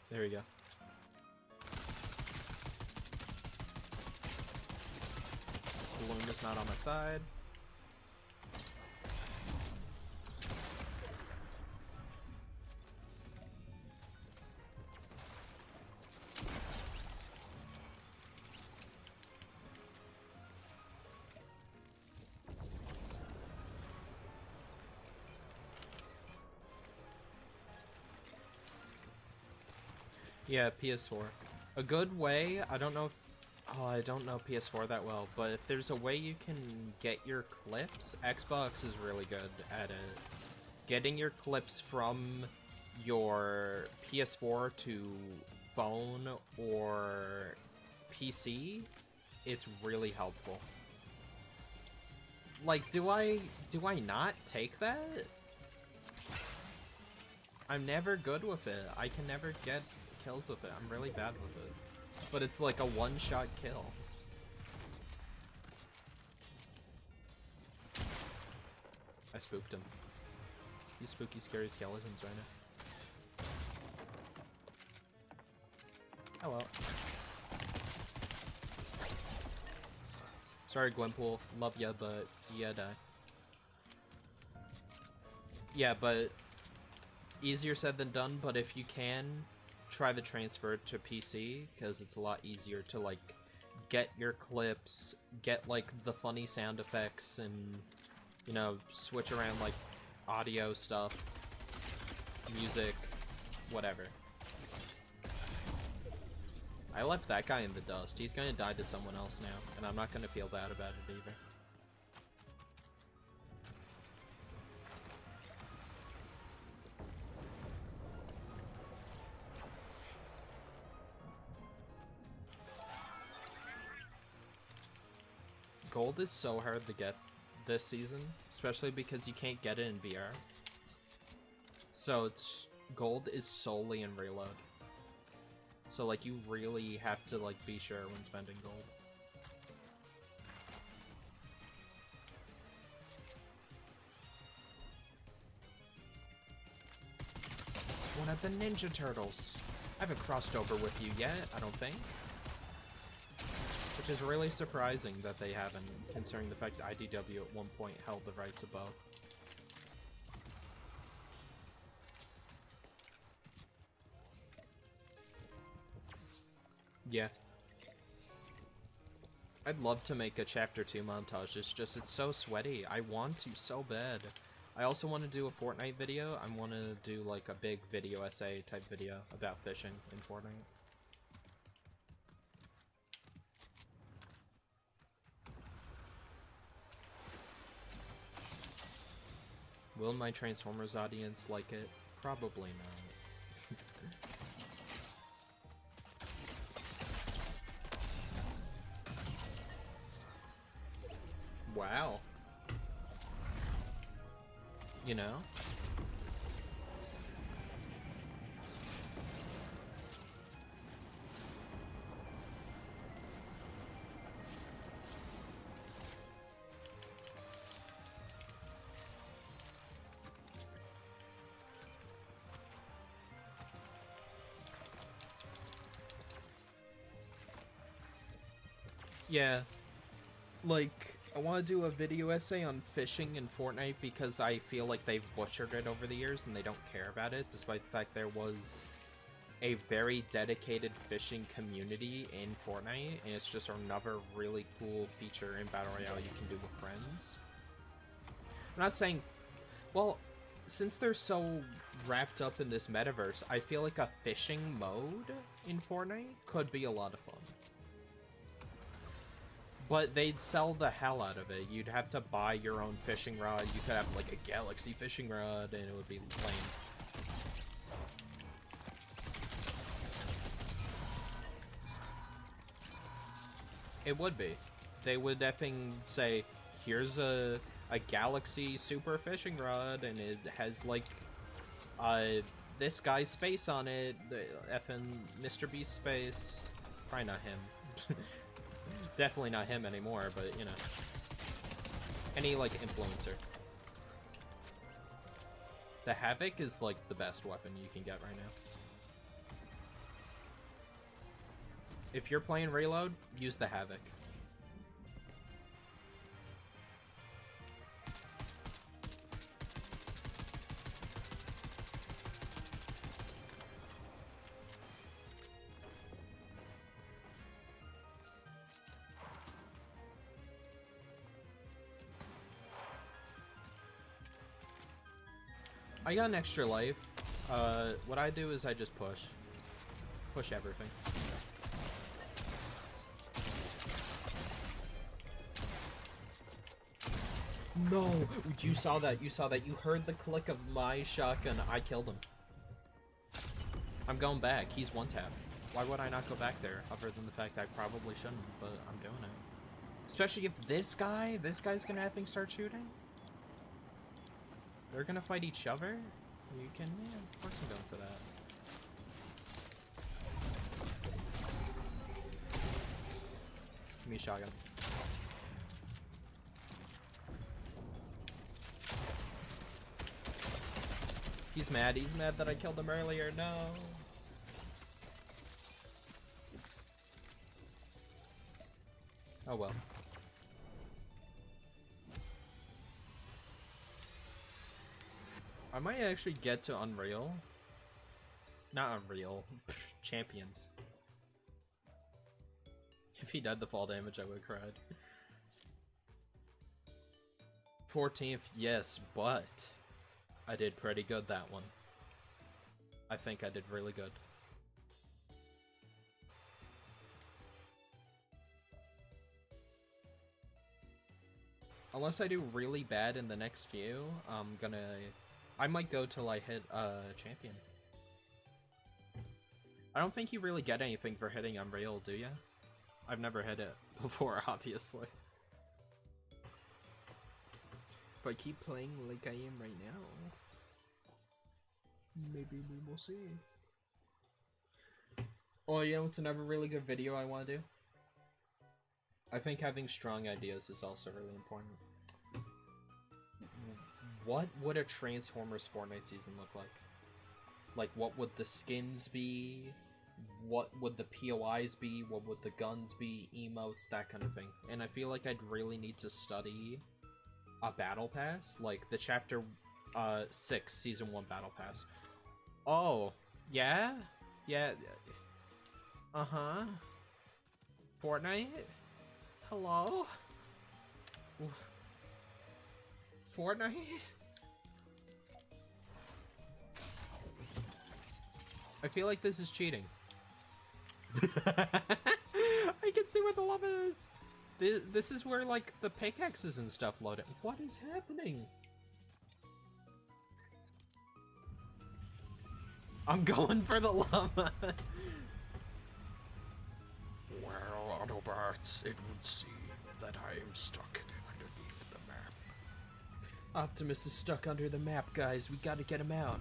There we go. Balloon is not on my side. Yeah, PS4. A good way, I don't know if... Oh, I don't know PS4 that well, but if there's a way you can get your clips, Xbox is really good at it. Getting your clips from your PS4 to phone or PC, it's really helpful. Like, do I not take that? I'm never good with it. I can never get kills with it. I'm really bad with it. But it's like a one-shot kill. I spooked him. These spooky, scary skeletons right now. Hello. Sorry, Gwenpool. Love ya, but yeah, die. Yeah, but easier said than done, but if you can, try the transfer to PC, because it's a lot easier to, like, get your clips, get, like, the funny sound effects, and, you know, switch around, like, audio stuff, music, whatever. I left that guy in the dust. He's gonna die to someone else now, and I'm not gonna feel bad about it either. Gold is so hard to get this season, especially because you can't get it in VR. So gold is solely in reload. So like you really have to like be sure when spending gold. One of the Ninja Turtles. I haven't crossed over with you yet, I don't think. Which is really surprising that they haven't, considering the fact that IDW at one point held the rights above. Yeah. I'd love to make a Chapter 2 montage, it's so sweaty. I want to so bad. I also want to do a Fortnite video. I want to do like a big video essay type video about fishing in Fortnite. Will my Transformers audience like it? Probably not. Wow. You know? Yeah. Like, I want to do a video essay on fishing in Fortnite because I feel like they've butchered it over the years and they don't care about it, despite the fact there was a very dedicated fishing community in Fortnite, and it's just another really cool feature in Battle Royale you can do with friends. I'm not saying... Well, since they're so wrapped up in this metaverse, I feel like a fishing mode in Fortnite could be a lot of fun. But they'd sell the hell out of it. You'd have to buy your own fishing rod. You could have like a galaxy fishing rod and it would be lame. It would be. They would effing say, here's a galaxy super fishing rod and it has like this guy's face on it. The effing Mr. Beast's face. Probably not him. Definitely not him anymore, but, you know. Any, like, influencer. The Havoc is, like, the best weapon you can get right now. If you're playing Reload, use the Havoc. I got an extra life. What I do is I just push push everything. No! You saw that, you saw that. You heard the click of my shotgun. I killed him. I'm going back. He's one tap. Why would I not go back there, other than the fact that I probably shouldn't, but I'm doing it. Especially if this guy's gonna have things start shooting. They're gonna fight each other? You can, yeah, of course I'm going for that. Give me a shotgun. He's mad that I killed him earlier, no! Oh well. I might actually get to Unreal. Not Unreal. Champions. If he died the fall damage, I would have cried. 14th, yes, but I did pretty good that one. I think I did really good. Unless I do really bad in the next few, I might go till I hit champion. I don't think you really get anything for hitting Unreal, do ya? I've never hit it before, obviously. If I keep playing like I am right now, maybe we will see. Oh, you know what's another really good video I want to do? I think having strong ideas is also really important. What would a Transformers Fortnite season look like? Like, what would the skins be? What would the POIs be? What would the guns be? Emotes, that kind of thing. And I feel like I'd really need to study a battle pass, like the chapter 6 season 1 battle pass. Oh, yeah? Yeah. Uh-huh. Fortnite? Hello? Fortnite? I feel like this is cheating. I can see where the lava is. This is where, like, the pickaxes and stuff load it. What is happening? I'm going for the llama. Well, Autobots, it would seem that I am stuck underneath the map. Optimus is stuck under the map, guys. We gotta get him out.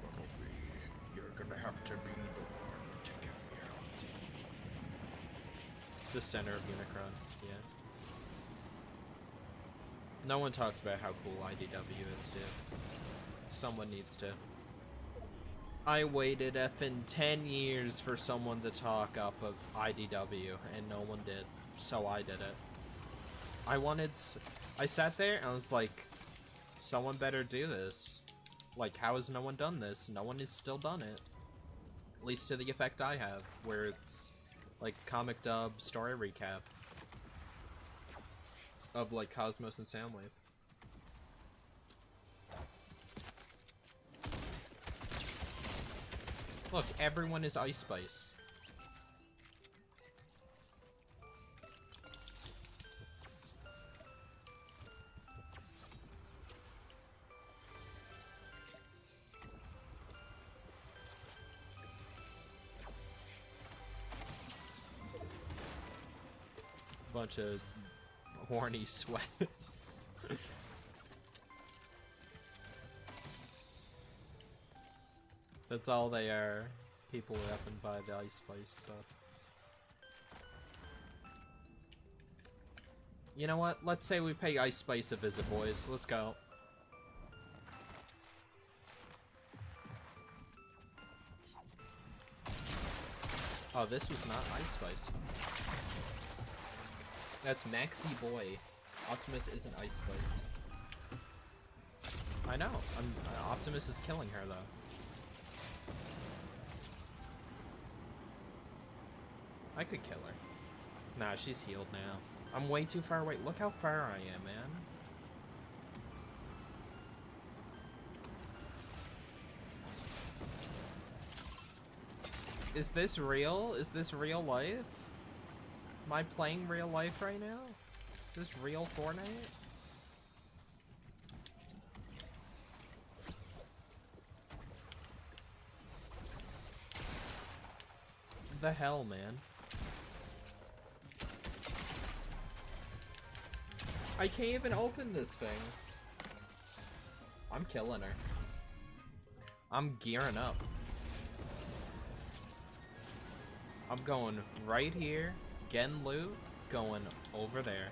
Bumblebee, you're gonna have to be the one to get me out. The center of Unicron, yeah. No one talks about how cool IDW is, dude. Someone needs to. I waited effing 10 years for someone to talk up of IDW, and no one did. So I did it. I sat there and I was like, someone better do this. Like, how has no one done this? No one has still done it. At least to the effect I have, where it's like comic dub story recap of like Cosmos and Soundwave. Look, everyone is Ice Spice. Bunch of horny sweats. That's all they are. People who happen by the Ice Spice stuff. You know what? Let's say we pay Ice Spice a visit, boys. Let's go. Oh, this was not Ice Spice. That's Maxi Boy. Optimus isn't Ice Spice. I know. Optimus is killing her, though. I could kill her. Nah, she's healed now. I'm way too far away. Look how far I am, man. Is this real? Is this real life? Am I playing real life right now? Is this real Fortnite? The hell, man? I can't even open this thing. I'm killing her. I'm gearing up. I'm going right here, getting loot, going over there.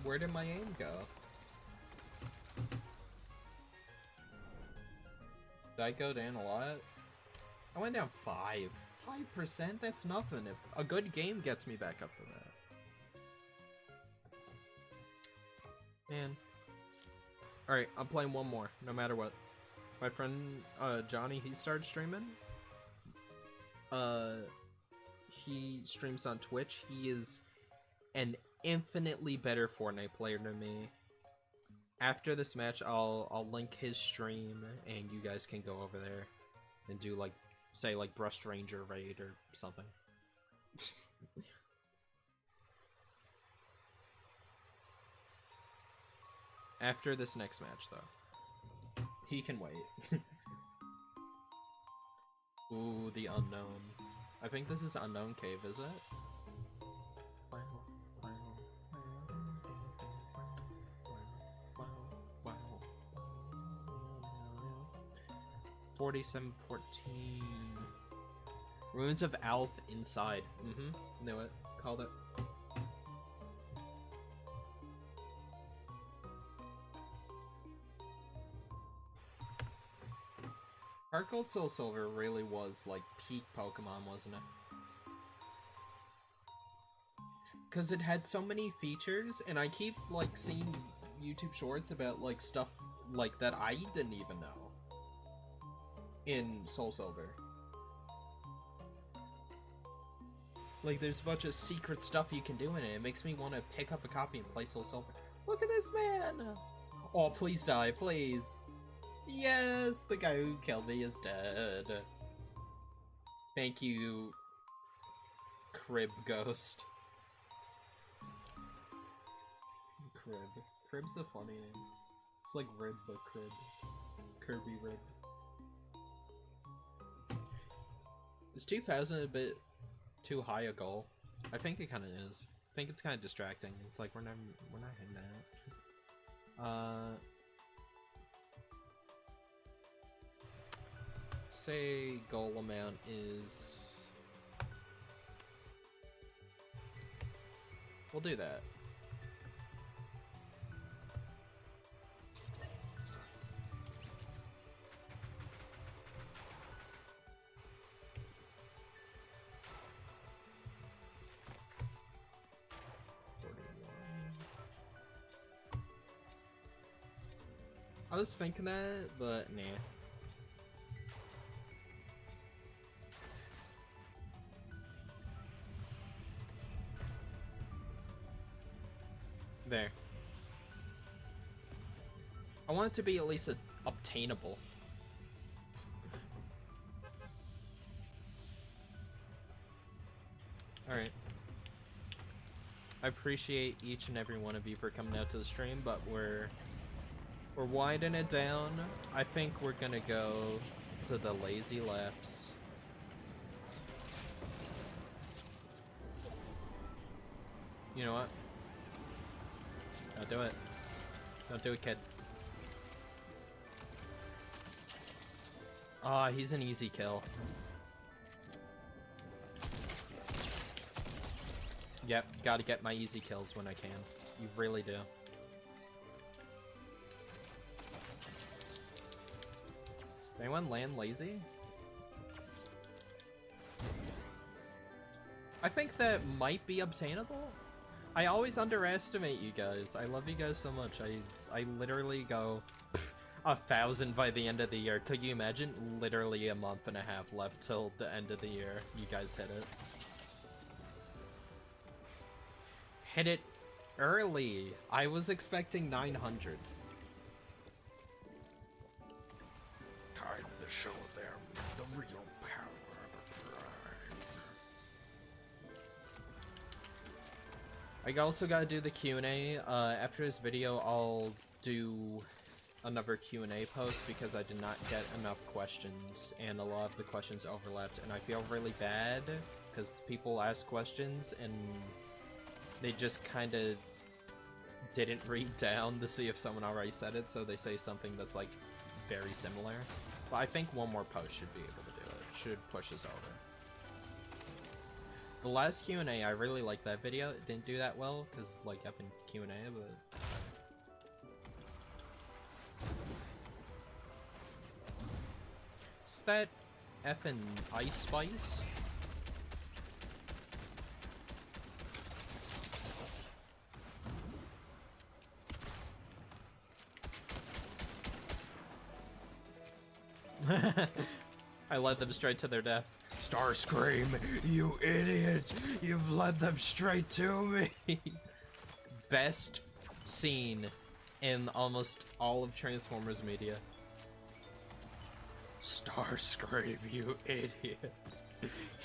Where did my aim go? Did I go down a lot? I went down 5%? That's nothing. If a good game gets me back up to that. Man. Alright, I'm playing one more, no matter what. My friend, Johnny, he started streaming. He streams on Twitch. He is an infinitely better Fortnite player than me. After this match, I'll link his stream, and you guys can go over there and do, like, say, like, Brust Ranger raid or something. After this next match, though. He can wait. Ooh, the unknown. I think this is Unknown Cave, is it? 4714. Ruins of Alth inside. Knew it. Called it. Heart Gold Soul Silver really was like peak Pokemon, wasn't it? Because it had so many features, and I keep like seeing YouTube shorts about like stuff like that I didn't even know in Soul Silver. Like, there's a bunch of secret stuff you can do in it. It makes me want to pick up a copy and play Soul Silver. Look at this man! Oh, please die, please. Yes, the guy who killed me is dead. Thank you, Crib Ghost. Crib. Crib's a funny name. It's like Rib, but Crib. Kirby Rib. Is 2,000 a bit too high a goal? I think it kind of is. I think it's kind of distracting. It's like we're not hitting that. Say goal amount is. We'll do that. I was thinking that, but nah. There. I want it to be at least obtainable. Alright. I appreciate each and every one of you for coming out to the stream, but we're winding it down. I think we're gonna go to the lazy laps. You know what? Don't do it. Don't do it, kid. Ah, he's an easy kill. Yep, gotta get my easy kills when I can. You really do. Anyone land lazy? I think that might be obtainable. I always underestimate you guys. I love you guys so much. I literally go, 1,000 by the end of the year. Could you imagine? Literally a month and a half left till the end of the year. You guys hit it. Hit it early. I was expecting 900. Time to show them the real power of a prime. I also gotta do the Q&A. After this video, I'll do another Q&A post because I did not get enough questions, and a lot of the questions overlapped, and I feel really bad because people ask questions and they just kind of didn't read down to see if someone already said it, so they say something that's like very similar. But I think one more post should be able to do it. Should push us over. The last Q&A, I really liked that video. It didn't do that well because like I've been Q&A, but is that effing Ice Spice? I led them straight to their death. Starscream, you idiot! You've led them straight to me! Best scene in almost all of Transformers media. Starscream, you idiot!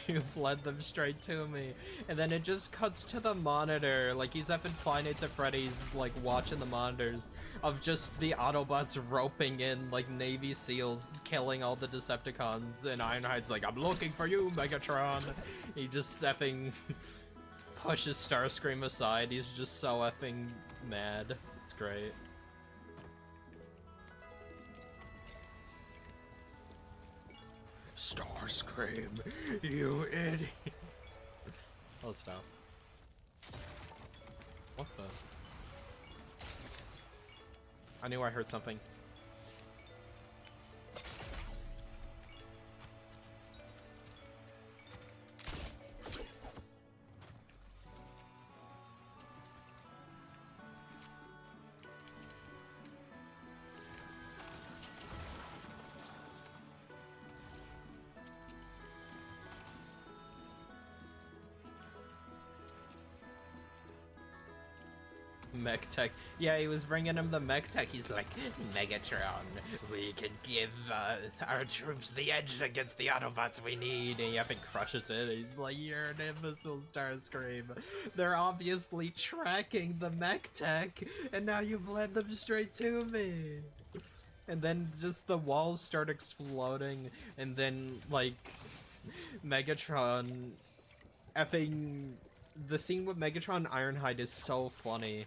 You've led them straight to me. And then it just cuts to the monitor, like he's up in Five Nights at Freddy's, like watching the monitors of just the Autobots roping in like Navy SEALs, killing all the Decepticons, and Ironhide's like, I'm looking for you, Megatron! He just effing pushes Starscream aside, he's just so effing mad. It's great. Starscream, you idiot! Oh, stop. What the? I knew I heard something. Mech tech. Yeah, he was bringing him the mech tech. He's like, Megatron, we can give our troops the edge against the Autobots we need. And he effing crushes it. He's like, you're an imbecile, Starscream. They're obviously tracking the mech tech, and now you've led them straight to me. And then just the walls start exploding, and then, like, Megatron effing... The scene with Megatron and Ironhide is so funny.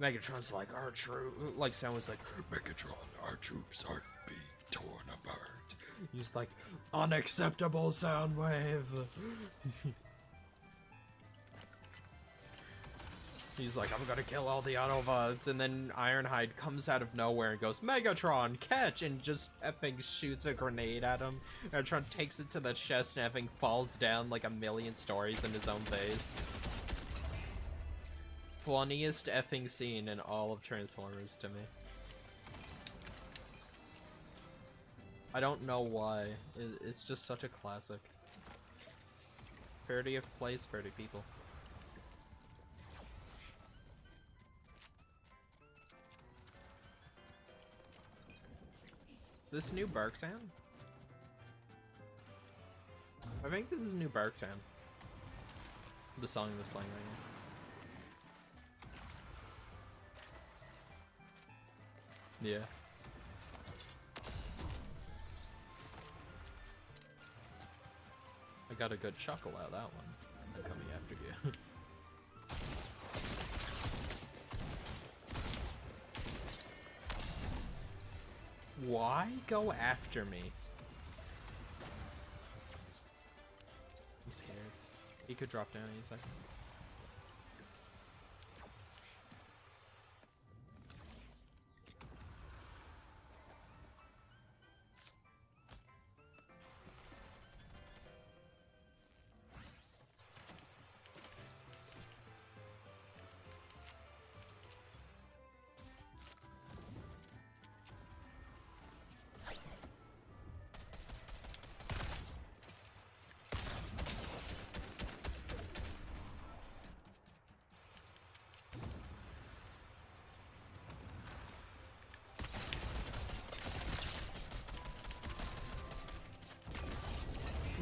Megatron's like, our troop, like someone's like, Megatron, our troops are being torn apart. He's like, unacceptable Soundwave. He's like, I'm gonna kill all the Autobots, and then Ironhide comes out of nowhere and goes, Megatron, catch! And just effing shoots a grenade at him. Megatron takes it to the chest and effing falls down like a million stories in his own base. Funniest effing scene in all of Transformers to me. I don't know why. It's just such a classic. 30th place, 30 people. Is this New Barktown? I think this is New Barktown. The song that's playing right now. Yeah. I got a good chuckle out of that one. I'm coming after you. Why go after me? I'm scared. He could drop down any second.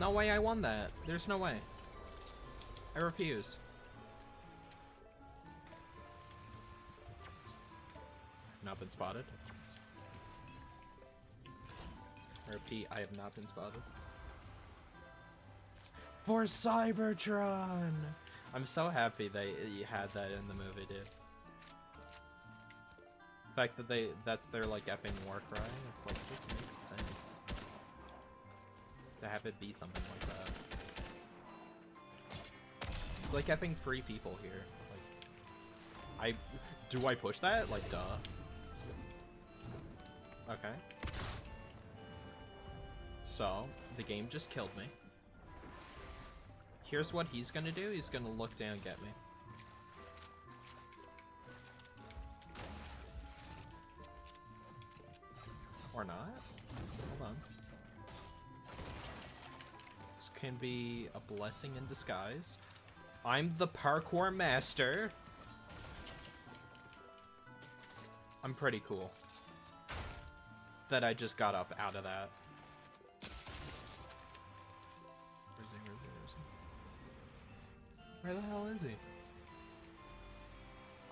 no way I won that. There's no way. I refuse. Not been spotted. I repeat, I have not been spotted. For Cybertron! I'm so happy that you had that in the movie, dude. The fact that that's their, like, epic war cry, it's like, this makes sense. To have it be something like that. It's like epping 3 people here. Like, do I push that? Like, duh. Okay. So, the game just killed me. Here's what he's gonna do. He's gonna look down and get me. Or not. Hold on. This can be a blessing in disguise. I'm the parkour master. I'm pretty cool. That I just got up out of that. Where the hell is he?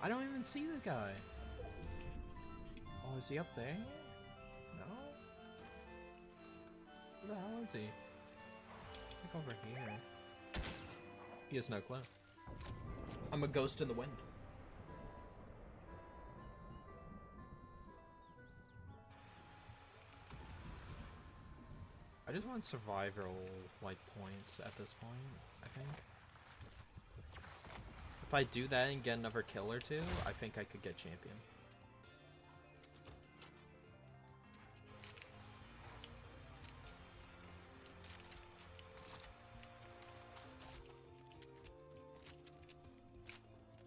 I don't even see the guy. Oh, is he up there? No? Where the hell is he? He's like over here. He has no clue. I'm a ghost in the wind. I just want survival, like, points at this point, I think. If I do that and get another kill or two, I think I could get champion.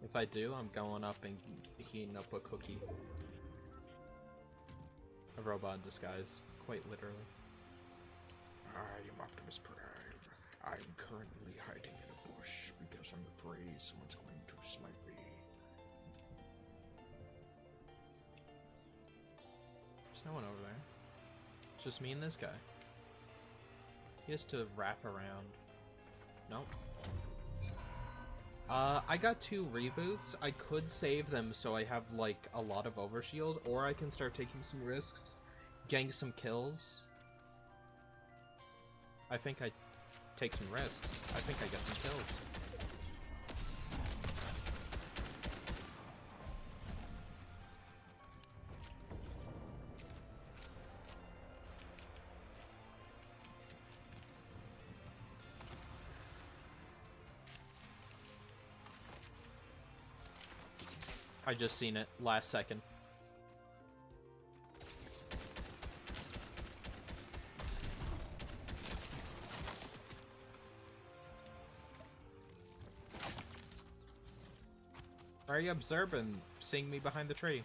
If I do, I'm going up and heating up a cookie. A robot in disguise, quite literally. I am Optimus Prime. I'm currently hiding in a bush because I'm afraid someone's going to snipe me. There's no one over there. It's just me and this guy. He has to wrap around. Nope. I got 2 reboots. I could save them so I have, like, a lot of overshield, or I can start taking some risks, getting some kills. I think I take some risks. I think I get some kills. I just seen it last second. Why are you observing, seeing me behind the tree?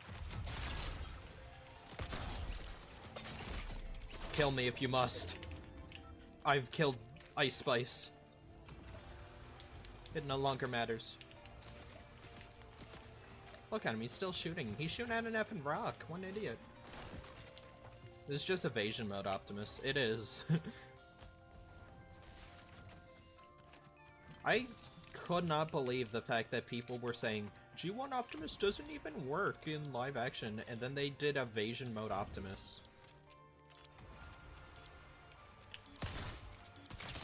Kill me if you must. I've killed Ice Spice. It no longer matters. Look at him, he's still shooting. He's shooting at an effing rock. What an idiot. This is just evasion mode, Optimus. It is. I could not believe the fact that people were saying G1 Optimus doesn't even work in live action, and then they did evasion mode Optimus.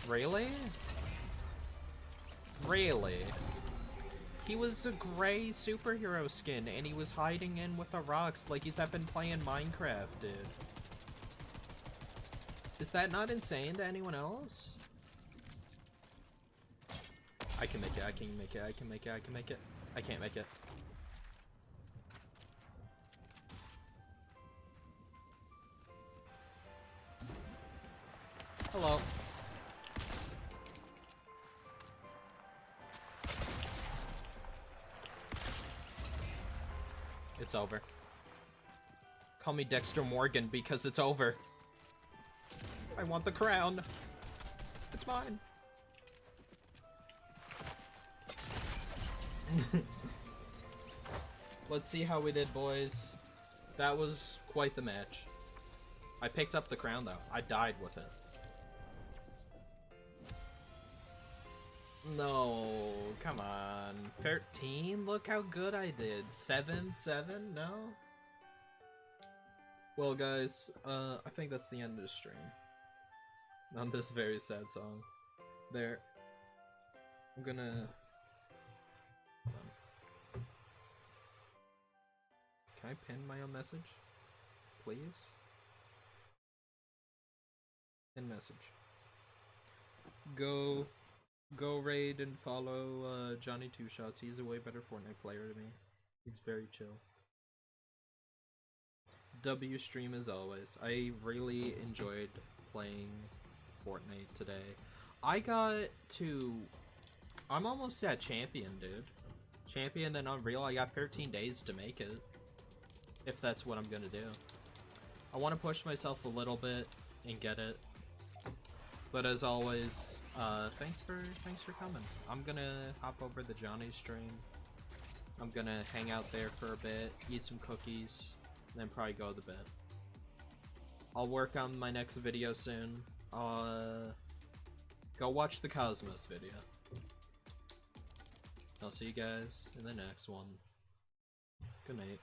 Really? Really? He was a gray superhero skin, and he was hiding in with the rocks like he's been playing Minecraft, dude. Is that not insane to anyone else? I can make it, I can make it, I can make it, I can make it. I can't make it. Hello. It's over. Call me Dexter Morgan because it's over. I want the crown. It's mine. Let's see how we did, boys. That was quite the match. I picked up the crown, though. I died with it. No, come on. 13? Look how good I did. 7? 7? No? Well, guys, I think that's the end of the stream. On this very sad song. There. I'm gonna... Hold on. Can I pin my own message? Please? Pin message. Go raid and follow Johnny Two Shots. He's a way better Fortnite player to me. He's very chill. W stream as always. I really enjoyed playing Fortnite today. I'm almost at champion, dude. Champion and Unreal. I got 13 days to make it. If that's what I'm gonna do. I want to push myself a little bit and get it. But as always, thanks for coming. I'm gonna hop over the Johnny stream. I'm gonna hang out there for a bit, eat some cookies, then probably go to bed. I'll work on my next video soon. Go watch the Cosmos video. I'll see you guys in the next one. Good night.